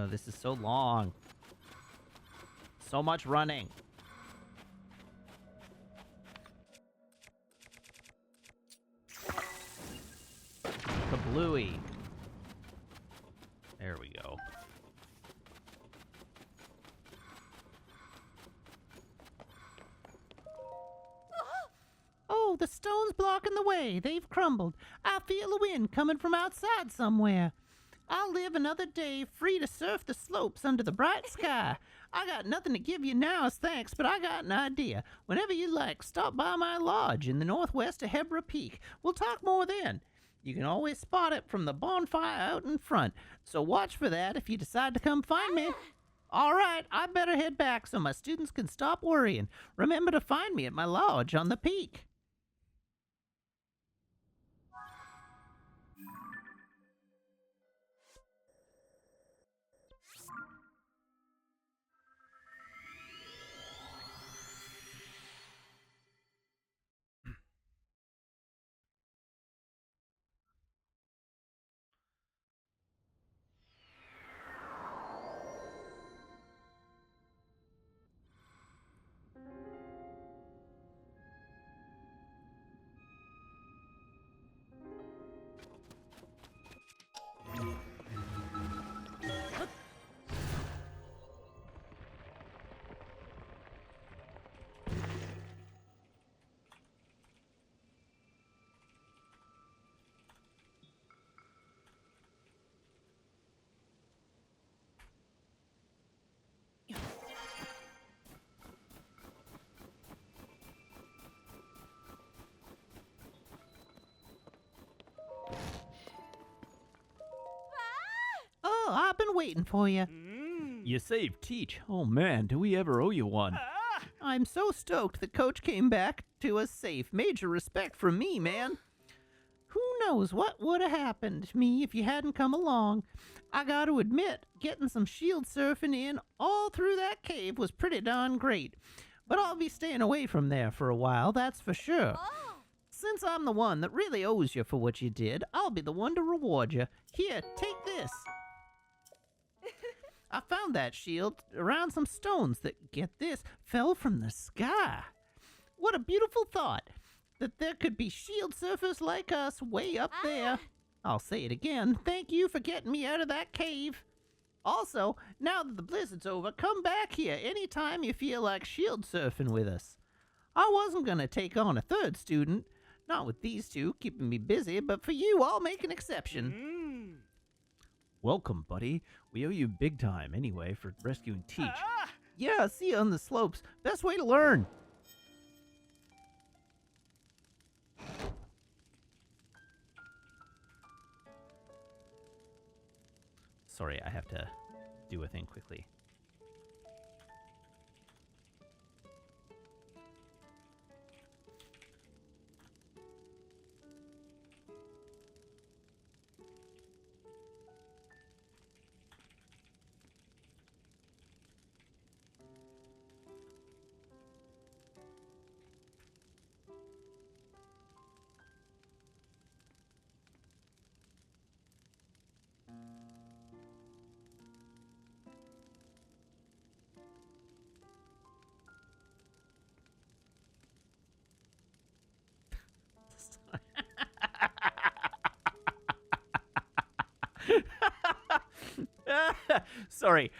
This is so long. So much running. Kablooey. There we go. Oh, the stone's blocking the way. They've crumbled. I feel a wind coming from outside somewhere. I'll live another day free to surf the slopes under the bright sky. I got nothing to give you now as thanks, but I got an idea. Whenever you like, stop by my lodge in the northwest of Hebra Peak. We'll talk more then. You can always spot it from the bonfire out in front, so watch for that if you decide to come find me. All right, I better head back so my students can stop worrying. Remember to find me at my lodge on the peak. Oh, I've been waiting for you. You saved Teach. Oh man, do we ever owe you one? I'm so stoked the coach came back to us safe. Major respect from me, man. Who knows what would have happened to me if you hadn't come along. I gotta admit, getting some shield surfing in all through that cave was pretty darn great. But I'll be staying away from there for a while, that's for sure. Oh. Since I'm the one that really owes you for what you did, I'll be the one to reward you. Here, take this. I found that shield around some stones that, get this, fell from the sky. What a beautiful thought, that there could be shield surfers like us way up there. I'll say it again, thank you for getting me out of that cave. Also, now that the blizzard's over, come back here anytime you feel like shield surfing with us. I wasn't going to take on a third student, not with these two keeping me busy, but for you, I'll make an exception. Welcome, buddy. We owe you big time anyway for rescuing Teach. Yeah, see you on the slopes. Best way to learn. Sorry, I have to do a thing quickly. Sorry.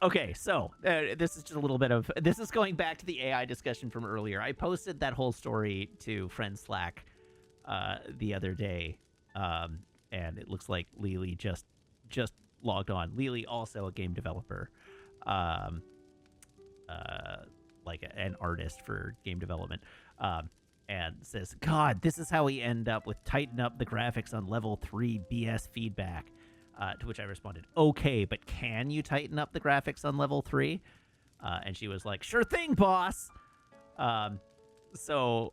Okay, so this is just a little bit of... This is going back to the AI discussion from earlier. I posted that whole story to Friend Slack the other day, and it looks like Lily just logged on. Lily, also a game developer, like an artist for game development, and says, God, this is how we end up with tighten up the graphics on level 3 BS feedback. To which I responded, okay, but can you tighten up the graphics on level 3? And she was like, sure thing, boss. So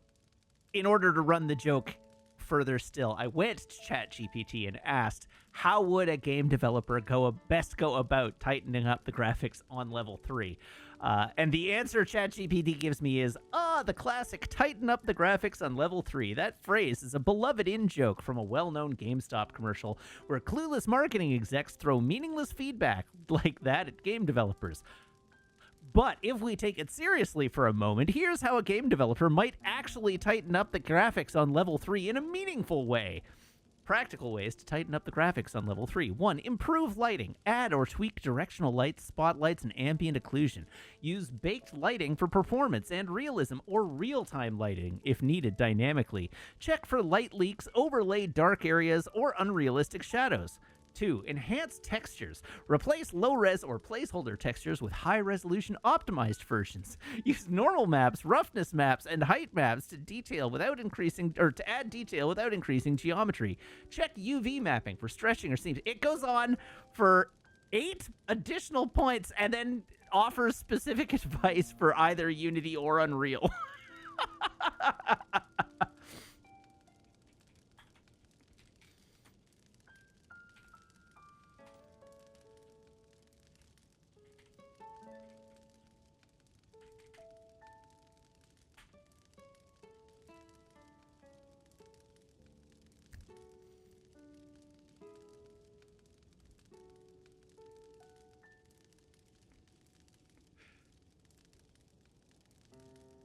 in order to run the joke further still, I went to ChatGPT and asked, how would a game developer best go about tightening up the graphics on level 3? And the answer ChatGPT gives me is, the classic tighten up the graphics on level 3. That phrase is a beloved in-joke from a well-known GameStop commercial where clueless marketing execs throw meaningless feedback like that at game developers. But if we take it seriously for a moment, here's how a game developer might actually tighten up the graphics on level 3 in a meaningful way. Practical ways to tighten up the graphics on level 3. 1. Improve lighting. Add or tweak directional lights, spotlights, and ambient occlusion. Use baked lighting for performance and realism, or real-time lighting if needed dynamically. Check for light leaks, overlay dark areas, or unrealistic shadows. 2. Enhance textures. Replace low-res or placeholder textures with high-resolution optimized versions. Use normal maps, roughness maps, and height maps to to add detail without increasing geometry. Check UV mapping for stretching or seams. It goes on for 8 additional points and then offers specific advice for either Unity or Unreal.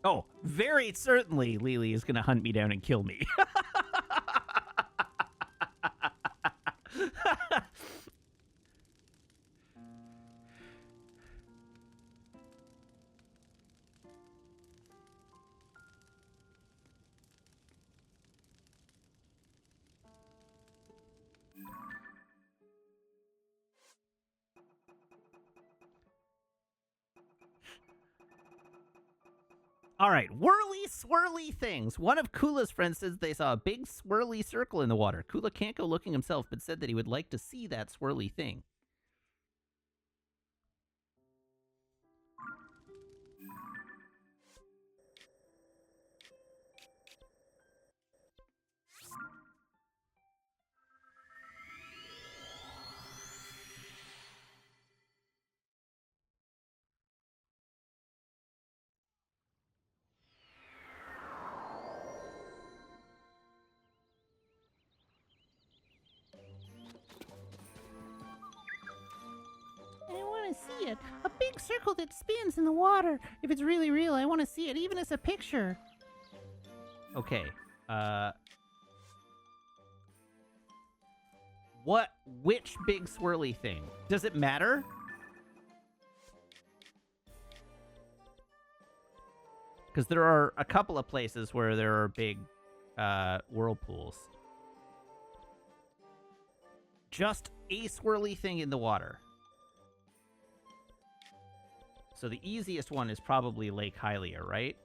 Oh, very certainly Lily is going to hunt me down and kill me. All right, whirly, swirly things. One of Kula's friends says they saw a big swirly circle in the water. Kula can't go looking himself, but said that he would like to see that swirly thing. I want to see it. A big circle that spins in the water. If it's really real, I want to see it, even as a picture. Okay, which big swirly thing? Does it matter? Because there are a couple of places where there are big whirlpools. Just a swirly thing in the water. So the easiest one is probably Lake Hylia, right?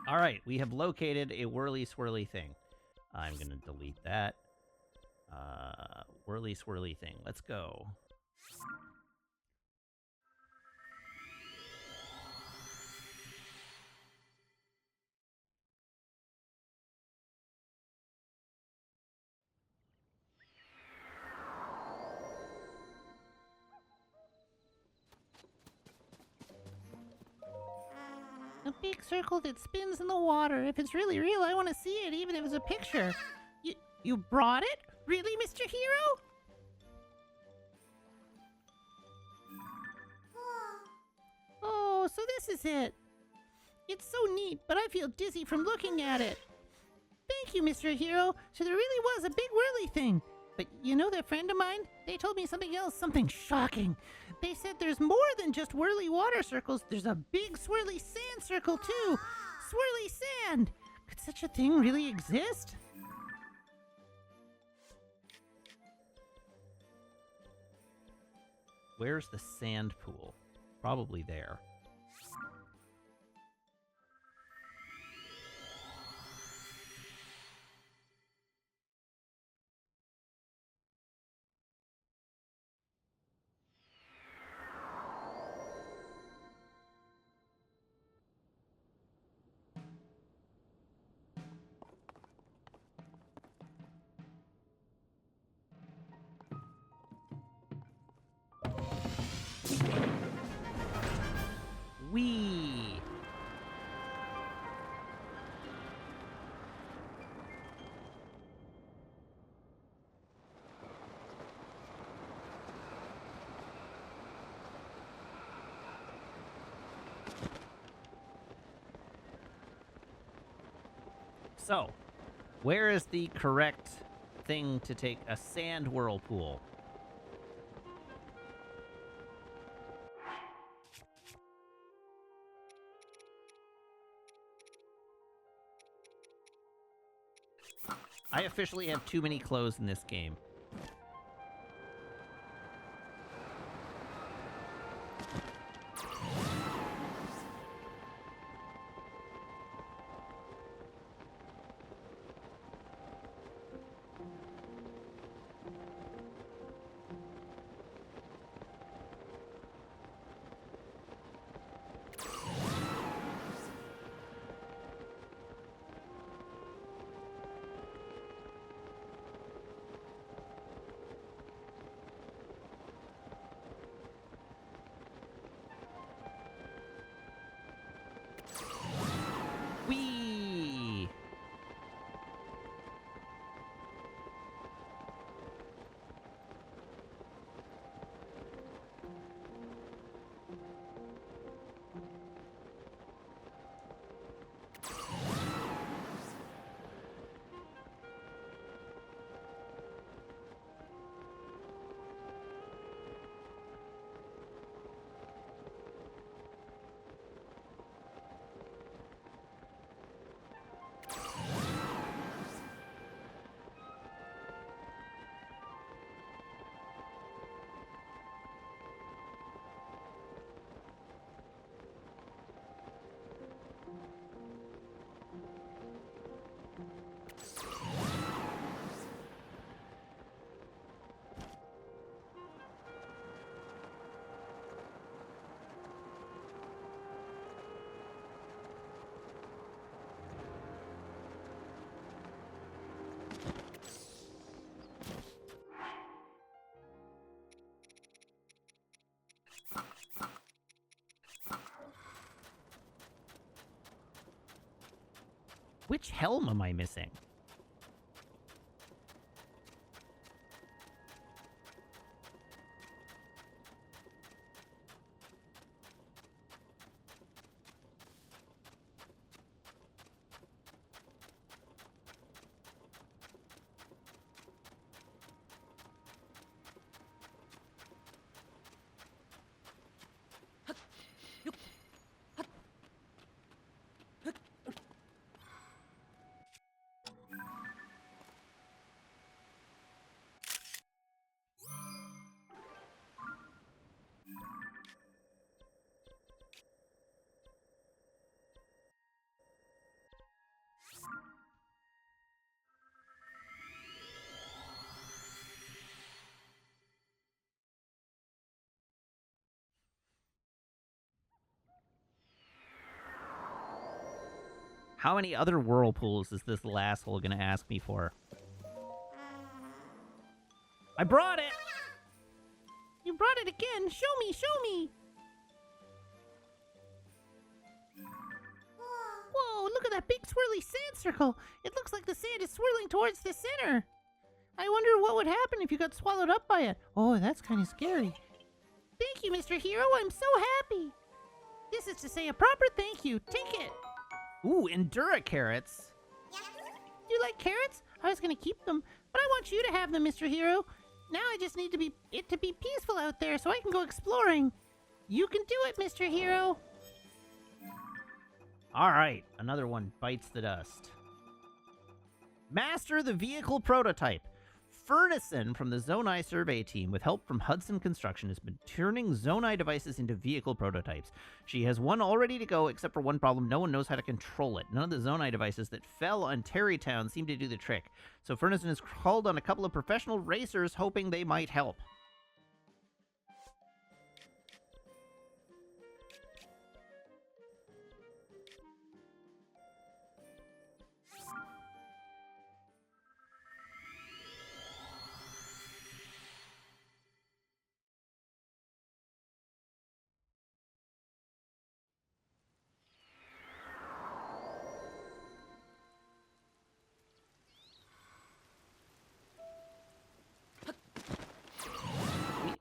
All right, we have located a whirly swirly thing. I'm going to delete that. Whirly swirly thing. Let's go. Big circle that spins in the water. If it's really real, I want to see it, even if it's a picture. You brought it? Really, Mr. Hero? Oh, so this is it. It's so neat, but I feel dizzy from looking at it. Thank you, Mr. Hero. So there really was a big whirly thing. But you know that friend of mine? They told me something else, something shocking. They said there's more than just whirly water circles. There's a big swirly sand circle, too. Swirly sand. Could such a thing really exist? Where's the sand pool? Probably there. Whee! So, where is the correct thing to take a sand whirlpool? I officially have too many clothes in this game. Whee! Which helm am I missing? How many other whirlpools is this asshole gonna ask me for? I brought it! You brought it again. Show me, show me. of that big swirly sand circle. It looks like the sand is swirling towards the center. I wonder what would happen if you got swallowed up by it. Oh, that's kind of scary. Thank you, Mr. Hero. I'm so happy. This is to say a proper thank you. Take it. Ooh, Endura carrots. Do you like carrots? I was going to keep them, but I want you to have them, Mr. Hero. Now I just need it to be peaceful out there so I can go exploring. You can do it, Mr. Hero. All right, another one bites the dust. Master the vehicle prototype. Furnison from the Zonai survey team, with help from Hudson Construction, has been turning Zonai devices into vehicle prototypes. She has one all ready to go, except for one problem: no one knows how to control it. None of the Zonai devices that fell on Terrytown seem to do the trick. So Furnison has called on a couple of professional racers, hoping they might help.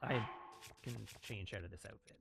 I can change out of this outfit.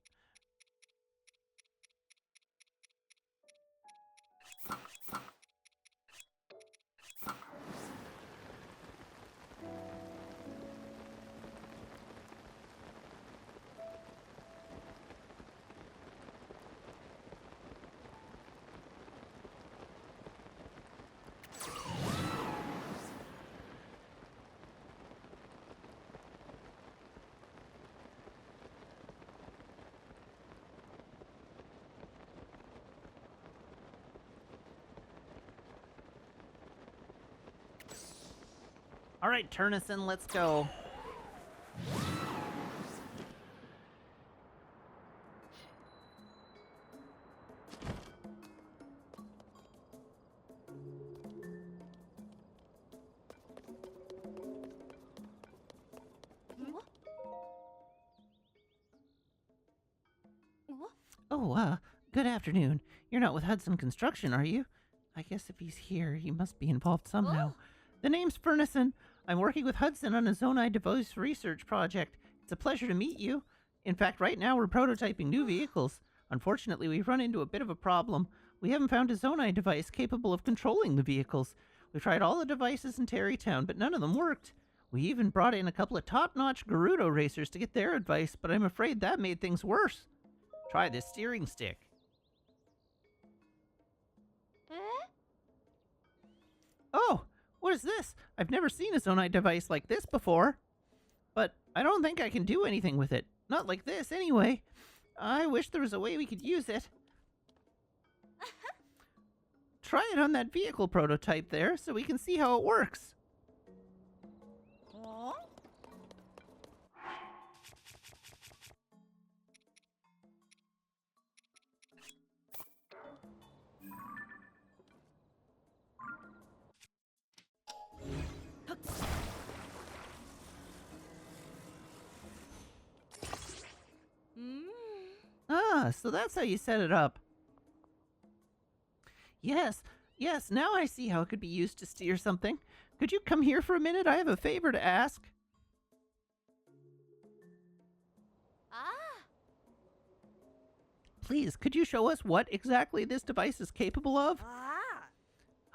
All right, Turnison, let's go. Oh, good afternoon. You're not with Hudson Construction, are you? I guess if he's here, he must be involved somehow. The name's Furnison. I'm working with Hudson on a Zonai device research project. It's a pleasure to meet you. In fact, right now we're prototyping new vehicles. Unfortunately, we've run into a bit of a problem. We haven't found a Zonai device capable of controlling the vehicles. We've tried all the devices in Terrytown, but none of them worked. We even brought in a couple of top-notch Gerudo racers to get their advice, but I'm afraid that made things worse. Try this steering stick. Oh, what is this? I've never seen a Zonai device like this before. But I don't think I can do anything with it. Not like this, anyway. I wish there was a way we could use it. Try it on that vehicle prototype there so we can see how it works. Ah, so that's how you set it up. Yes, now I see how it could be used to steer something. Could you come here for a minute? I have a favor to ask. Please, could you show us what exactly this device is capable of?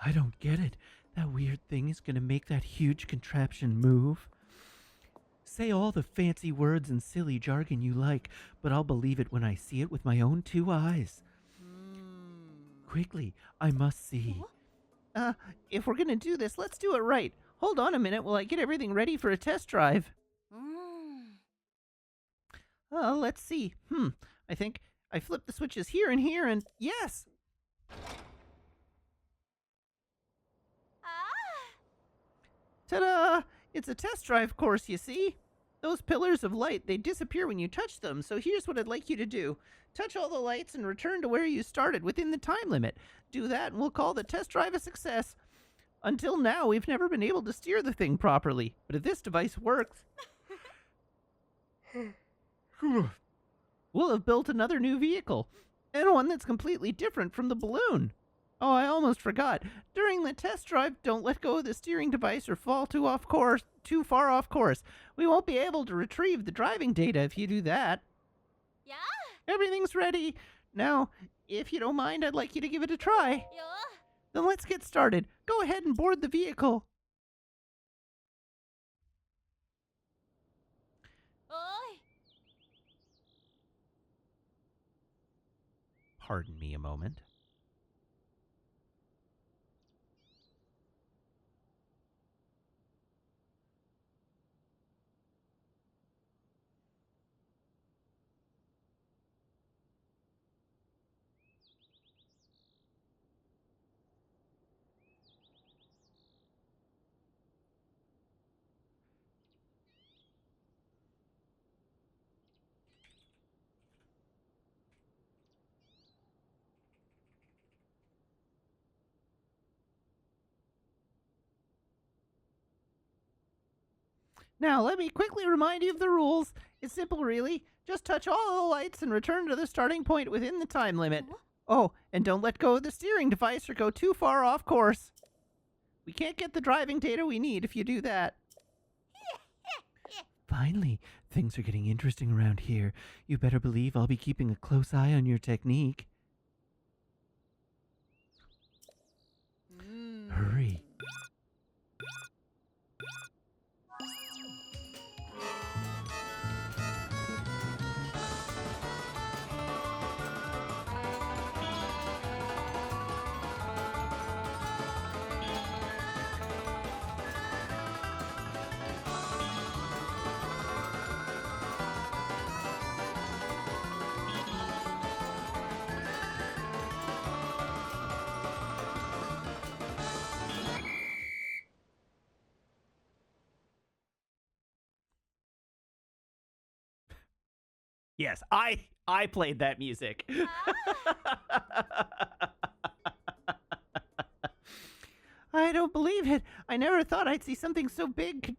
I don't get it. That weird thing is gonna make that huge contraption move. Say all the fancy words and silly jargon you like, but I'll believe it when I see it with my own 2 eyes. Quickly, I must see. If we're gonna do this, let's do it right. Hold on a minute while I get everything ready for a test drive. Let's see. I think I flip the switches here and yes! Ta-da! It's a test drive course, you see? Those pillars of light, they disappear when you touch them, so here's what I'd like you to do. Touch all the lights and return to where you started within the time limit. Do that and we'll call the test drive a success. Until now, we've never been able to steer the thing properly, but if this device works, we'll have built another new vehicle, and one that's completely different from the balloon. Oh, I almost forgot. During the test drive, don't let go of the steering device or fall too far off course. We won't be able to retrieve the driving data if you do that. Yeah? Everything's ready. Now, if you don't mind, I'd like you to give it a try. Yeah? Then let's get started. Go ahead and board the vehicle. Oi! Pardon me a moment. Now, let me quickly remind you of the rules. It's simple, really. Just touch all the lights and return to the starting point within the time limit. Oh, and don't let go of the steering device or go too far off course. We can't get the driving data we need if you do that. Finally, things are getting interesting around here. You better believe I'll be keeping a close eye on your technique. Hurry. Yes, I played that music. I don't believe it. I never thought I'd see something so big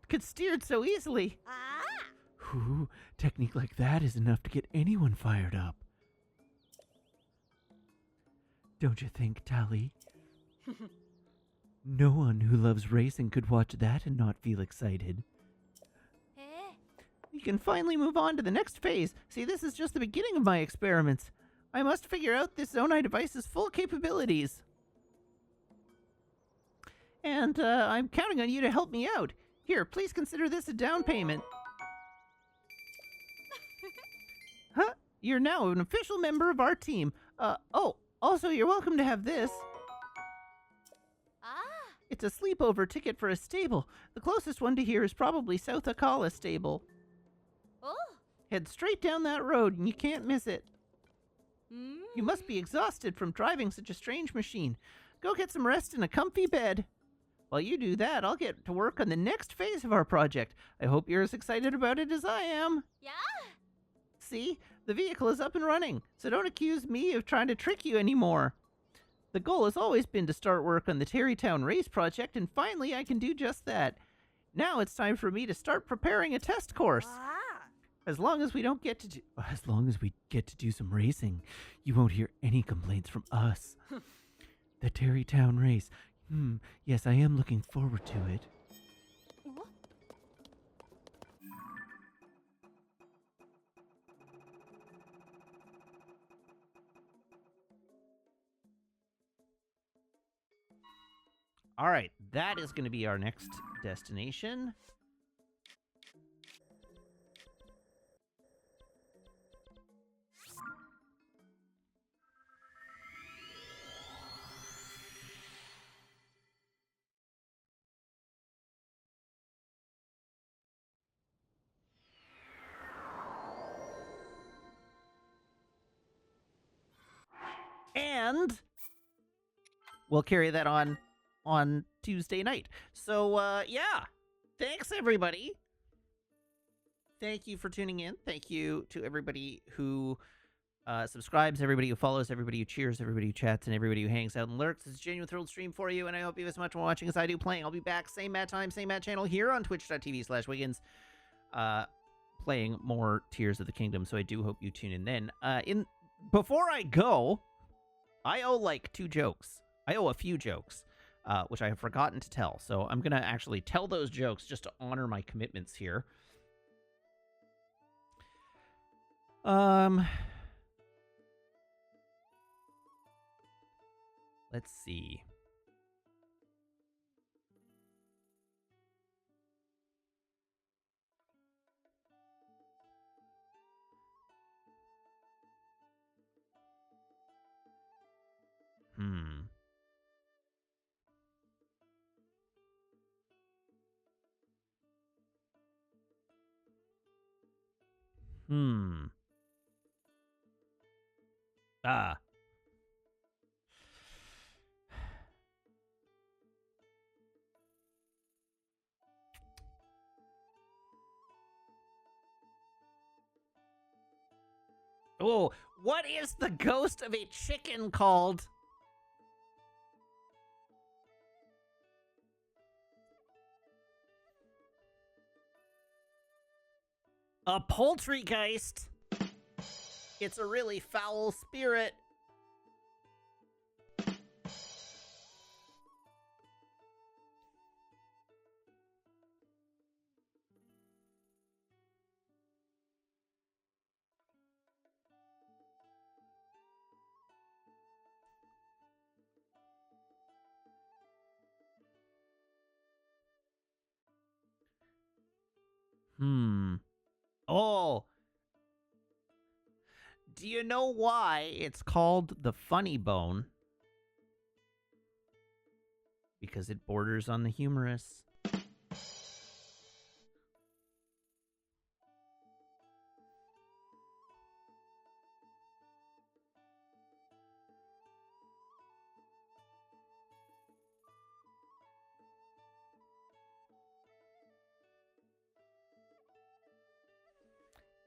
could steered so easily. Whew, technique like that is enough to get anyone fired up. Don't you think, Tally? No one who loves racing could watch that and not feel excited. We can finally move on to the next phase. See, this is just the beginning of my experiments. I must figure out this Zonai device's full capabilities. And I'm counting on you to help me out. Here, please consider this a down payment. Huh? You're now an official member of our team. Oh, also you're welcome to have this. It's a sleepover ticket for a stable. The closest one to here is probably South Akala Stable. Head straight down that road and you can't miss it. You must be exhausted from driving such a strange machine. Go get some rest in a comfy bed. While you do that, I'll get to work on the next phase of our project. I hope you're as excited about it as I am. Yeah? See, the vehicle is up and running, so don't accuse me of trying to trick you anymore. The goal has always been to start work on the Terrytown Race project, and finally I can do just that. Now it's time for me to start preparing a test course. As long as we get to do some racing, you won't hear any complaints from us. The Terrytown Race. Yes, I am looking forward to it. All right, that is going to be our next destination. And we'll carry that on Tuesday night. So, yeah. Thanks, everybody. Thank you for tuning in. Thank you to everybody who subscribes, everybody who follows, everybody who cheers, everybody who chats, and everybody who hangs out and lurks. It's a genuine thrilled stream for you, and I hope you have as much fun watching as I do playing. I'll be back, same Matt time, same Matt channel, here on twitch.tv/Wiggins, playing more Tears of the Kingdom, so I do hope you tune in then. Before I go, I owe like 2 jokes. I owe a few jokes, which I have forgotten to tell. So I'm going to actually tell those jokes just to honor my commitments here. Let's see. Hmm. Hmm. Ah. Oh, what is the ghost of a chicken called? A poultrygeist. It's a really foul spirit. Hmm. Oh. Do you know why it's called the funny bone? Because it borders on the humorous.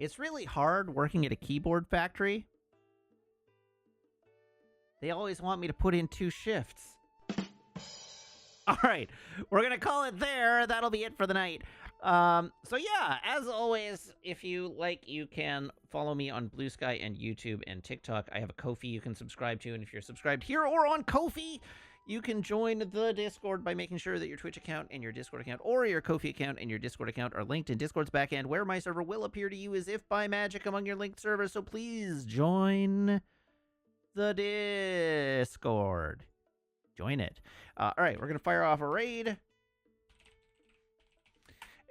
It's really hard working at a keyboard factory. They always want me to put in 2 shifts. All right, we're going to call it there. That'll be it for the night. So yeah, as always, if you like, you can follow me on Blue Sky and YouTube and TikTok. I have a Ko-fi you can subscribe to, and if you're subscribed here or on Ko-fi, you can join the Discord by making sure that your Twitch account and your Discord account, or your Ko-fi account and your Discord account, are linked in Discord's backend, where my server will appear to you as if by magic among your linked servers. So please join the Discord. Join it. All right, we're going to fire off a raid.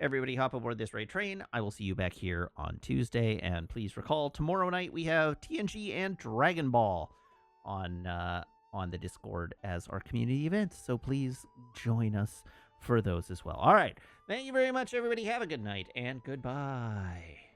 Everybody hop aboard this raid train. I will see you back here on Tuesday. And please recall, tomorrow night we have TNG and Dragon Ball on the Discord as our community events. So please join us for those as well. All right. Thank you very much, everybody. Have a good night and goodbye.